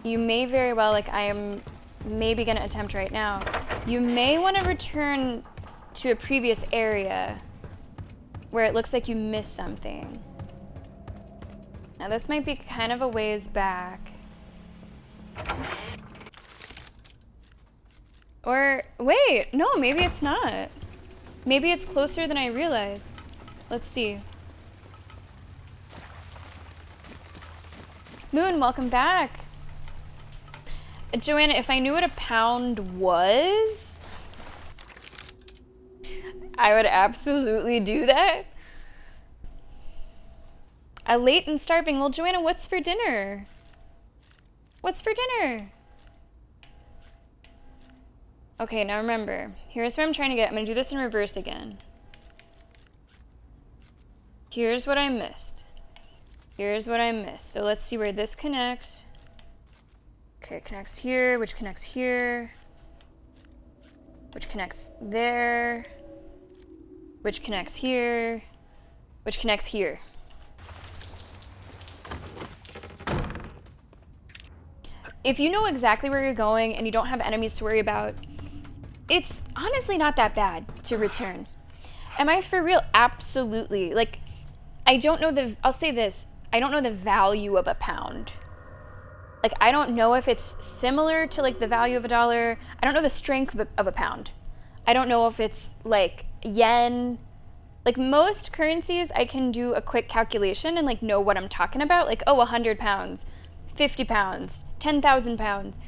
you may very well, like I am maybe gonna attempt right now, you may want to return to a previous area where it looks like you missed something. Now this might be kind of a ways back. Or, wait, no, maybe it's not. Maybe it's closer than I realized. Let's see. Moon, welcome back. Joanna, if I knew what a pound was, I would absolutely do that. Late and starving. Well, Joanna, what's for dinner? What's for dinner? Okay, now remember, here's what I'm trying to get. I'm gonna do this in reverse again. Here's what I missed. Here's what I missed. So let's see where this connects. Okay, it connects here, which connects here, which connects there, which connects here, which connects here. If you know exactly where you're going and you don't have enemies to worry about, it's honestly not that bad to return. Am I for real? Absolutely. Like, I don't know I'll say this, I don't know the value of a pound. Like, I don't know if it's similar to like the value of $1. I don't know the strength of a pound. I don't know if it's like yen. Like most currencies, I can do a quick calculation and like know what I'm talking about. Like, oh, 100 pounds, 50 pounds, 10,000 pounds.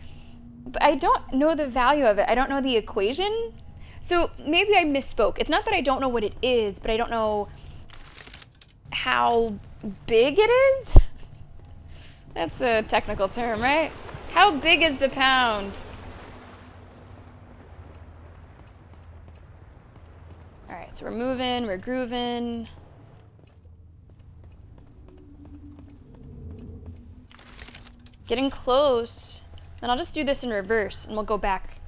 But I don't know the value of it. I don't know the equation. So maybe I misspoke. It's not that I don't know what it is, but I don't know how big it is. That's a technical term, right? How big is the pound? So we're moving, we're grooving. Getting close. Then I'll just do this in reverse and we'll go back.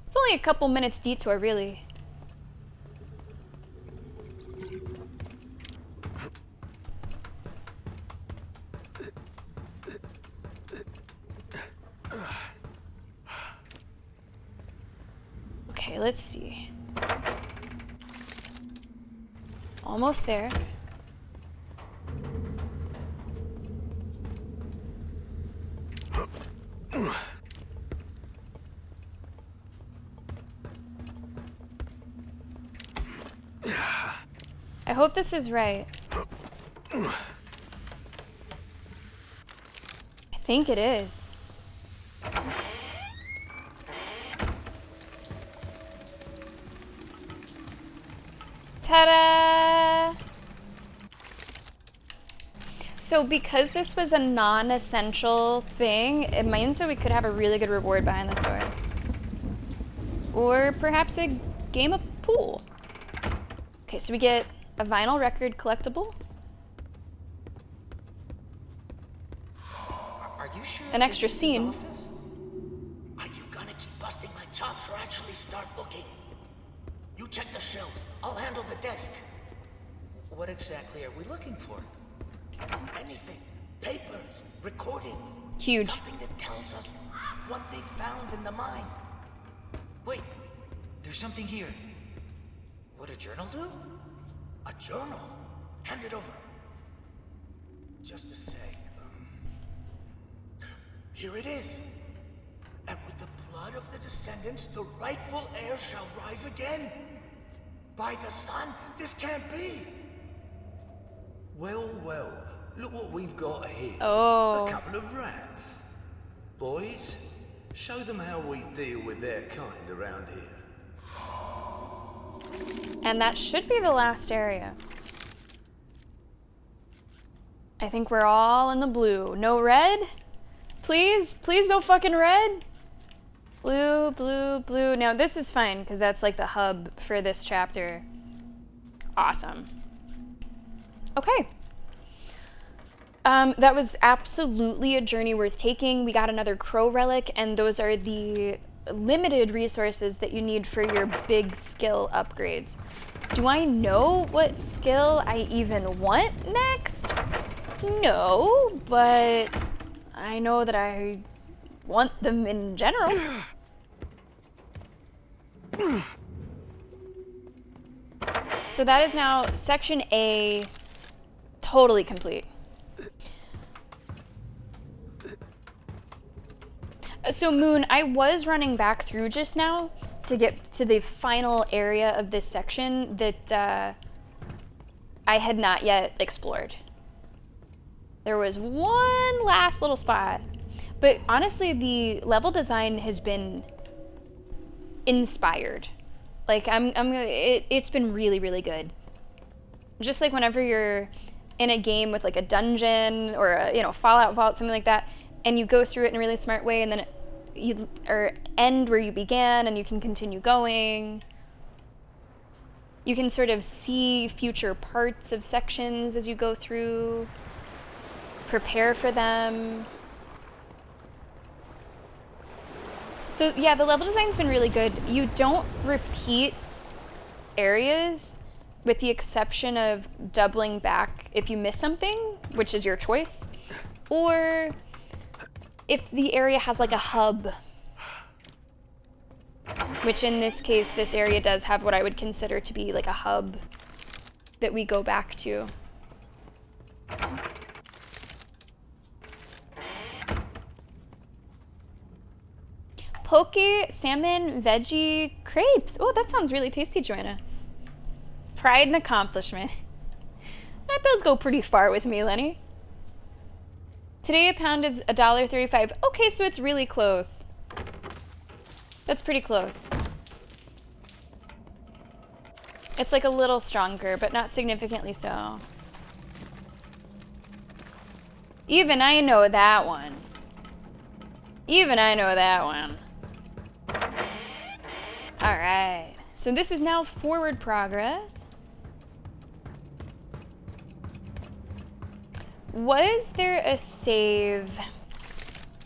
It's only a couple minutes detour, really. Okay, let's see. Almost there. I hope this is right. I think it is. Ta-da! So because this was a non-essential thing, it means that we could have a really good reward behind the story. Or perhaps a game of pool. Okay, so we get a vinyl record collectible. Are you sure An extra scene. Are you gonna keep busting my chops or actually start looking? You check the shelves. I'll handle the desk. What exactly are we looking for? Anything. Papers, recordings. Huge. Something that tells us what they found in the mine. Wait, there's something here. Would a journal do? A journal? Hand it over. Just a sec. Here it is. And with the blood of the descendants, the rightful heir shall rise again. By the sun, this can't be. Well, well, look what we've got here. Oh. A couple of rats. Boys, show them how we deal with their kind around here. And that should be the last area. I think we're all in the blue. No red? Please? Please no fucking red? Blue, blue, blue. Now this is fine, because that's like the hub for this chapter. Awesome. Okay. That was absolutely a journey worth taking. We got another crow relic, and those are the limited resources that you need for your big skill upgrades. Do I know what skill I even want next? No, but I know that I want them in general. So that is now section A totally complete. So Moon, I was running back through just now to get to the final area of this section that I had not yet explored. There was one last little spot, but honestly, the level design has been inspired. Like it's been really, really good. Just like whenever you're in a game with like a dungeon or a, Fallout Vault, something like that, and you go through it in a really smart way, and then you end where you began, and you can continue going. You can sort of see future parts of sections as you go through, prepare for them. So yeah, the level design's been really good. You don't repeat areas with the exception of doubling back if you miss something, which is your choice, or if the area has like a hub, which in this case, this area does have what I would consider to be like a hub that we go back to. Poke, salmon, veggie, crepes. Oh, that sounds really tasty, Joanna. Pride and accomplishment. That does go pretty far with me, Lenny. Today a pound is $1.35. Okay, so it's really close. That's pretty close. It's like a little stronger, but not significantly so. Even I know that one. Even I know that one. All right. So this is now forward progress. Was there a save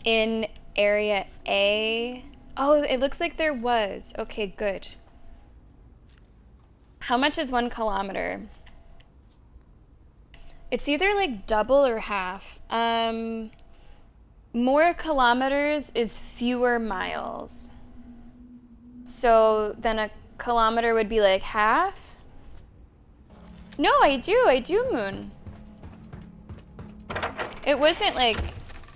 in area A? Oh, it looks like there was. Okay, good. How much is 1 kilometer? It's either like double or half. More kilometers is fewer miles. So then a kilometer would be like half? No, I do, Moon. It wasn't like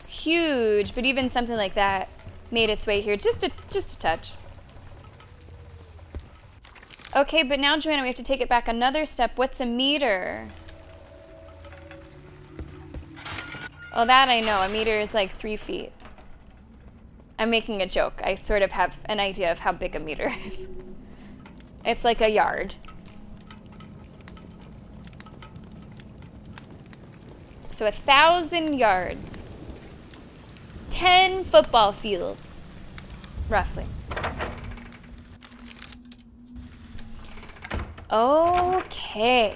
huge, but even something like that made its way here, just a touch. Okay, but now, Joanna, we have to take it back another step. What's a meter? Oh, that I know. A meter is like 3 feet. I'm making a joke. I sort of have an idea of how big a meter is. It's like a yard. So 1,000 yards. 10 football fields, roughly. Okay.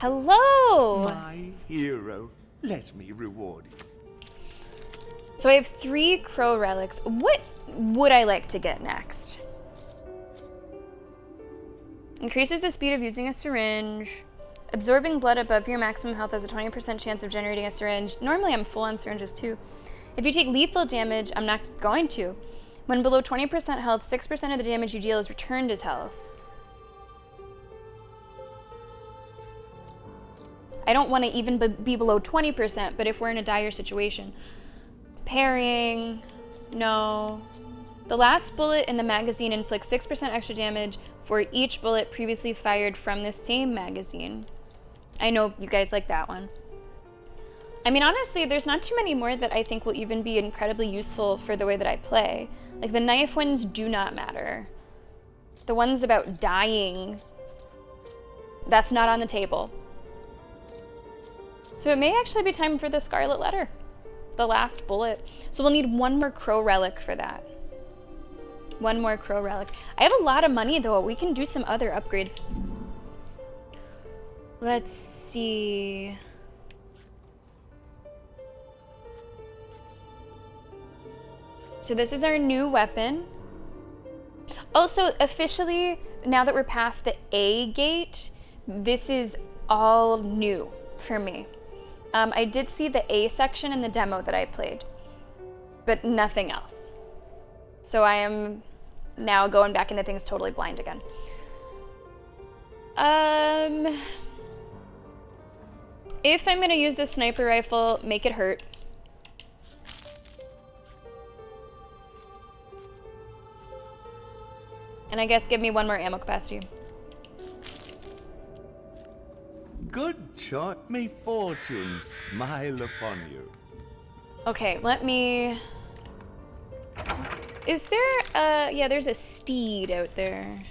Hello. My hero. Let me reward you. So I have 3 crow relics. What would I like to get next? Increases the speed of using a syringe. Absorbing blood above your maximum health has a 20% chance of generating a syringe. Normally I'm full on syringes too. If you take lethal damage, I'm not going to. When below 20% health, 6% of the damage you deal is returned as health. I don't want to even be below 20%, but if we're in a dire situation. Parrying, no. The last bullet in the magazine inflicts 6% extra damage for each bullet previously fired from the same magazine. I know you guys like that one. I mean, honestly, there's not too many more that I think will even be incredibly useful for the way that I play. Like, the knife ones do not matter. The ones about dying, that's not on the table. So it may actually be time for the Scarlet Letter, the last bullet. So we'll need 1 more crow relic for that. 1 more crow relic. I have a lot of money though. We can do some other upgrades. Let's see. So this is our new weapon. Also, officially, now that we're past the A gate, this is all new for me. I did see the A section in the demo that I played, but nothing else. So I am now going back into things totally blind again. If I'm gonna use the sniper rifle, make it hurt. And I guess give me 1 more ammo capacity. Good shot, may fortune smile upon you. Okay, let me... Is there yeah, there's a steed out there.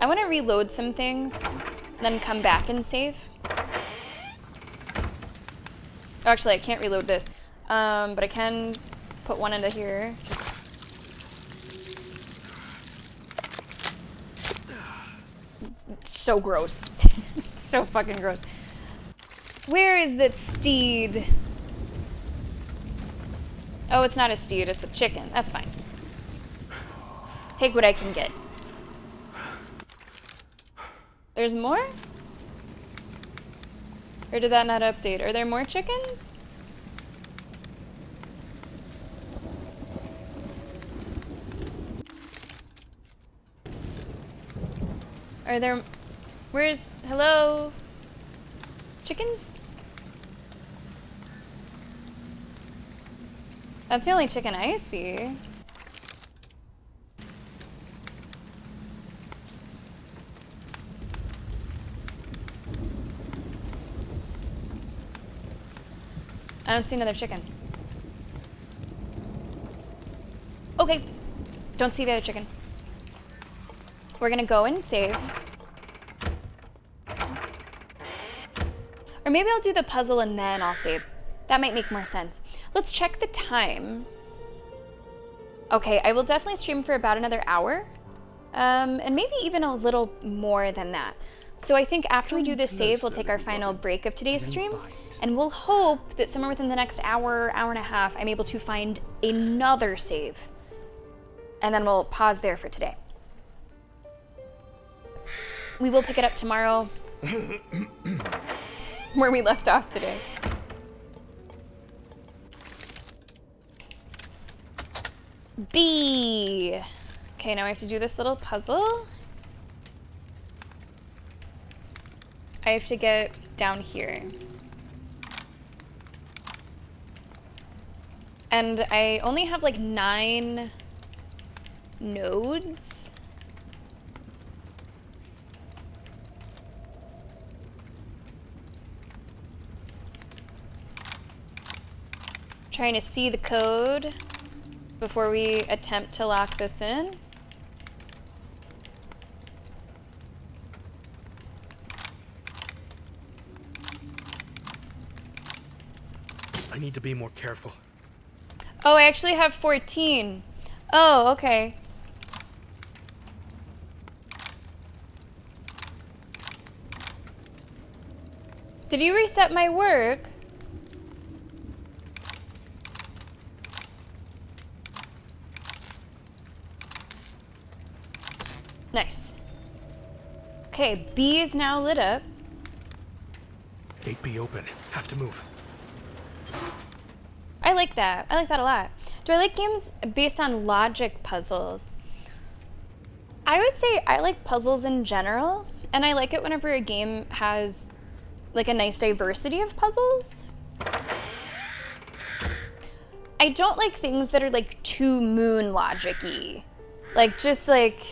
I want to reload some things, then come back and save. Oh, actually, I can't reload this, but I can put 1 into here. So gross. So fucking gross. Where is that steed? Oh, it's not a steed, it's a chicken. That's fine. Take what I can get. There's more? Or did that not update? Are there more chickens? Are there... Where's... Hello? Chickens? That's the only chicken I see. I don't see another chicken. Okay. Don't see the other chicken. We're gonna go and save. Or maybe I'll do the puzzle and then I'll save. That might make more sense. Let's check the time. Okay, I will definitely stream for about another hour. And maybe even a little more than that. So I think after we do this save, we'll take our final break of today's stream, and we'll hope that somewhere within the next hour, hour and a half, I'm able to find another save. And then we'll pause there for today. We will pick it up tomorrow where we left off today. B. Okay, now I have to do this little puzzle. I have to get down here. And I only have like 9 nodes. Trying to see the code before we attempt to lock this in. I need to be more careful. Oh, I actually have 14. Oh, okay. Did you reset my work? Nice. Okay, B is now lit up. Gate B open. Have to move. I like that. I like that a lot. Do I like games based on logic puzzles? I would say I like puzzles in general, and I like it whenever a game has like a nice diversity of puzzles. I don't like things that are like too moon logic-y. Like just like,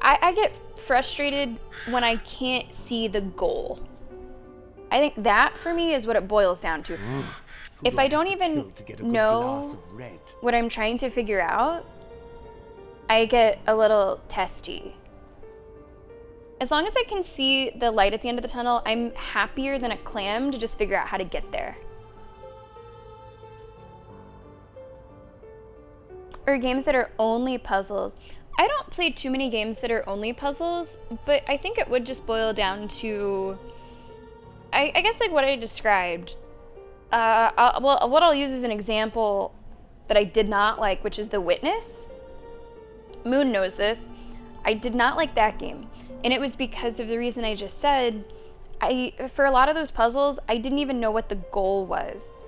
I get frustrated when I can't see the goal. I think that for me is what it boils down to. If I don't even know what I'm trying to figure out, I get a little testy. As long as I can see the light at the end of the tunnel, I'm happier than a clam to just figure out how to get there. Or games that are only puzzles. I don't play too many games that are only puzzles, but I think it would just boil down to, I guess like what I described. What I'll use as an example that I did not like, which is The Witness. Moon knows this. I did not like that game. And it was because of the reason I just said. For a lot of those puzzles, I didn't even know what the goal was.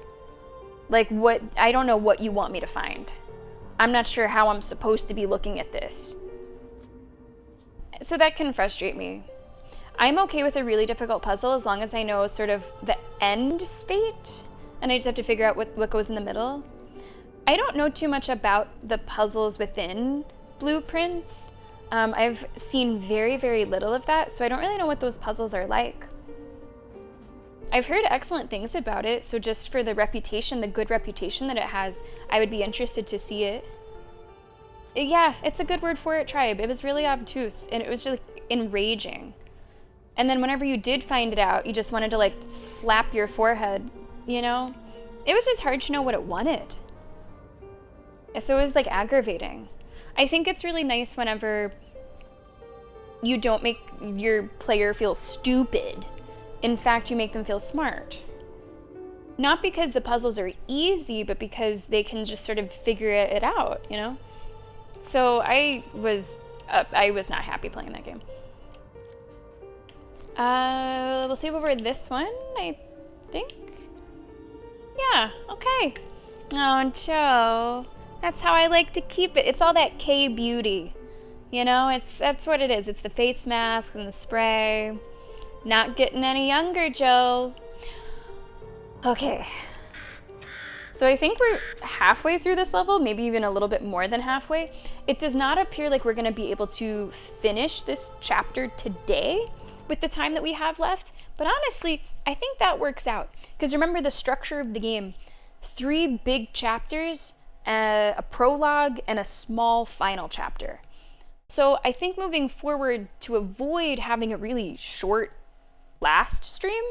Like I don't know what you want me to find. I'm not sure how I'm supposed to be looking at this. So that can frustrate me. I'm okay with a really difficult puzzle as long as I know sort of the end state, and I just have to figure out what goes in the middle. I don't know too much about the puzzles within Blueprints. I've seen very, very little of that, so I don't really know what those puzzles are like. I've heard excellent things about it, so just for the reputation, the good reputation that it has, I would be interested to see it. Yeah, it's a good word for it, Tribe. It was really obtuse, and it was just like, enraging. And then whenever you did find it out, you just wanted to like slap your forehead, you know? It was just hard to know what it wanted. So it was like aggravating. I think it's really nice whenever you don't make your player feel stupid. In fact, you make them feel smart. Not because the puzzles are easy, but because they can just sort of figure it out, you know? So I was not happy playing that game. We'll save over this one, I think. Yeah, okay. Oh, Joe. That's how I like to keep it. It's all that K-beauty. You know, that's what it is. It's the face mask and the spray. Not getting any younger, Joe. Okay. So I think we're halfway through this level, maybe even a little bit more than halfway. It does not appear like we're going to be able to finish this chapter today with the time that we have left. But honestly, I think that works out. Because remember the structure of the game. 3 big chapters, a prologue, and a small final chapter. So I think moving forward, to avoid having a really short last stream,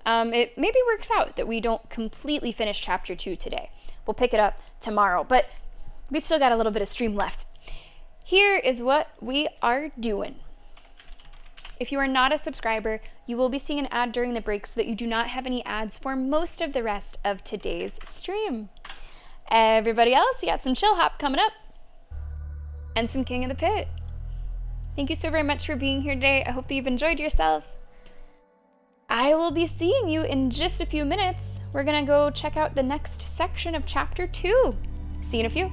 it maybe works out that we don't completely finish chapter 2 today. We'll pick it up tomorrow, but we still got a little bit of stream left. Here is what we are doing. If you are not a subscriber, you will be seeing an ad during the break so that you do not have any ads for most of the rest of today's stream. Everybody else, you got some chill hop coming up and some King of the Pit. Thank you so very much for being here today. I hope that you've enjoyed yourself. I will be seeing you in just a few minutes. We're gonna go check out the next section of chapter 2. See you in a few.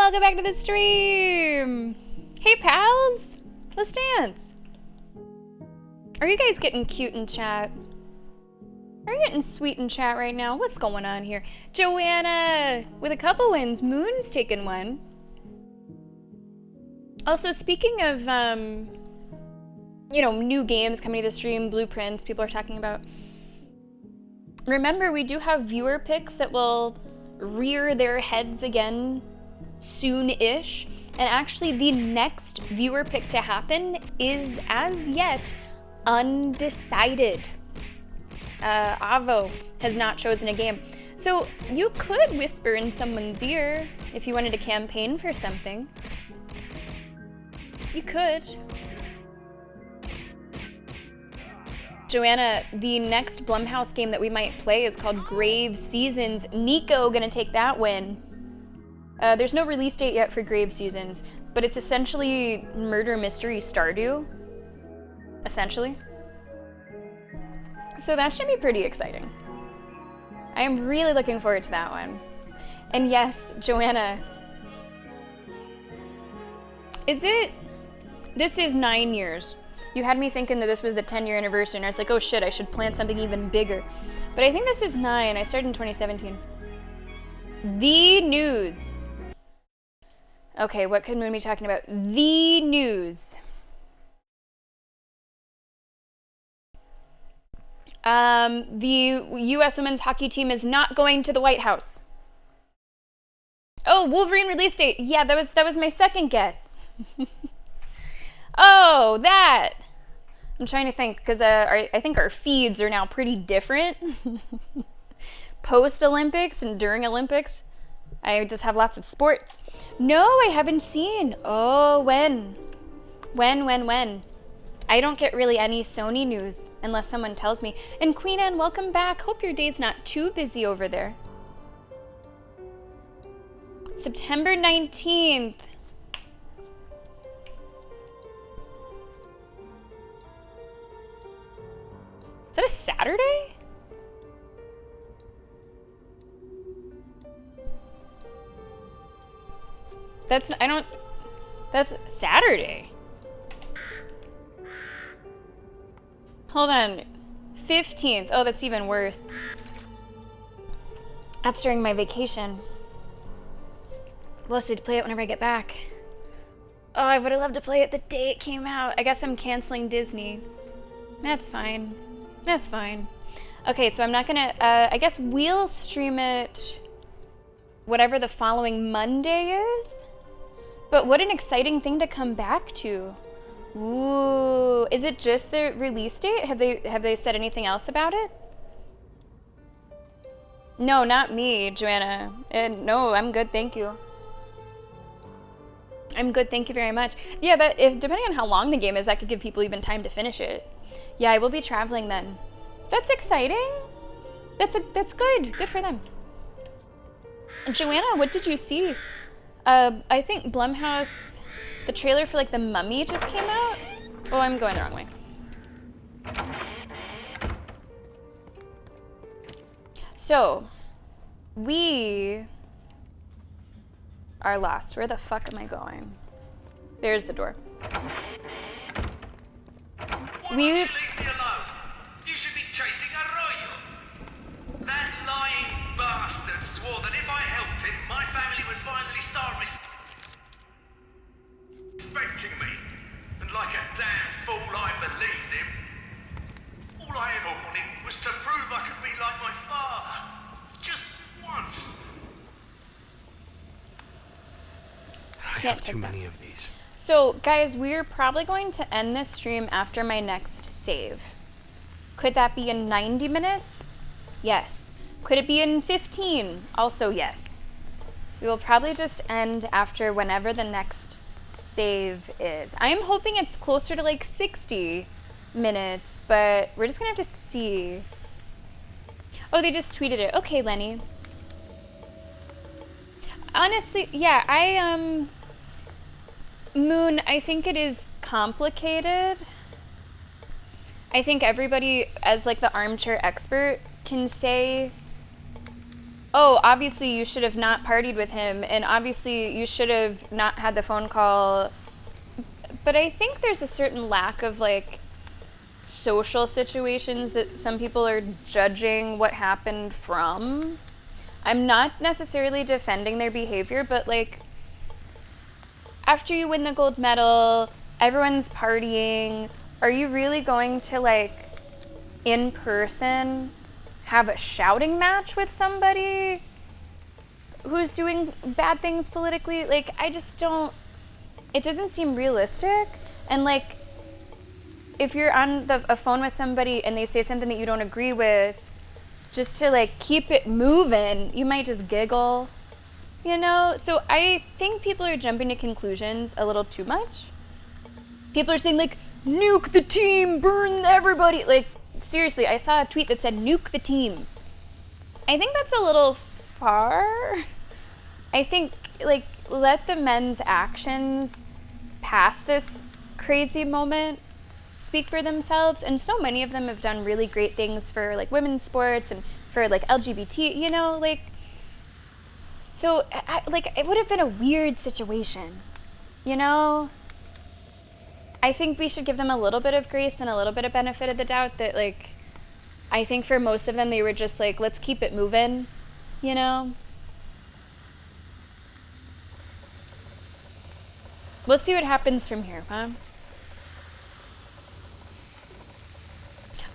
welcome back to the stream. Hey, pals. Let's dance. Are you guys getting cute in chat? Are you getting sweet in chat right now? What's going on here? Joanna with a couple wins. Moon's taken one. Also, speaking of, you know, new games coming to the stream, blueprints people are talking about. Remember, we do have viewer picks that will rear their heads again soon-ish. And actually, the next viewer pick to happen is, as yet, undecided. Avo has not chosen a game. So you could whisper in someone's ear if you wanted to campaign for something. You could. Joanna, the next Blumhouse game that we might play is called Grave Seasons. Nico gonna take that win. There's no release date yet for Grave Seasons, but it's essentially murder mystery Stardew. Essentially. So that should be pretty exciting. I am really looking forward to that one. And yes, Joanna, this is 9 years. You had me thinking that this was the 10-year anniversary, and I was like, oh shit, I should plan something even bigger. But I think this is 9. I started in 2017. The news. Okay, what could Moon be talking about? The news. The U.S. women's hockey team is not going to the White House. Oh, Wolverine release date. Yeah, that was my second guess. Oh, that. I'm trying to think, because I think our feeds are now pretty different. Post-Olympics and during Olympics. I just have lots of sports. No, I haven't seen. Oh, when? When? I don't get really any Sony news unless someone tells me. And Queen Anne, welcome back. Hope your day's not too busy over there. September 19th. Is that a Saturday? That's Saturday. Hold on. 15th. Oh, that's even worse. That's during my vacation. We'll have to play it whenever I get back. Oh, I would have loved to play it the day it came out. I guess I'm canceling Disney. That's fine. That's fine. Okay, so I'm not gonna, I guess we'll stream it whatever the following Monday is. But what an exciting thing to come back to. Ooh, is it just the release date? Have they said anything else about it? No, not me, Joanna. No, I'm good, thank you. I'm good, thank you very much. Yeah, depending on how long the game is, that could give people even time to finish it. Yeah, I will be traveling then. That's exciting. That's good. Good for them. Joanna, what did you see? I think Blumhouse, the trailer for like The Mummy just came out. Oh, I'm going the wrong way. So, we are lost. Where the fuck am I going? There's the door. Why won't you leave me alone? You should be chasing Arroyo. That lying bastard swore that if I helped him, my family would finally start respecting me. And like a damn fool, I believed him. All I ever wanted was to prove I could be like my father. Just once. I have too many of these. So, guys, we're probably going to end this stream after my next save. Could that be in 90 minutes? Yes. Could it be in 15? Also, yes. We will probably just end after whenever the next save is. I am hoping it's closer to like 60 minutes, but we're just gonna have to see. Oh, they just tweeted it. Okay, Lenny. Honestly, yeah, Moon, I think it is complicated. I think everybody, as like the armchair expert, can say, oh, obviously you should have not partied with him, and obviously you should have not had the phone call. But I think there's a certain lack of, like, social situations that some people are judging what happened from. I'm not necessarily defending their behavior, but, like, after you win the gold medal, everyone's partying. Are you really going to, like, in person have a shouting match with somebody who's doing bad things politically? Like, I just don't, it doesn't seem realistic. And, like, if you're on a phone with somebody and they say something that you don't agree with, just to, like, keep it moving, you might just giggle, you know? So I think people are jumping to conclusions a little too much. People are saying, like, nuke the team, burn everybody. Like, seriously, I saw a tweet that said, nuke the team. I think that's a little far. I think, like, let the men's actions past this crazy moment speak for themselves. And so many of them have done really great things for, like, women's sports and for, like, LGBT, you know, like. So, like, it would have been a weird situation, you know? I think we should give them a little bit of grace and a little bit of benefit of the doubt that, like, I think for most of them, they were just like, let's keep it moving, you know? Let's see what happens from here, huh?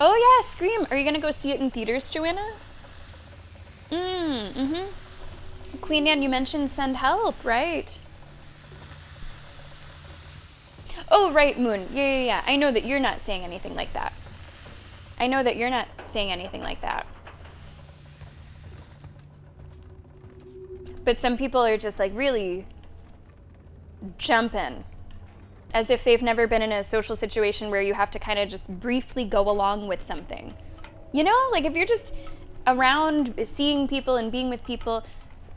Oh yeah, Scream. Are you gonna go see it in theaters, Joanna? Queen Anne, you mentioned Send Help, right? Oh, right, Moon. Yeah. I know that you're not saying anything like that. I know that you're not saying anything like that. But some people are just, like, really jumping as if they've never been in a social situation where you have to kind of just briefly go along with something. You know, like, if you're just around seeing people and being with people,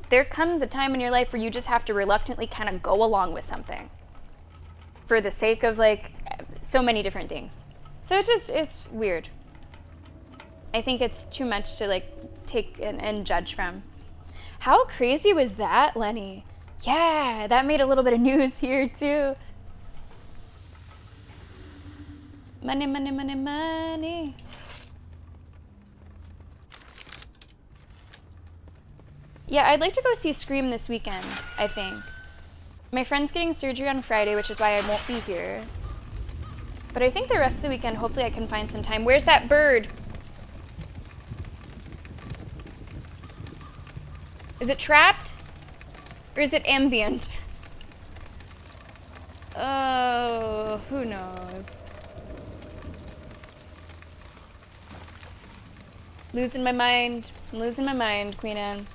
there comes a time in your life where you just have to reluctantly kind of go along with something for the sake of, like, so many different things. So it's weird. I think it's too much to, like, take and judge from. How crazy was that, Lenny? Yeah, that made a little bit of news here, too. Money, money, money, money. Yeah, I'd like to go see Scream this weekend, I think. My friend's getting surgery on Friday, which is why I won't be here. But I think the rest of the weekend, hopefully I can find some time. Where's that bird? Is it trapped? Or is it ambient? Oh, who knows? Losing my mind. I'm losing my mind, Queen Anne.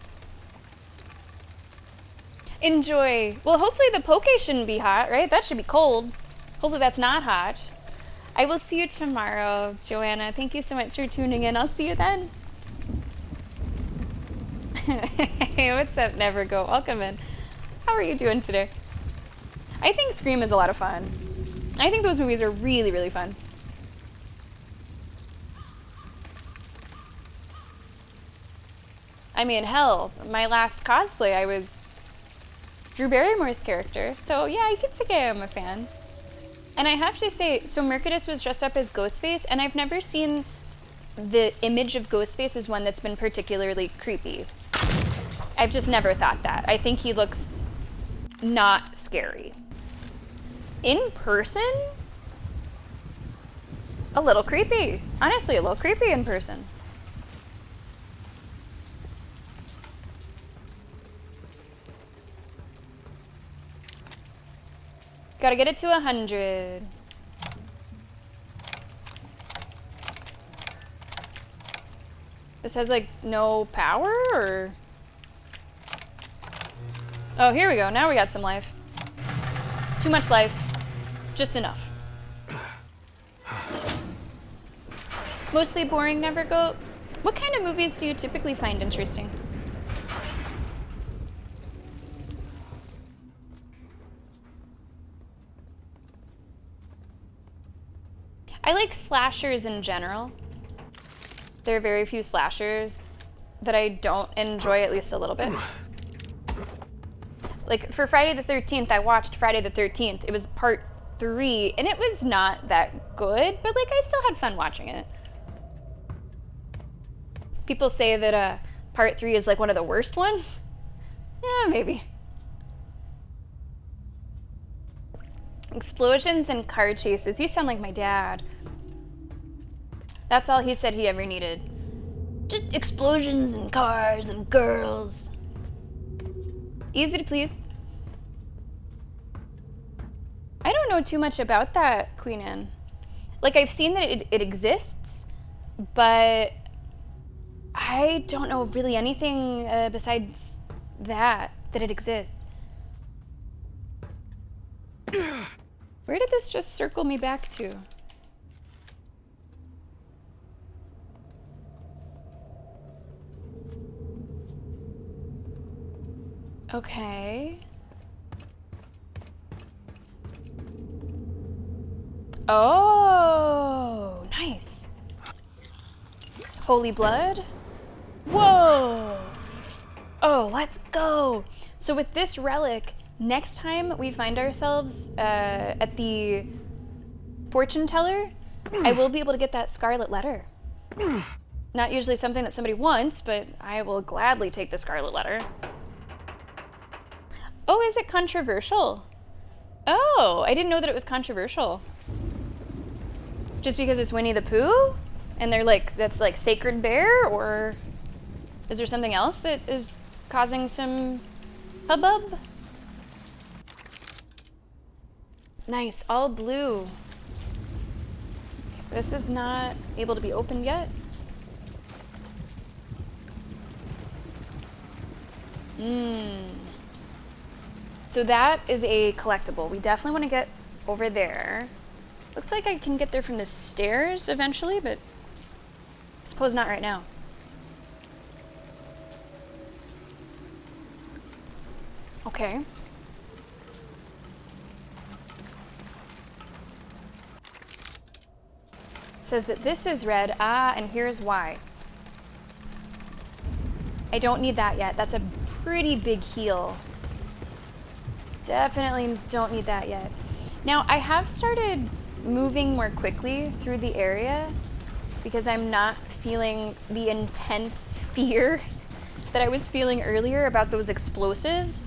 Enjoy. Well, hopefully the poke shouldn't be hot, right? That should be cold. Hopefully that's not hot. I will see you tomorrow, Joanna. Thank you so much for tuning in. I'll see you then. Hey, what's up, Nevergo? Welcome in. How are you doing today? I think Scream is a lot of fun. I think those movies are really, really fun. I mean, hell, my last cosplay, I was Drew Barrymore's character. So yeah, you could say I'm a fan. And I have to say, so Mercadus was dressed up as Ghostface, and I've never seen the image of Ghostface as one that's been particularly creepy. I've just never thought that. I think he looks not scary. In person, a little creepy. Honestly, a little creepy in person. Gotta get it to 100. This has, like, no power, or? Oh, here we go. Now we got some life. Too much life. Just enough. Mostly boring, never go. What kind of movies do you typically find interesting? I like slashers in general. There are very few slashers that I don't enjoy at least a little bit. Like, for Friday the 13th, I watched Friday the 13th. It was part 3, and it was not that good, but, like, I still had fun watching it. People say that part 3 is, like, one of the worst ones. Yeah, maybe. Explosions and car chases. You sound like my dad. That's all he said he ever needed. Just explosions and cars and girls. Easy to please. I don't know too much about that, Queen Anne. Like, I've seen that it exists, but I don't know really anything besides that it exists. Where did this just circle me back to? Okay. Oh, nice. Holy blood? Whoa! Oh, let's go! So with this relic, next time we find ourselves at the fortune teller, I will be able to get that scarlet letter. Not usually something that somebody wants, but I will gladly take the scarlet letter. Oh, is it controversial? Oh, I didn't know that it was controversial. Just because it's Winnie the Pooh? And they're like, that's like Sacred Bear? Or is there something else that is causing some hubbub? Nice, all blue. This is not able to be opened yet. So that is a collectible. We definitely want to get over there. Looks like I can get there from the stairs eventually, but I suppose not right now. Okay. Says that this is red. Ah, and here's why. I don't need that yet. That's a pretty big heal. Definitely don't need that yet. Now, I have started moving more quickly through the area because I'm not feeling the intense fear that I was feeling earlier about those explosives.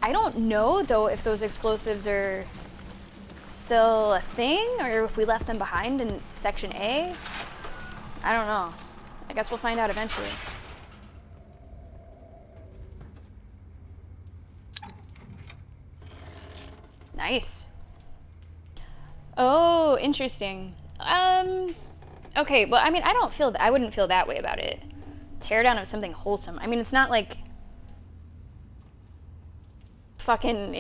I don't know, though, if those explosives are still a thing or if we left them behind in Section A. I don't know. I guess we'll find out eventually. Nice. Oh, interesting. Okay, well, I mean, I wouldn't feel that way about it. Teardown of something wholesome. I mean, it's not like fucking,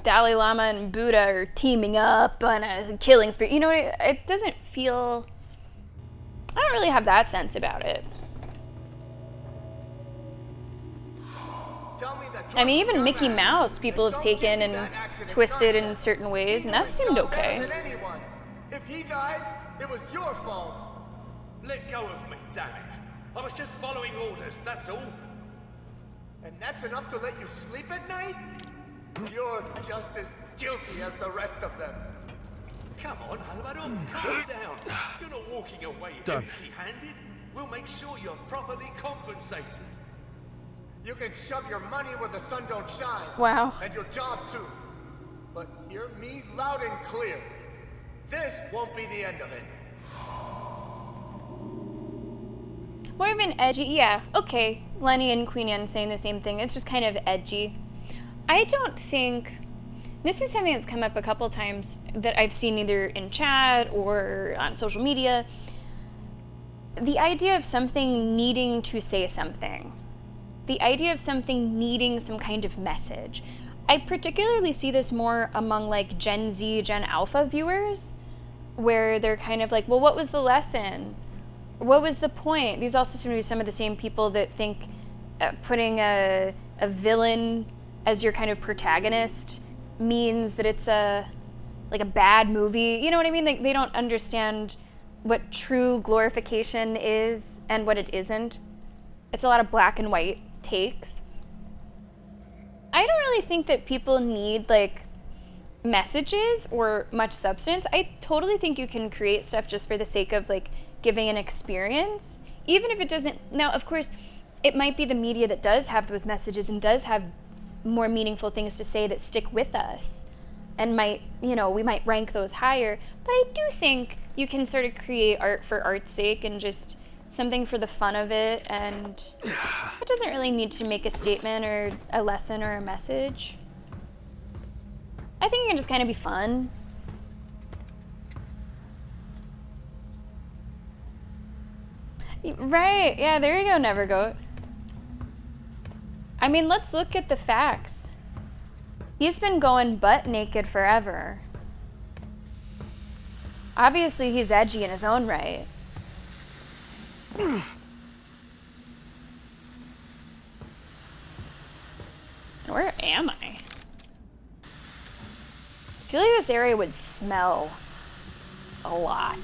Dalai Lama and Buddha are teaming up on a killing spree. You know, it doesn't feel, I don't really have that sense about it. I mean, even Mickey Mouse, people have taken and twisted in certain ways, and that seemed okay. If he died, it was your fault. Let go of me, damn it. I was just following orders, that's all. And that's enough to let you sleep at night? You're just as guilty as the rest of them. Come on, Alvaro, calm down. You're not walking away empty-handed. We'll make sure you're properly compensated. You can shove your money where the sun don't shine. Wow. And your job too. But hear me loud and clear. This won't be the end of it. More of an edgy, yeah, okay. Lenny and Queen Anne saying the same thing. It's just kind of edgy. I don't think, this is something that's come up a couple times that I've seen either in chat or on social media. The idea of something needing to say something. The idea of something needing some kind of message. I particularly see this more among like Gen Z, Gen Alpha viewers, where they're kind of like, well, what was the lesson? What was the point? These also seem to be some of the same people that think putting a villain as your kind of protagonist means that it's like a bad movie. You know what I mean? They don't understand what true glorification is and what it isn't. It's a lot of black and white takes. I don't really think that people need like messages or much substance. I totally think you can create stuff just for the sake of like giving an experience, even if it doesn't. Now, of course, it might be the media that does have those messages and does have more meaningful things to say that stick with us and might, you know, we might rank those higher. But I do think you can sort of create art for art's sake and just something for the fun of it, and it doesn't really need to make a statement or a lesson or a message. I think it can just kind of be fun. Right, yeah, there you go, Nevergoat. I mean, let's look at the facts. He's been going butt naked forever. Obviously, he's edgy in his own right. Where am I? I feel like this area would smell a lot.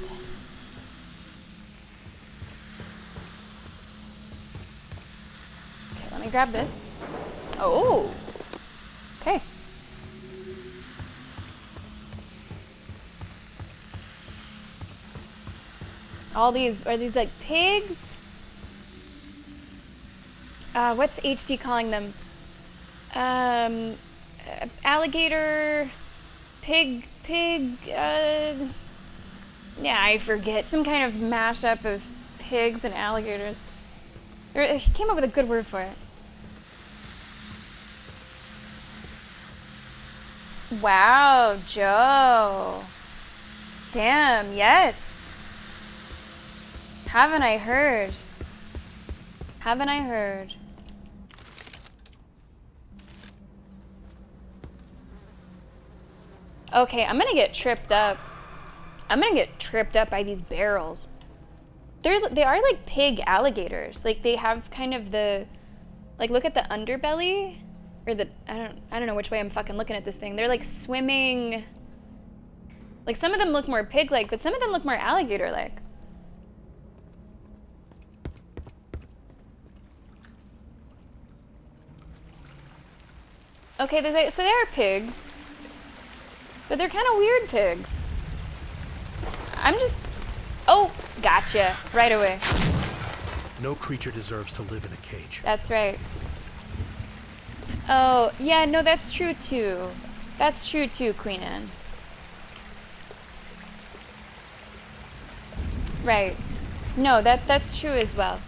Okay, let me grab this. Oh, okay. All these, are these like pigs? What's HD calling them? Alligator, pig, yeah, I forget. Some kind of mashup of pigs and alligators. He came up with a good word for it. Wow, Joe. Damn, yes. Haven't I heard? Haven't I heard? Okay, I'm gonna get tripped up. I'm gonna get tripped up by these barrels. They are like pig alligators. Like they have kind of the, like look at the underbelly, or the I don't know which way I'm fucking looking at this thing. They're like swimming. Like some of them look more pig-like, but some of them look more alligator-like. Okay, so they are pigs. But they're kind of weird pigs. I'm just... Oh, gotcha. Right away. No creature deserves to live in a cage. That's right. Oh, yeah, no, that's true too. That's true too, Queen Anne. Right. No, that's true as well.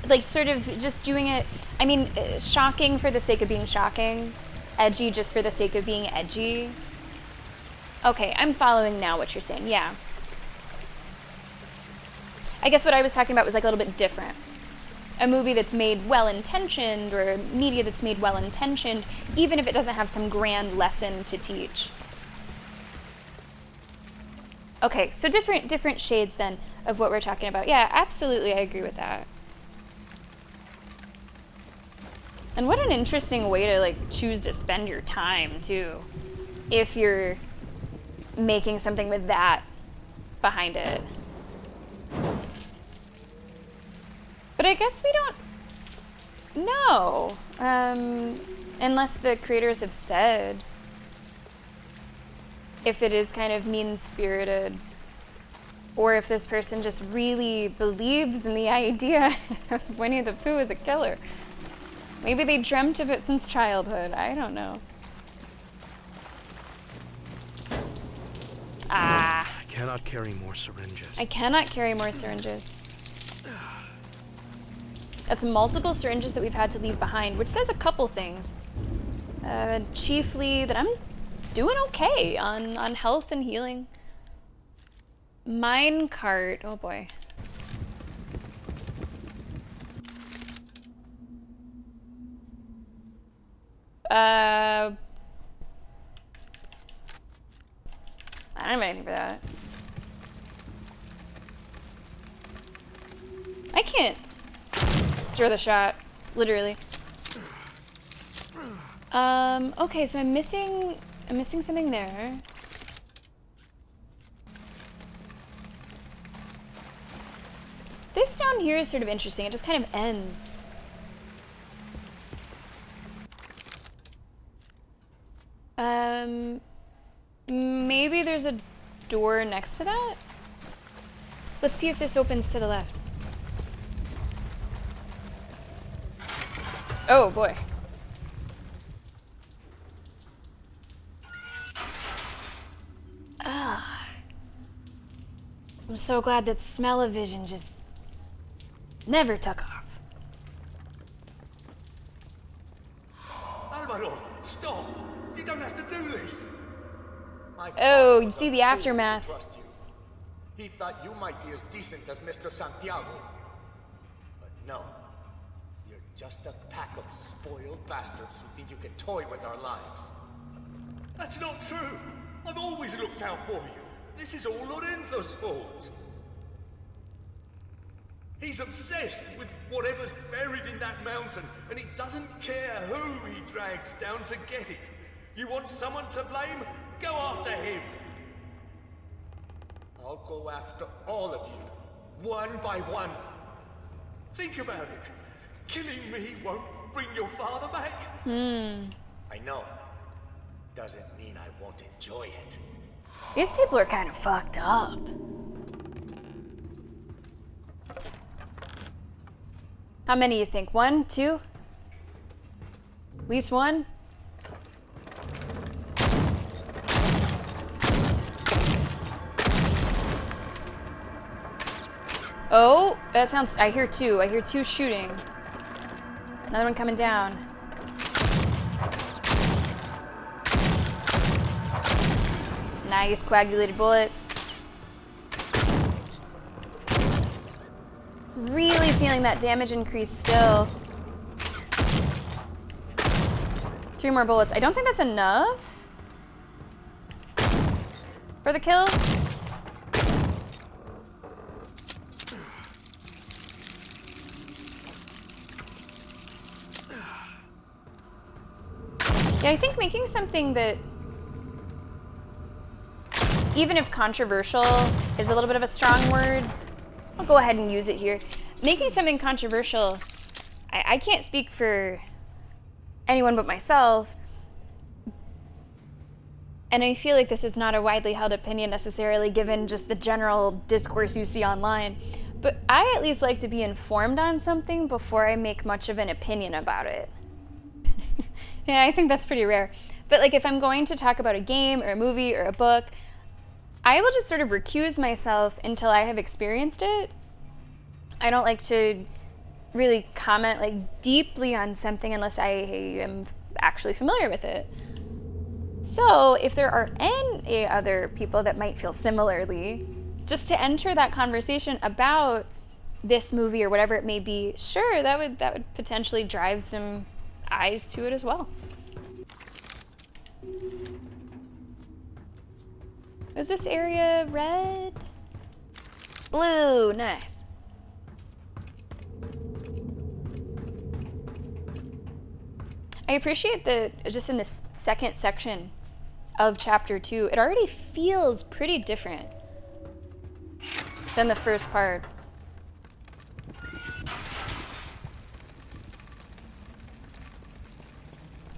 Like, sort of just doing it... I mean, shocking for the sake of being shocking. Edgy just for the sake of being edgy. Okay, I'm following now what you're saying, yeah. I guess what I was talking about was like a little bit different. A movie that's made well-intentioned, or media that's made well-intentioned, even if it doesn't have some grand lesson to teach. Okay, so different shades then of what we're talking about. Yeah, absolutely, I agree with that. And what an interesting way to like choose to spend your time too, if you're making something with that behind it. But I guess we don't know, unless the creators have said if it is kind of mean-spirited, or if this person just really believes in the idea of Winnie the Pooh as a killer. Maybe they dreamt of it since childhood. I don't know. Ah. I cannot carry more syringes. I cannot carry more syringes. That's multiple syringes that we've had to leave behind, which says a couple things. Chiefly that I'm doing okay on health and healing. Minecart. Oh boy. I don't have anything for that. I can't throw the shot, literally. Okay, so I'm missing something there. This down here is sort of interesting. It just kind of ends. Maybe there's a door next to that? Let's see if this opens to the left. Oh boy. Ah. I'm so glad that smell-o-vision just never took off. Alvaro, stop! You don't have to do this! Oh, you see the aftermath. Trust you. He thought you might be as decent as Mr. Santiago. But no. You're just a pack of spoiled bastards who think you can toy with our lives. That's not true! I've always looked out for you! This is all Lorenzo's fault! He's obsessed with whatever's buried in that mountain, and he doesn't care who he drags down to get it. You want someone to blame? Go after him! I'll go after all of you, one by one. Think about it. Killing me won't bring your father back. I know. Doesn't mean I won't enjoy it. These people are kind of fucked up. How many you think? 1, 2? At least one? Oh, that sounds, I hear 2. I hear 2 shooting. Another one coming down. Nice coagulated bullet. Really feeling that damage increase still. 3 more bullets. I don't think that's enough for the kill. Yeah, I think making something that, even if controversial is a little bit of a strong word, I'll go ahead and use it here. Making something controversial, I can't speak for anyone but myself, and I feel like this is not a widely held opinion necessarily given just the general discourse you see online, but I at least like to be informed on something before I make much of an opinion about it. Yeah, I think that's pretty rare. But like if I'm going to talk about a game or a movie or a book, I will just sort of recuse myself until I have experienced it. I don't like to really comment like deeply on something unless I am actually familiar with it. So if there are any other people that might feel similarly, just to enter that conversation about this movie or whatever it may be, sure, that would potentially drive some eyes to it as well. Is this area red? Blue, nice. I appreciate that just in this second section of chapter 2, it already feels pretty different than the first part.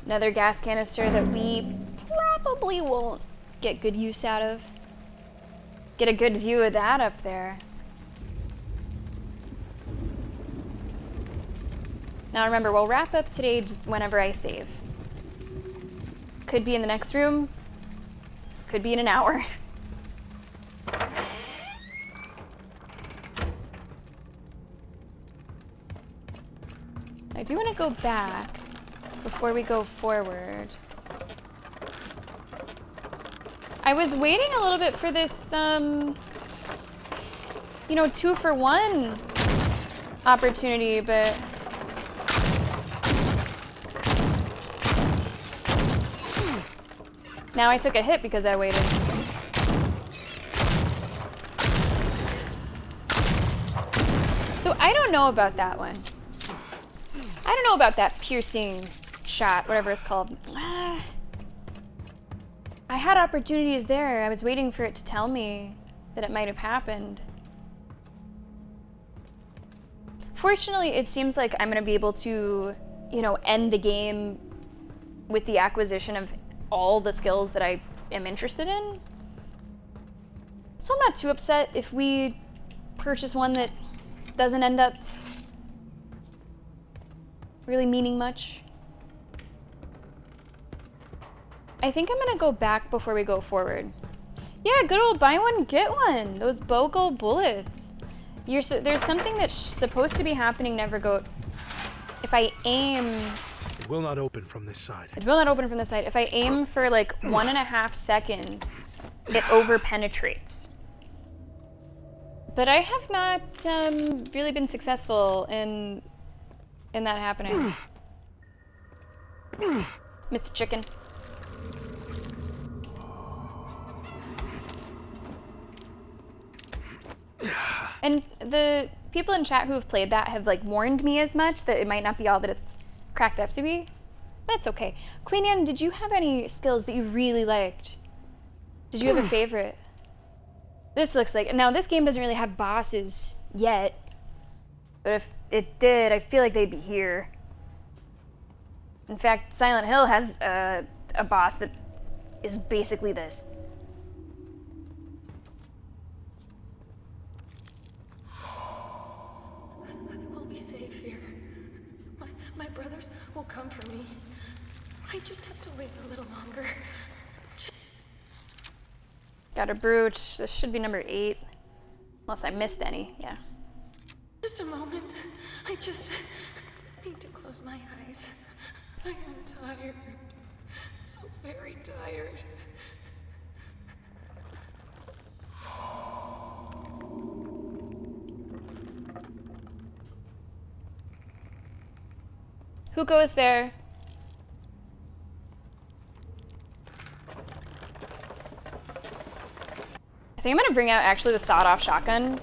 Another gas canister that we probably won't get good use out of. Get a good view of that up there. Now remember, we'll wrap up today just whenever I save. Could be in the next room, could be in an hour. I do want to go back before we go forward. I was waiting a little bit for this, 2-for-1 opportunity, but now I took a hit because I waited. So I don't know about that one. I don't know about that piercing shot, whatever it's called. I had opportunities there. I was waiting for it to tell me that it might have happened. Fortunately, it seems like I'm gonna be able to, you know, end the game with the acquisition of all the skills that I am interested in. So I'm not too upset if we purchase one that doesn't end up really meaning much. I think I'm gonna go back before we go forward. Yeah, good old buy one, get one. Those BOGO bullets. There's something that's supposed to be happening, Nevergoat. If I aim... It will not open from this side. It will not open from this side. If I aim for like 1.5 seconds, it over-penetrates. But I have not really been successful in that happening. Mr. Chicken. And the people in chat who have played that have like warned me as much that it might not be all that it's cracked up to be. That's okay. Queen Anne, did you have any skills that you really liked? Did you have a favorite? This looks like, now this game doesn't really have bosses yet, but if it did, I feel like they'd be here. In fact, Silent Hill has a boss that is basically this. We'll be safe here. My brothers will come for me. I just have to wait a little longer. Got a brooch. This should be number 8. Unless I missed any, yeah. Just a moment. I just need to close my eyes. I am tired. So very tired. Who goes there? I think I'm gonna bring out actually the sawed-off shotgun.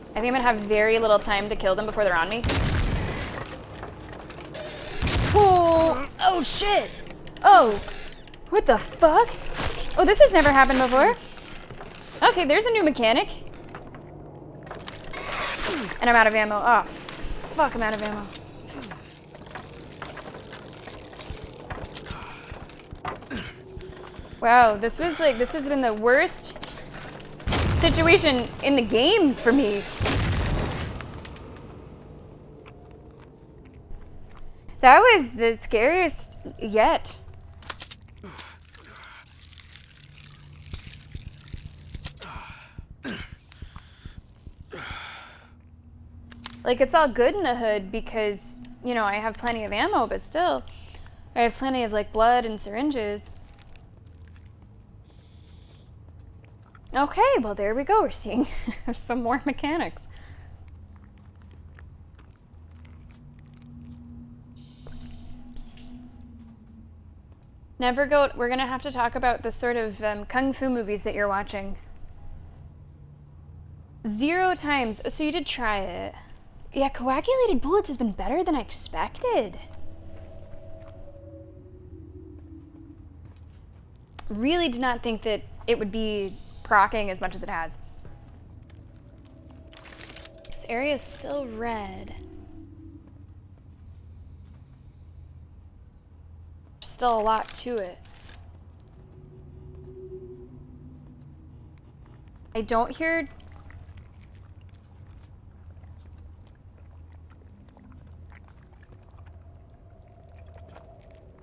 I think I'm gonna have very little time to kill them before they're on me. Oh shit! Oh, what the fuck? Oh, this has never happened before. Okay, there's a new mechanic. And I'm out of ammo. Oh, fuck, I'm out of ammo. Wow, this has been the worst situation in the game for me. That was the scariest yet. Like, it's all good in the hood because, you know, I have plenty of ammo, but still, I have plenty of, like, blood and syringes. Okay, well, there we go. We're seeing some more mechanics. Nevergoat, we're gonna have to talk about the sort of kung fu movies that you're watching. 0 times. So you did try it. Yeah, coagulated bullets has been better than I expected. Really did not think that it would be procking as much as it has. This area is still red. There's still a lot to it. I don't hear...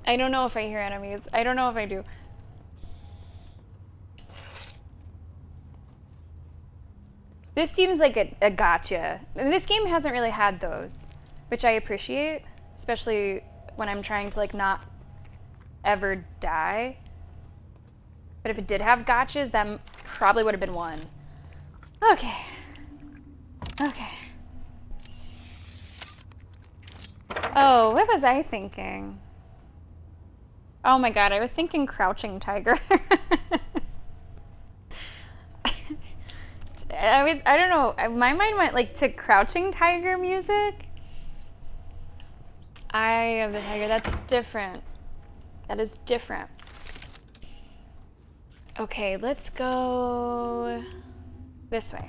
I don't know if I hear enemies. I don't know if I do. This seems like a gotcha. And this game hasn't really had those, which I appreciate, especially when I'm trying to like not ever die. But if it did have gotchas, that probably would have been one. Okay. Okay. Oh, what was I thinking? Oh my god, I was thinking Crouching Tiger. I don't know, my mind went like to Crouching Tiger music. Eye of the Tiger, that's different. That is different. Okay, let's go this way.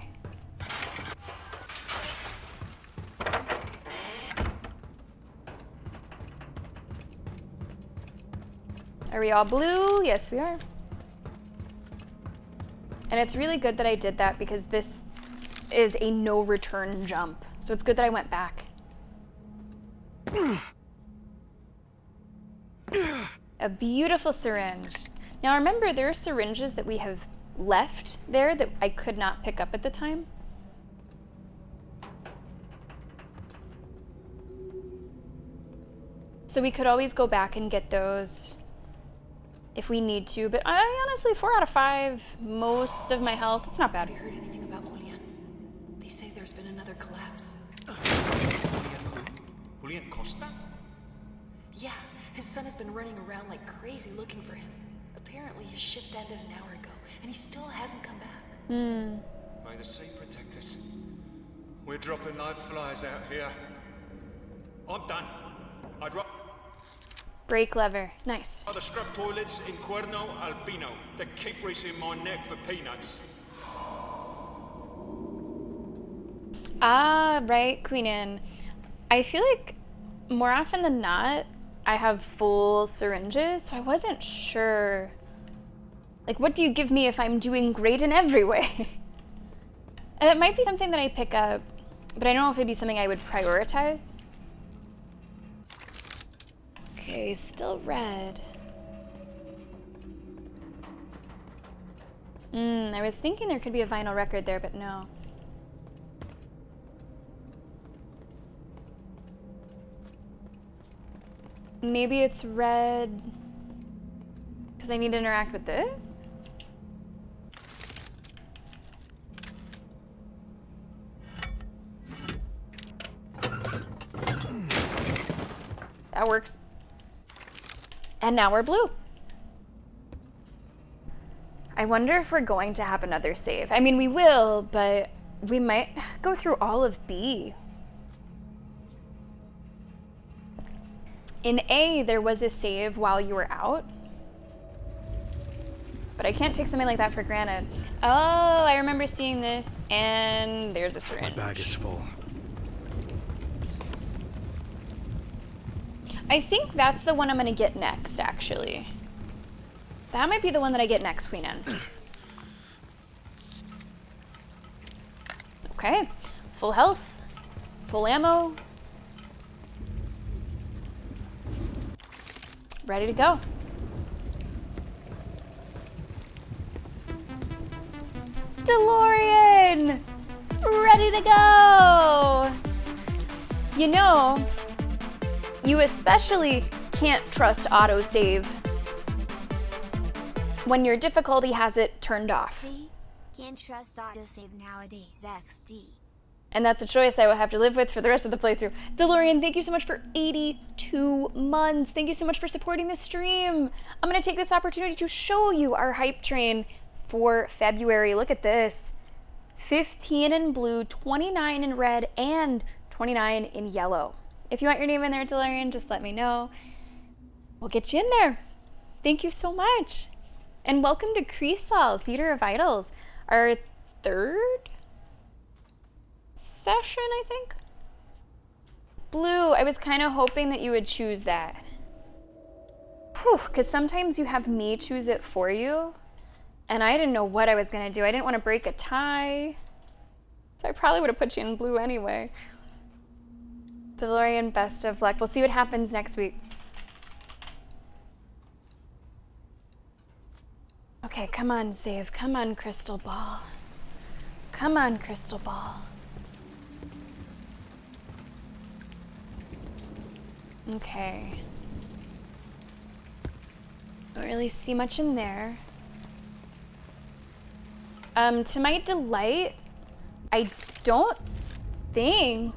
Are we all blue? Yes, we are. And it's really good that I did that because this is a no return jump. So it's good that I went back. A beautiful syringe. Now remember, there are syringes that we have left there that I could not pick up at the time. So we could always go back and get those if we need to, but I honestly, 4 out of 5, most of my health, it's not bad. Have you heard anything about Julian? They say there's been another collapse. Julian Costa? Yeah, his son has been running around like crazy looking for him. Apparently his shift ended an hour ago, and he still hasn't come back. May the sea protect us. We're dropping like flies out here. I'm done. I'd rather Brake lever, nice. scrub toilets in Cuerno Albino than keep risking my neck for peanuts. Ah, right, Queen Anne. I feel like more often than not, I have full syringes, so I wasn't sure. Like, what do you give me if I'm doing great in every way? And it might be something that I pick up, but I don't know if it'd be something I would prioritize. Okay, still red. I was thinking there could be a vinyl record there, but no. Maybe it's red because I need to interact with this? That works. And now we're blue. I wonder if we're going to have another save. I mean, we will, but we might go through all of B. In A, there was a save while you were out. But I can't take something like that for granted. Oh, I remember seeing this, and there's a syringe. My bag is full. I think that's the one I'm gonna get next, actually. That might be the one that I get next, Queen Anne. Okay, full health, full ammo. Ready to go. DeLorean! Ready to go! You know, you especially can't trust autosave when your difficulty has it turned off. Can't trust autosave nowadays, XD. And that's a choice I will have to live with for the rest of the playthrough. DeLorean, thank you so much for 82 months. Thank you so much for supporting the stream. I'm gonna take this opportunity to show you our hype train for February. Look at this. 15 in blue, 29 in red, and 29 in yellow. If you want your name in there, DeLorean, just let me know. We'll get you in there. Thank you so much. And welcome to Crisol, Theater of Idols. Our third session, I think. Blue, I was kind of hoping that you would choose that. Whew, because sometimes you have me choose it for you, and I didn't know what I was gonna do. I didn't want to break a tie, so I probably would have put you in blue anyway. DeLorean, best of luck. We'll see what happens next week. Okay, come on, save. Come on, crystal ball. Come on, crystal ball. Okay. Don't really see much in there. To my delight, I don't think...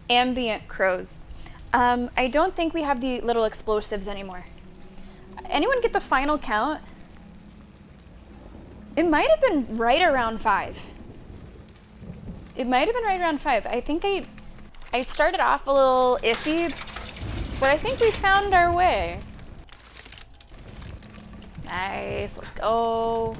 Ambient crows. I don't think we have the little explosives anymore. Anyone get the final count? It might have been right around 5. It might have been right around 5. I think I started off a little iffy, but I think we found our way. Nice, let's go.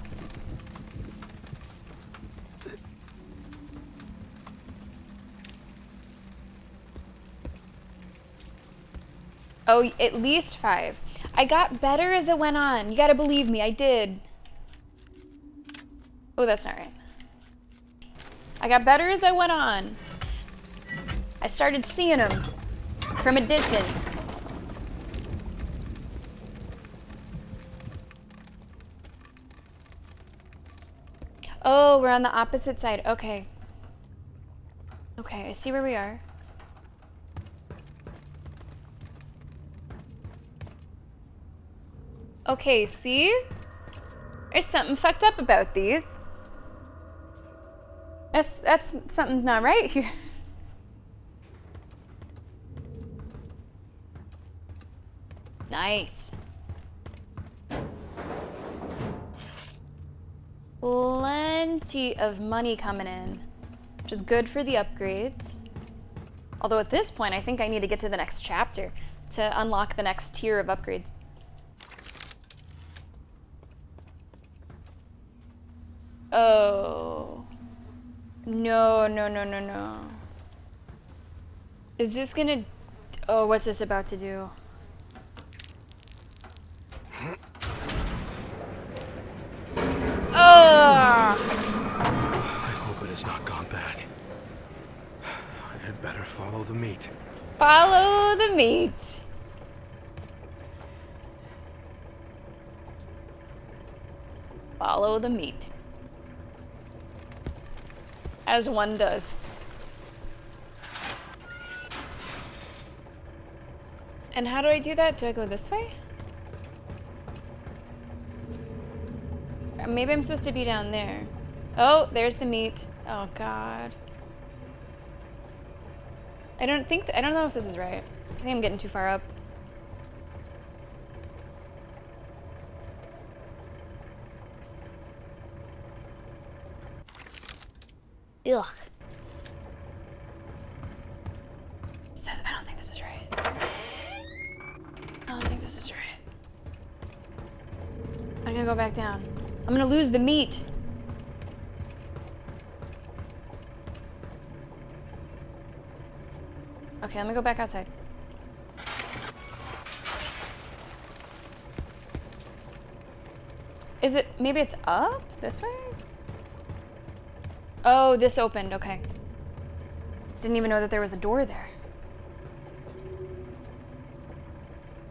Oh, at least 5. I got better as it went on. You gotta believe me, I did. Oh, that's not right. I got better as I went on. I started seeing them from a distance. Oh, we're on the opposite side. Okay. Okay, I see where we are. Okay, see? There's something fucked up about these. That's something's not right here. Nice. Plenty of money coming in, which is good for the upgrades. Although at this point, I think I need to get to the next chapter to unlock the next tier of upgrades. Oh. No, no, no, no, no. Is this gonna... Oh, what's this about to do? I hope it has not gone bad. I had better follow the meat. Follow the meat. Follow the meat. As one does. And how do I do that? Do I go this way? Maybe I'm supposed to be down there. Oh, there's the meat. Oh God. I don't know if this is right. I think I'm getting too far up. Ugh. I don't think this is right. I don't think this is right. I'm gonna go back down. I'm gonna lose the meat. Okay, let me go back outside. Is it, maybe it's up this way? Oh, this opened, okay. Didn't even know that there was a door there.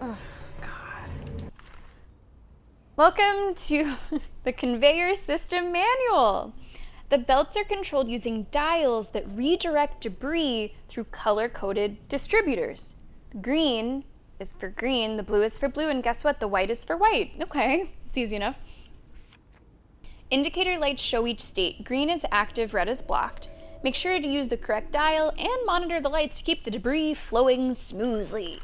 Oh, God. Welcome to the conveyor system manual. The belts are controlled using dials that redirect debris through color-coded distributors. Green is for green, the blue is for blue, and guess what? The white is for white. Okay, it's easy enough. Indicator lights show each state. Green is active, red is blocked. Make sure to use the correct dial and monitor the lights to keep the debris flowing smoothly.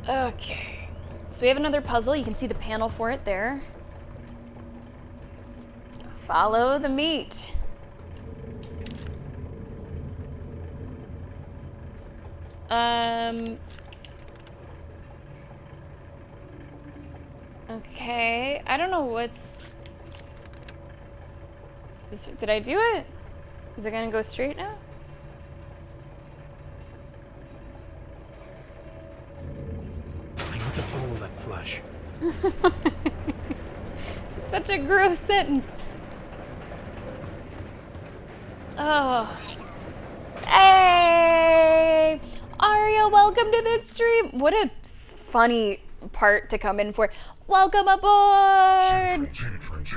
Okay, so we have another puzzle. You can see the panel for it there. Follow the meat. Okay, I don't know what's... Did I do it? Is it gonna go straight now? I need to follow that flesh. Such a gross sentence. Oh. Hey! Aria, welcome to the stream. What a funny part to come in for. Welcome aboard!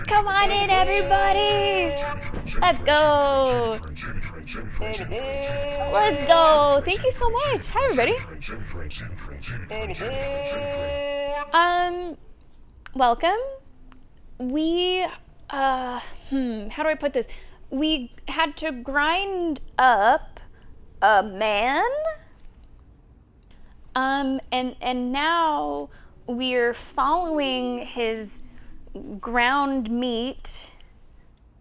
Come on in, everybody! Let's go! Let's go! Thank you so much. Hi, everybody. Welcome. We, how do I put this? We had to grind up a man. And now we're following his ground meat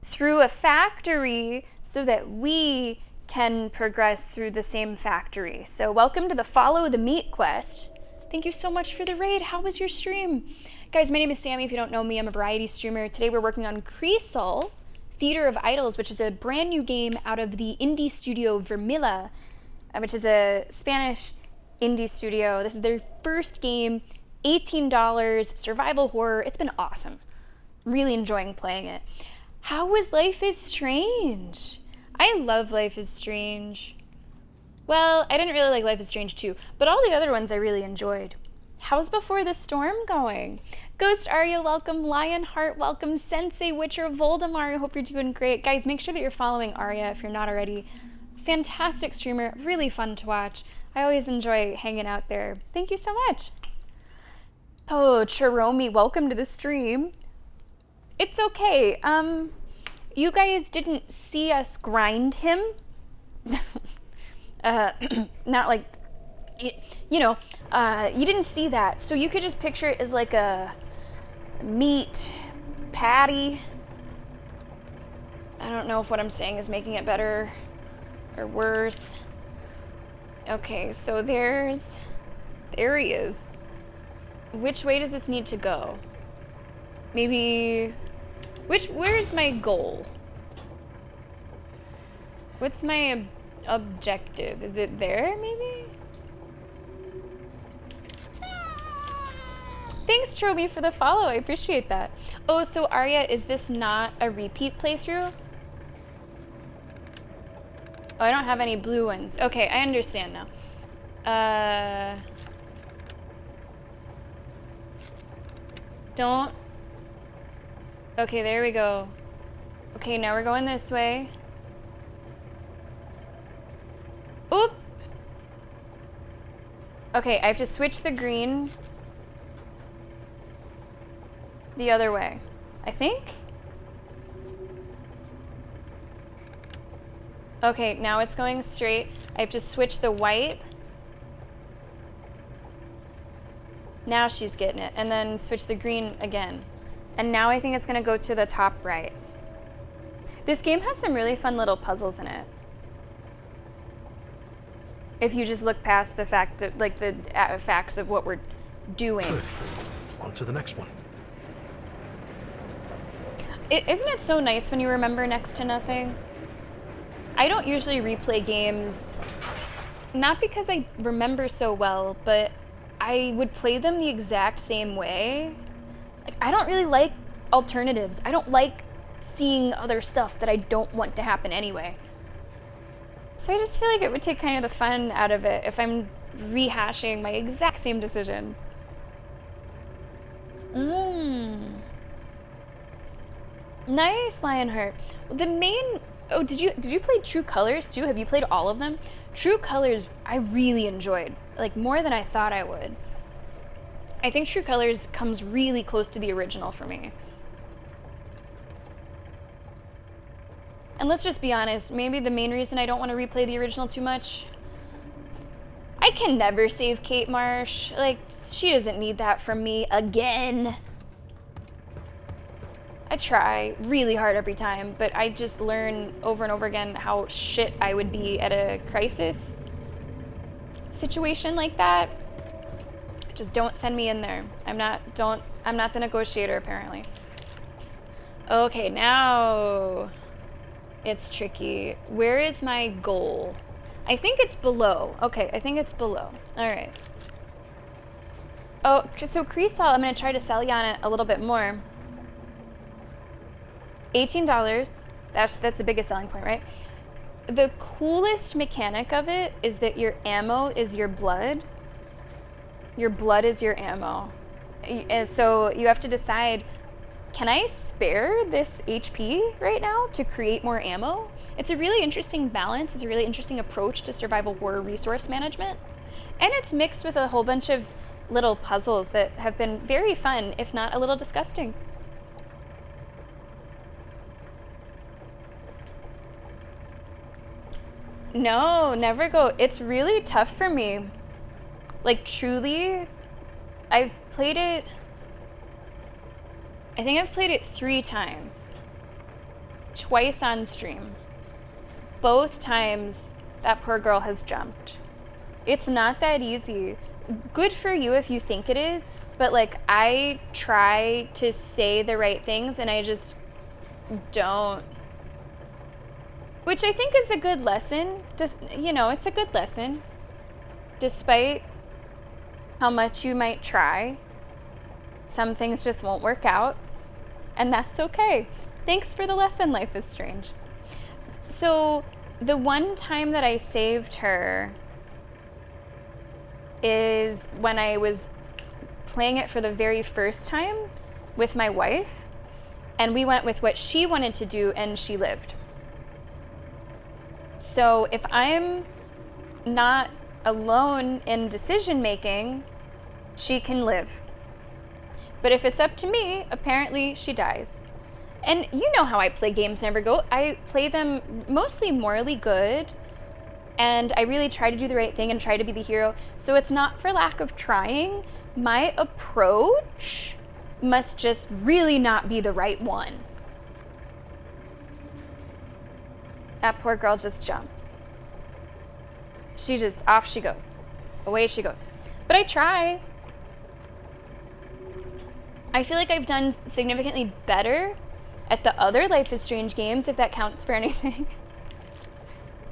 through a factory so that we can progress through the same factory. So welcome to the Follow the Meat quest. Thank you so much for the raid. How was your stream? Guys, my name is Sammy. If you don't know me, I'm a variety streamer. Today we're working on Crisol, Theater of Idols, which is a brand new game out of the indie studio Vermila which is a Spanish indie studio. This is their first game, $18, survival horror. It's been awesome. Really enjoying playing it. How was Life is Strange? I love Life is Strange. Well, I didn't really like Life is Strange 2, but all the other ones I really enjoyed. How's Before the Storm going? Ghost Arya, welcome. Lionheart, welcome. Sensei Witcher, Voldemar, I hope you're doing great. Guys, make sure that you're following Arya if you're not already. Fantastic streamer, really fun to watch. I always enjoy hanging out there. Thank you so much. Oh, Chiromi, welcome to the stream. It's okay. You guys didn't see us grind him. Not like, you know, you didn't see that. So you could just picture it as like a meat patty. I don't know if what I'm saying is making it better or worse. Okay, so there he is. Which way does this need to go? Maybe, where's my goal? What's my objective? Is it there, maybe? Thanks, Troby, for the follow. I appreciate that. Oh, so Arya, is this not a repeat playthrough? Oh, I don't have any blue ones. Okay, I understand now. Don't. Okay, there we go. Okay, now we're going this way. Oop! Okay, I have to switch the green the other way, I think? Okay, now it's going straight. I have to switch the white. Now she's getting it. And then switch the green again. And now I think it's gonna go to the top right. This game has some really fun little puzzles in it. If you just look past the fact of, like, the facts of what we're doing. Good. On to the next one. Isn't it so nice when you remember next to nothing? I don't usually replay games, not because I remember so well, but I would play them the exact same way. Like, I don't really like alternatives. I don't like seeing other stuff that I don't want to happen anyway. So I just feel like it would take kind of the fun out of it if I'm rehashing my exact same decisions. Nice, Lionheart. The main... Oh, did you play True Colors too? Have you played all of them? True Colors, I really enjoyed. Like, more than I thought I would. I think True Colors comes really close to the original for me. And let's just be honest, maybe the main reason I don't want to replay the original too much, I can never save Kate Marsh. Like, she doesn't need that from me again. I try really hard every time, but I just learn over and over again how shit I would be at a crisis situation like that. Just don't send me in there. I'm not the negotiator, apparently. Okay, now it's tricky. Where is my goal? I think it's below. Okay, I think it's below. All right. Oh, so Crisol, I'm gonna try to sell you on it a little bit more. $18, that's the biggest selling point, right? The coolest mechanic of it is that your ammo is your blood. Your blood is your ammo. And so you have to decide, can I spare this HP right now to create more ammo? It's a really interesting balance. It's a really interesting approach to survival horror resource management. And it's mixed with a whole bunch of little puzzles that have been very fun, if not a little disgusting. No, never go. It's really tough for me. Like, truly, I've played it, I think I've played it 3 times. Twice on stream. Both times, that poor girl has jumped. It's not that easy. Good for you if you think it is, but, like, I try to say the right things and I just don't. Which I think is a good lesson. Just, you know, it's a good lesson. Despite how much you might try, some things just won't work out. And that's okay. Thanks for the lesson, Life is Strange. So, the one time that I saved her is when I was playing it for the very first time with my wife. And we went with what she wanted to do, and she lived. So if I'm not alone in decision making, she can live. But if it's up to me, apparently she dies. And you know how I play games Never Go. I play them mostly morally good, and I really try to do the right thing and try to be the hero. So it's not for lack of trying. My approach must just really not be the right one. That poor girl just jumps. She just, off she goes. Away she goes. But I try. I feel like I've done significantly better at the other Life is Strange games, if that counts for anything.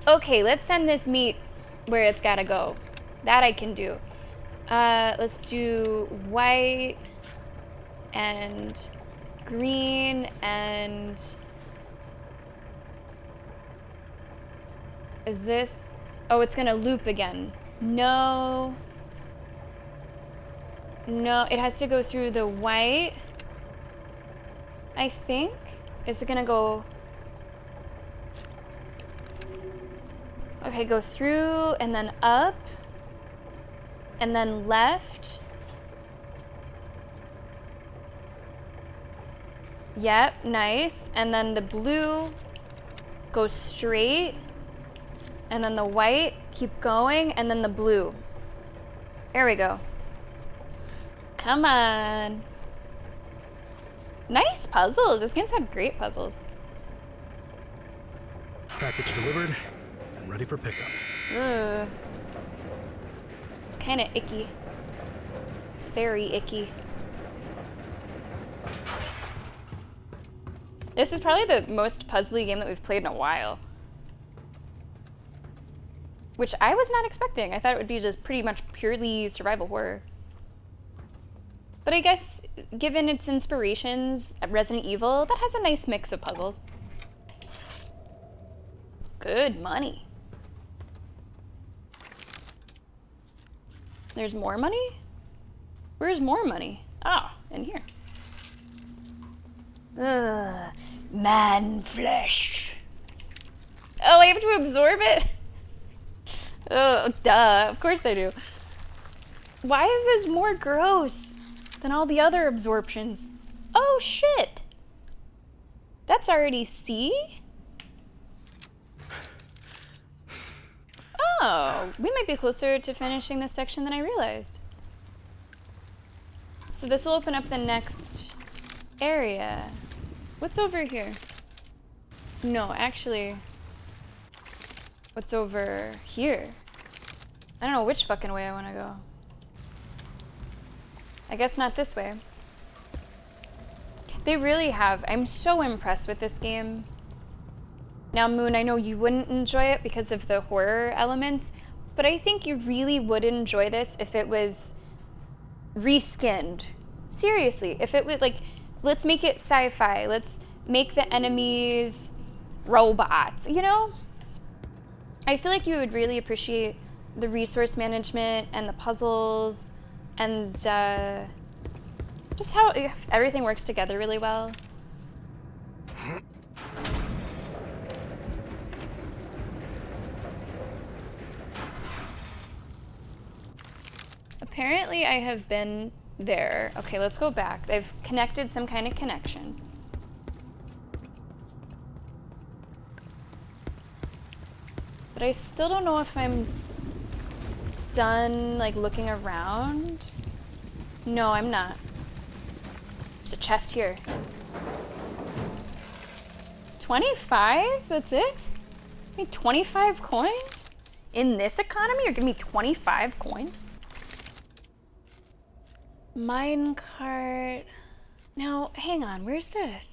Okay, let's send this meat where it's gotta go. That I can do. Let's do white and green and... Is this... Oh, it's gonna loop again. No. No, it has to go through the white. I think. Is it gonna go... Okay, go through and then up. And then left. Yep, nice. And then the blue goes straight. And then the white, keep going, and then the blue. There we go. Come on. Nice puzzles. This game's had great puzzles. Package delivered and ready for pickup. Ugh. It's kind of icky. It's very icky. This is probably the most puzzly game that we've played in a while. Which I was not expecting. I thought it would be just pretty much purely survival horror. But I guess, given its inspirations, Resident Evil, that has a nice mix of puzzles. Good money. There's more money? Where's more money? Ah, in here. Ugh, man flesh. Oh, I have to absorb it? Oh, duh. Of course I do. Why is this more gross than all the other absorptions? Oh, shit. That's already C? Oh, we might be closer to finishing this section than I realized. So this will open up the next area. What's over here? No, actually... What's over here? I don't know which fucking way I want to go. I guess not this way. They really have. I'm so impressed with this game. Now, Moon, I know you wouldn't enjoy it because of the horror elements, but I think you really would enjoy this if it was reskinned. Seriously, if it would, like, let's make it sci-fi. Let's make the enemies robots, you know? I feel like you would really appreciate the resource management and the puzzles and just how everything works together really well. Apparently I have been there. Okay, let's go back. They've connected some kind of connection. But I still don't know if I'm done, like, looking around. No, I'm not. There's a chest here. 25? That's it? Give me 25 coins? In this economy, you're giving me 25 coins? Minecart. Now, hang on, where's this?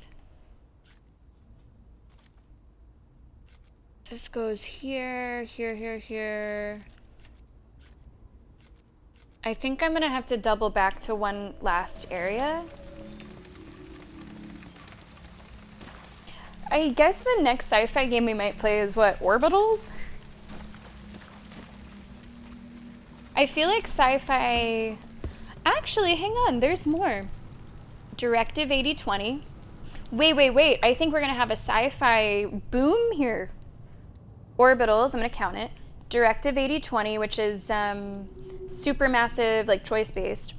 This goes here, here, here, here. I think I'm gonna have to double back to one last area. I guess the next sci-fi game we might play is what, Orbitals? I feel like sci-fi... Actually, hang on, there's more. Directive 8020. Wait. I think we're gonna have a sci-fi boom here. Orbitals, I'm gonna count it. Directive 8020, which is supermassive, like choice-based.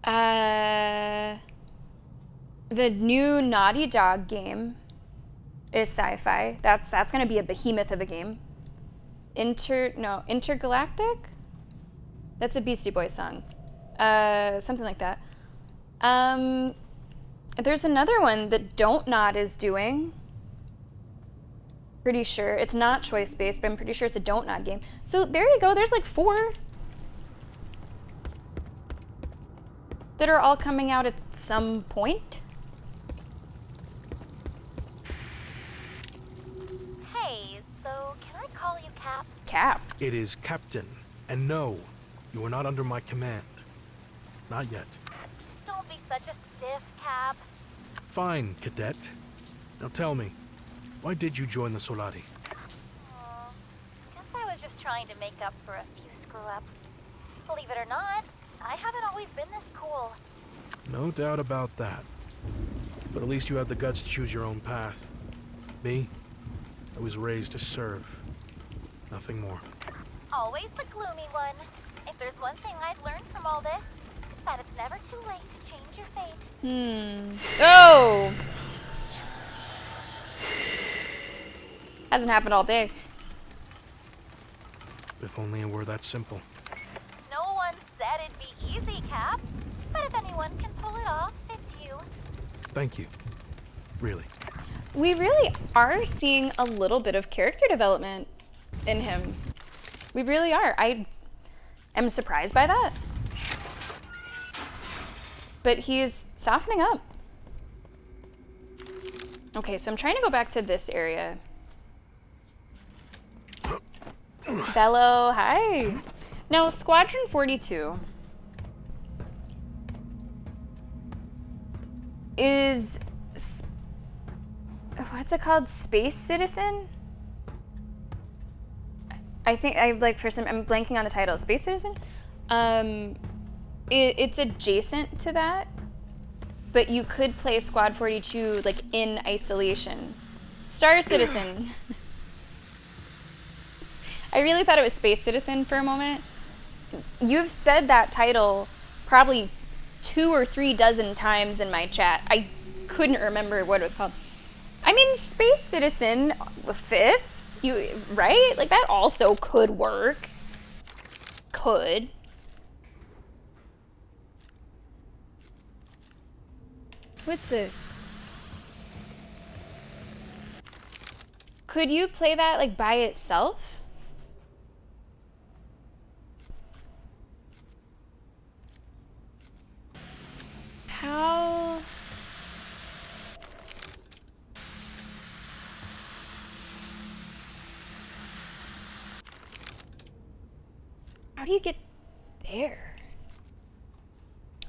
The new Naughty Dog game is sci-fi. That's gonna be a behemoth of a game. Intergalactic? That's a Beastie Boys song. Something like that. There's another one that Don't Nod is doing. Pretty sure. It's not choice-based, but I'm pretty sure it's a Don't Nod game. So there you go. There's like 4 that are all coming out at some point. Hey, so can I call you Cap? Cap? It is Captain. And no, you are not under my command. Not yet. Don't be such a stiff, Cap. Fine, Cadet. Now tell me, why did you join the Solari? Guess I was just trying to make up for a few screw-ups. Believe it or not, I haven't always been this cool. No doubt about that. But at least you had the guts to choose your own path. Me, I was raised to serve. Nothing more. Always the gloomy one. If there's one thing I've learned from all this, it's that it's never too late to change your fate. Oh! Hasn't happened all day. If only it were that simple. No one said it'd be easy, Cap. But if anyone can pull it off, it's you. Thank you. Really. We really are seeing a little bit of character development in him. We really are. I am surprised by that. But he is softening up. Okay, so I'm trying to go back to this area. Bello, hi. Now, Squadron 42 is... what's it called? Space Citizen? I think I'm blanking on the title. Space Citizen? It's adjacent to that, but you could play Squad 42 like in isolation. Star Citizen. I really thought it was Space Citizen for a moment. You've said that title probably 2 or 3 dozen times in my chat. I couldn't remember what it was called. I mean, Space Citizen fits, right? Like, that also could work. Could. What's this? Could you play that, like, by itself? How... how do you get there?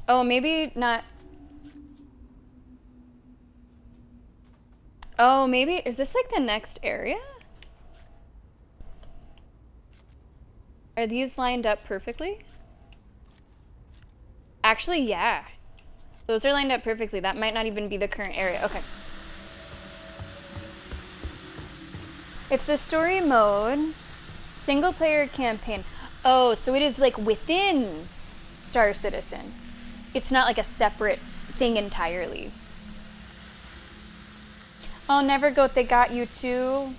Oh, maybe not... oh, maybe... is this like the next area? Are these lined up perfectly? Actually, yeah. Those are lined up perfectly. That might not even be the current area. Okay. It's the story mode. Single player campaign. Oh, so it is like within Star Citizen. It's not like a separate thing entirely. Oh, never goat, they got you too.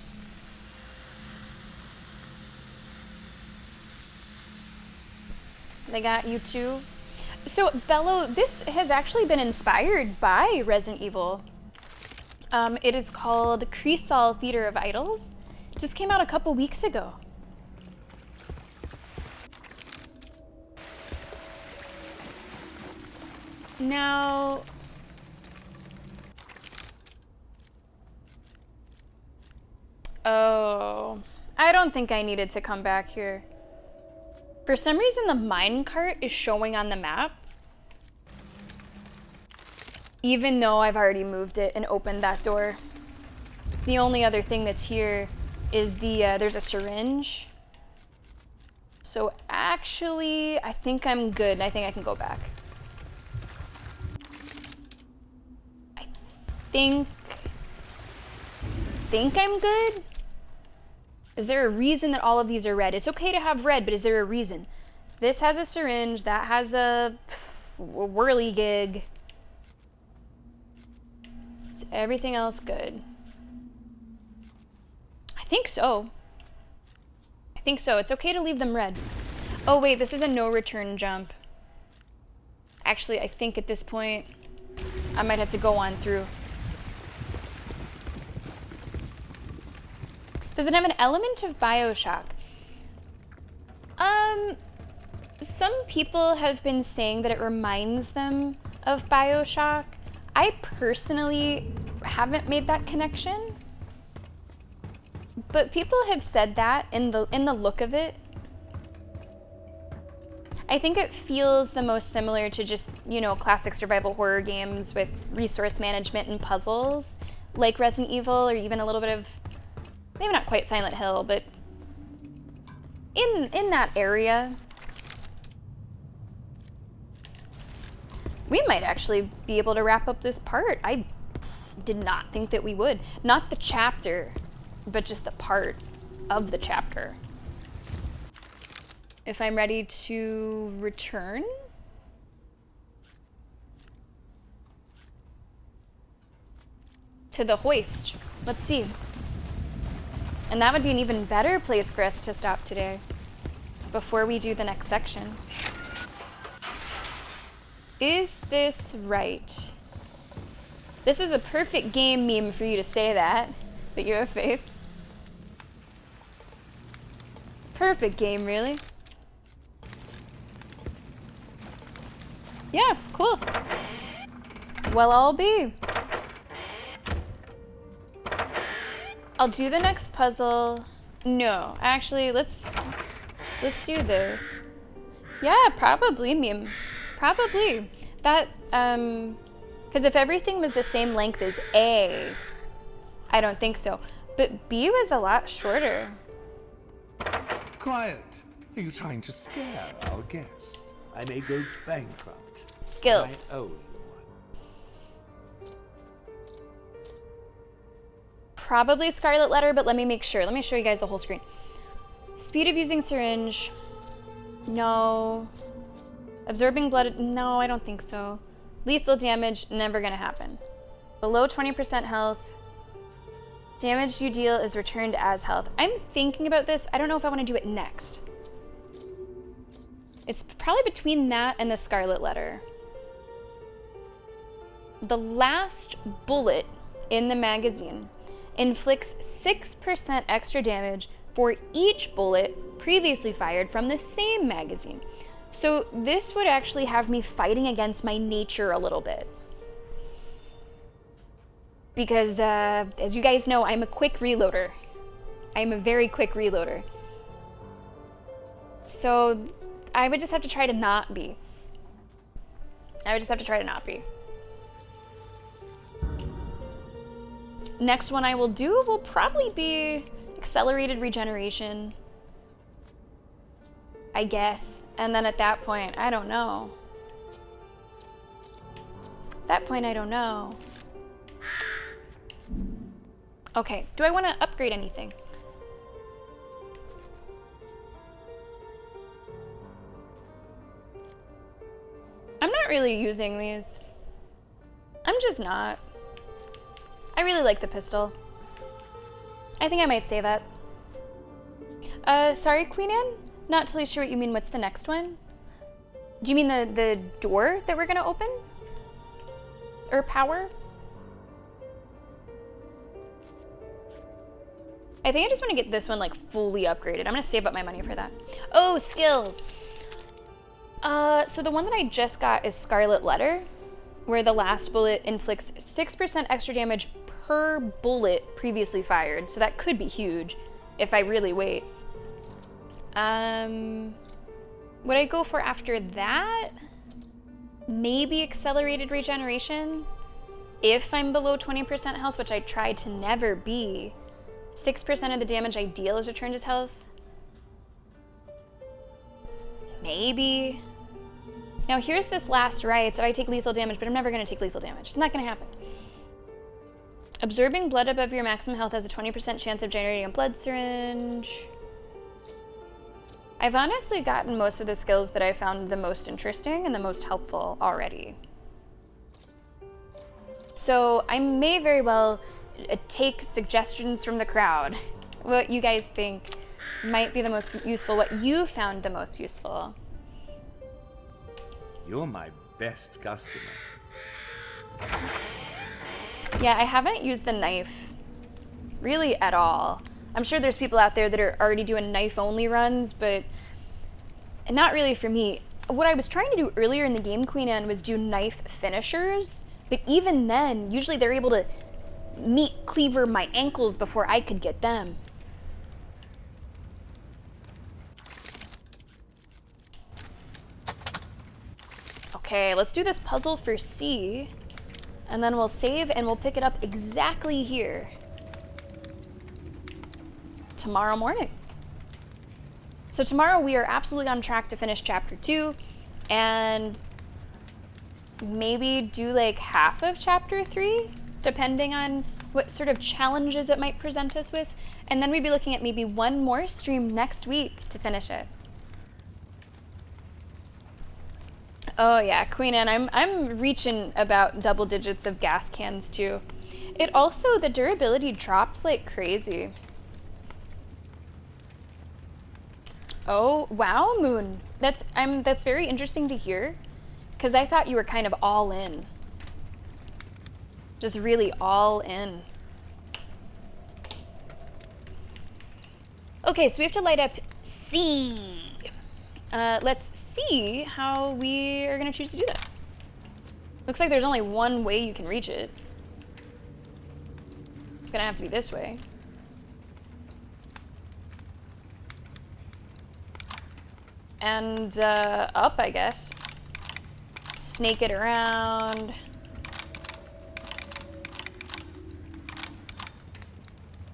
They got you too. So, Bello, this has actually been inspired by Resident Evil. It is called Crisol Theater of Idols. It just came out a couple weeks ago. Now... Oh, I don't think I needed to come back here. For some reason, the minecart is showing on the map, even though I've already moved it and opened that door. The only other thing that's here is there's a syringe. So actually, I think I'm good. I think I can go back. I think I'm good. Is there a reason that all of these are red? It's okay to have red, but is there a reason? This has a syringe, that has a whirligig. Is everything else good? I think so. I think so. It's okay to leave them red. Oh wait, this is a no return jump. Actually, I think at this point, I might have to go on through. Does it have an element of BioShock? Some people have been saying that it reminds them of BioShock. I personally haven't made that connection, but people have said that in the look of it. I think it feels the most similar to just, you know, classic survival horror games with resource management and puzzles, like Resident Evil, or even a little bit of, maybe not quite Silent Hill, but in that area. We might actually be able to wrap up this part. I did not think that we would. Not the chapter, but just the part of the chapter. If I'm ready to return. To the hoist. Let's see. And that would be an even better place for us to stop today, before we do the next section. Is this right? This is a perfect game meme for you to say that you have faith. Perfect game, really. Yeah, cool. Well, I'll be. I'll do the next puzzle. No, actually, let's do this. Yeah, probably meme. Probably. That, because if everything was the same length as A, I don't think so. But B was a lot shorter. Quiet. Are you trying to scare our guest? I may go bankrupt. Skills. I owe you one. Probably Scarlet Letter, but let me make sure. Let me show you guys the whole screen. Speed of using syringe. No. Absorbing blood. No, I don't think so. Lethal damage. Never gonna happen. Below 20% health. Damage you deal is returned as health. I'm thinking about this. I don't know if I want to do it next. It's probably between that and the Scarlet Letter. The last bullet in the magazine inflicts 6% extra damage for each bullet previously fired from the same magazine. So this would actually have me fighting against my nature a little bit. Because as you guys know, I'm a quick reloader. I'm a very quick reloader. So I would just have to try to not be. Next one I will do will probably be accelerated regeneration, I guess. And then at that point, I don't know. Okay, do I want to upgrade anything? I'm not really using these. I'm just not. I really like the pistol. I think I might save up. Sorry, Queen Anne? Not totally sure what you mean. What's the next one? Do you mean the door that we're gonna open? Or power? I think I just want to get this one like fully upgraded. I'm gonna save up my money for that. Oh, skills. So the one that I just got is Scarlet Letter, where the last bullet inflicts 6% extra damage per bullet previously fired, so that could be huge if I really wait. Would I go for after that? Maybe accelerated regeneration? If I'm below 20% health, which I try to never be. 6% of the damage I deal is returned as health. Maybe. Now here's this last right, so I take lethal damage, but I'm never gonna take lethal damage. It's not gonna happen. Absorbing blood above your maximum health has a 20% chance of generating a blood syringe. I've honestly gotten most of the skills that I found the most interesting and the most helpful already. So I may very well take suggestions from the crowd. What you guys think might be the most useful, what you found the most useful. You're my best customer. Yeah, I haven't used the knife really at all. I'm sure there's people out there that are already doing knife-only runs, but not really for me. What I was trying to do earlier in the game, Queen Anne, was do knife finishers, but even then, usually they're able to meat cleaver my ankles before I could get them. Okay, let's do this puzzle for C, and then we'll save and we'll pick it up exactly here tomorrow morning. So tomorrow we are absolutely on track to finish chapter 2 and maybe do like half of chapter 3, depending on what sort of challenges it might present us with. And then we'd be looking at maybe one more stream next week to finish it. Oh yeah, Queen Anne, I'm reaching about double digits of gas cans too. It also, the durability drops like crazy. Oh, wow, Moon. That's very interesting to hear, because I thought you were kind of all in. Just really all in. Okay, so we have to light up C. Let's see how we are going to choose to do that. Looks like there's only one way you can reach it. It's going to have to be this way. And up, I guess. Snake it around.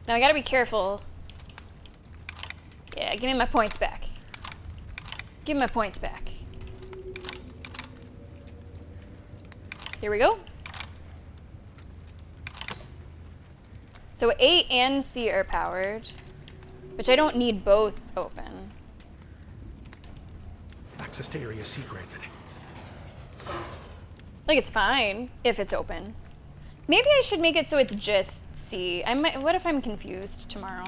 Now I gotta be careful. Yeah, give me my points back. Give me my points back. Here we go. So A and C are powered, which I don't need both open. Access to Area C granted. Like, it's fine if it's open. Maybe I should make it so it's just C. What if I'm confused tomorrow?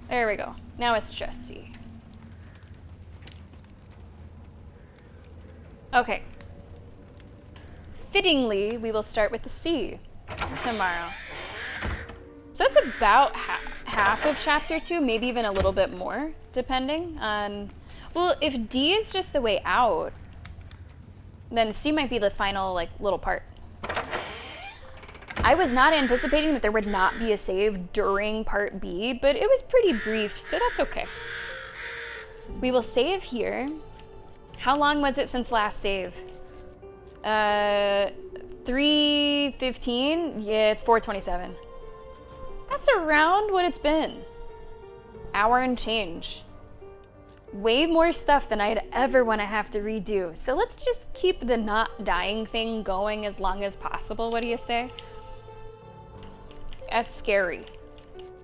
There we go. Now it's just C. Okay. Fittingly, we will start with the C tomorrow. So that's about half of chapter 2, maybe even a little bit more, depending on... Well, if D is just the way out, then C might be the final, like, little part. I was not anticipating that there would not be a save during part B, but it was pretty brief, so that's okay. We will save here. How long was it since last save? 3:15? Yeah, it's 4:27. That's around what it's been. Hour and change. Way more stuff than I'd ever want to have to redo. So let's just keep the not dying thing going as long as possible. What do you say? That's scary.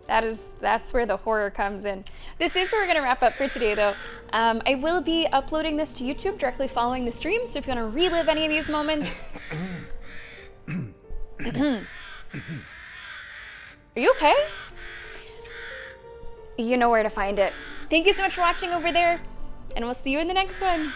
That's where the horror comes in. This is where we're gonna wrap up for today though. I will be uploading this to YouTube directly following the stream, so if you wanna relive any of these moments. Are you okay? You know where to find it. Thank you so much for watching over there, and we'll see you in the next one.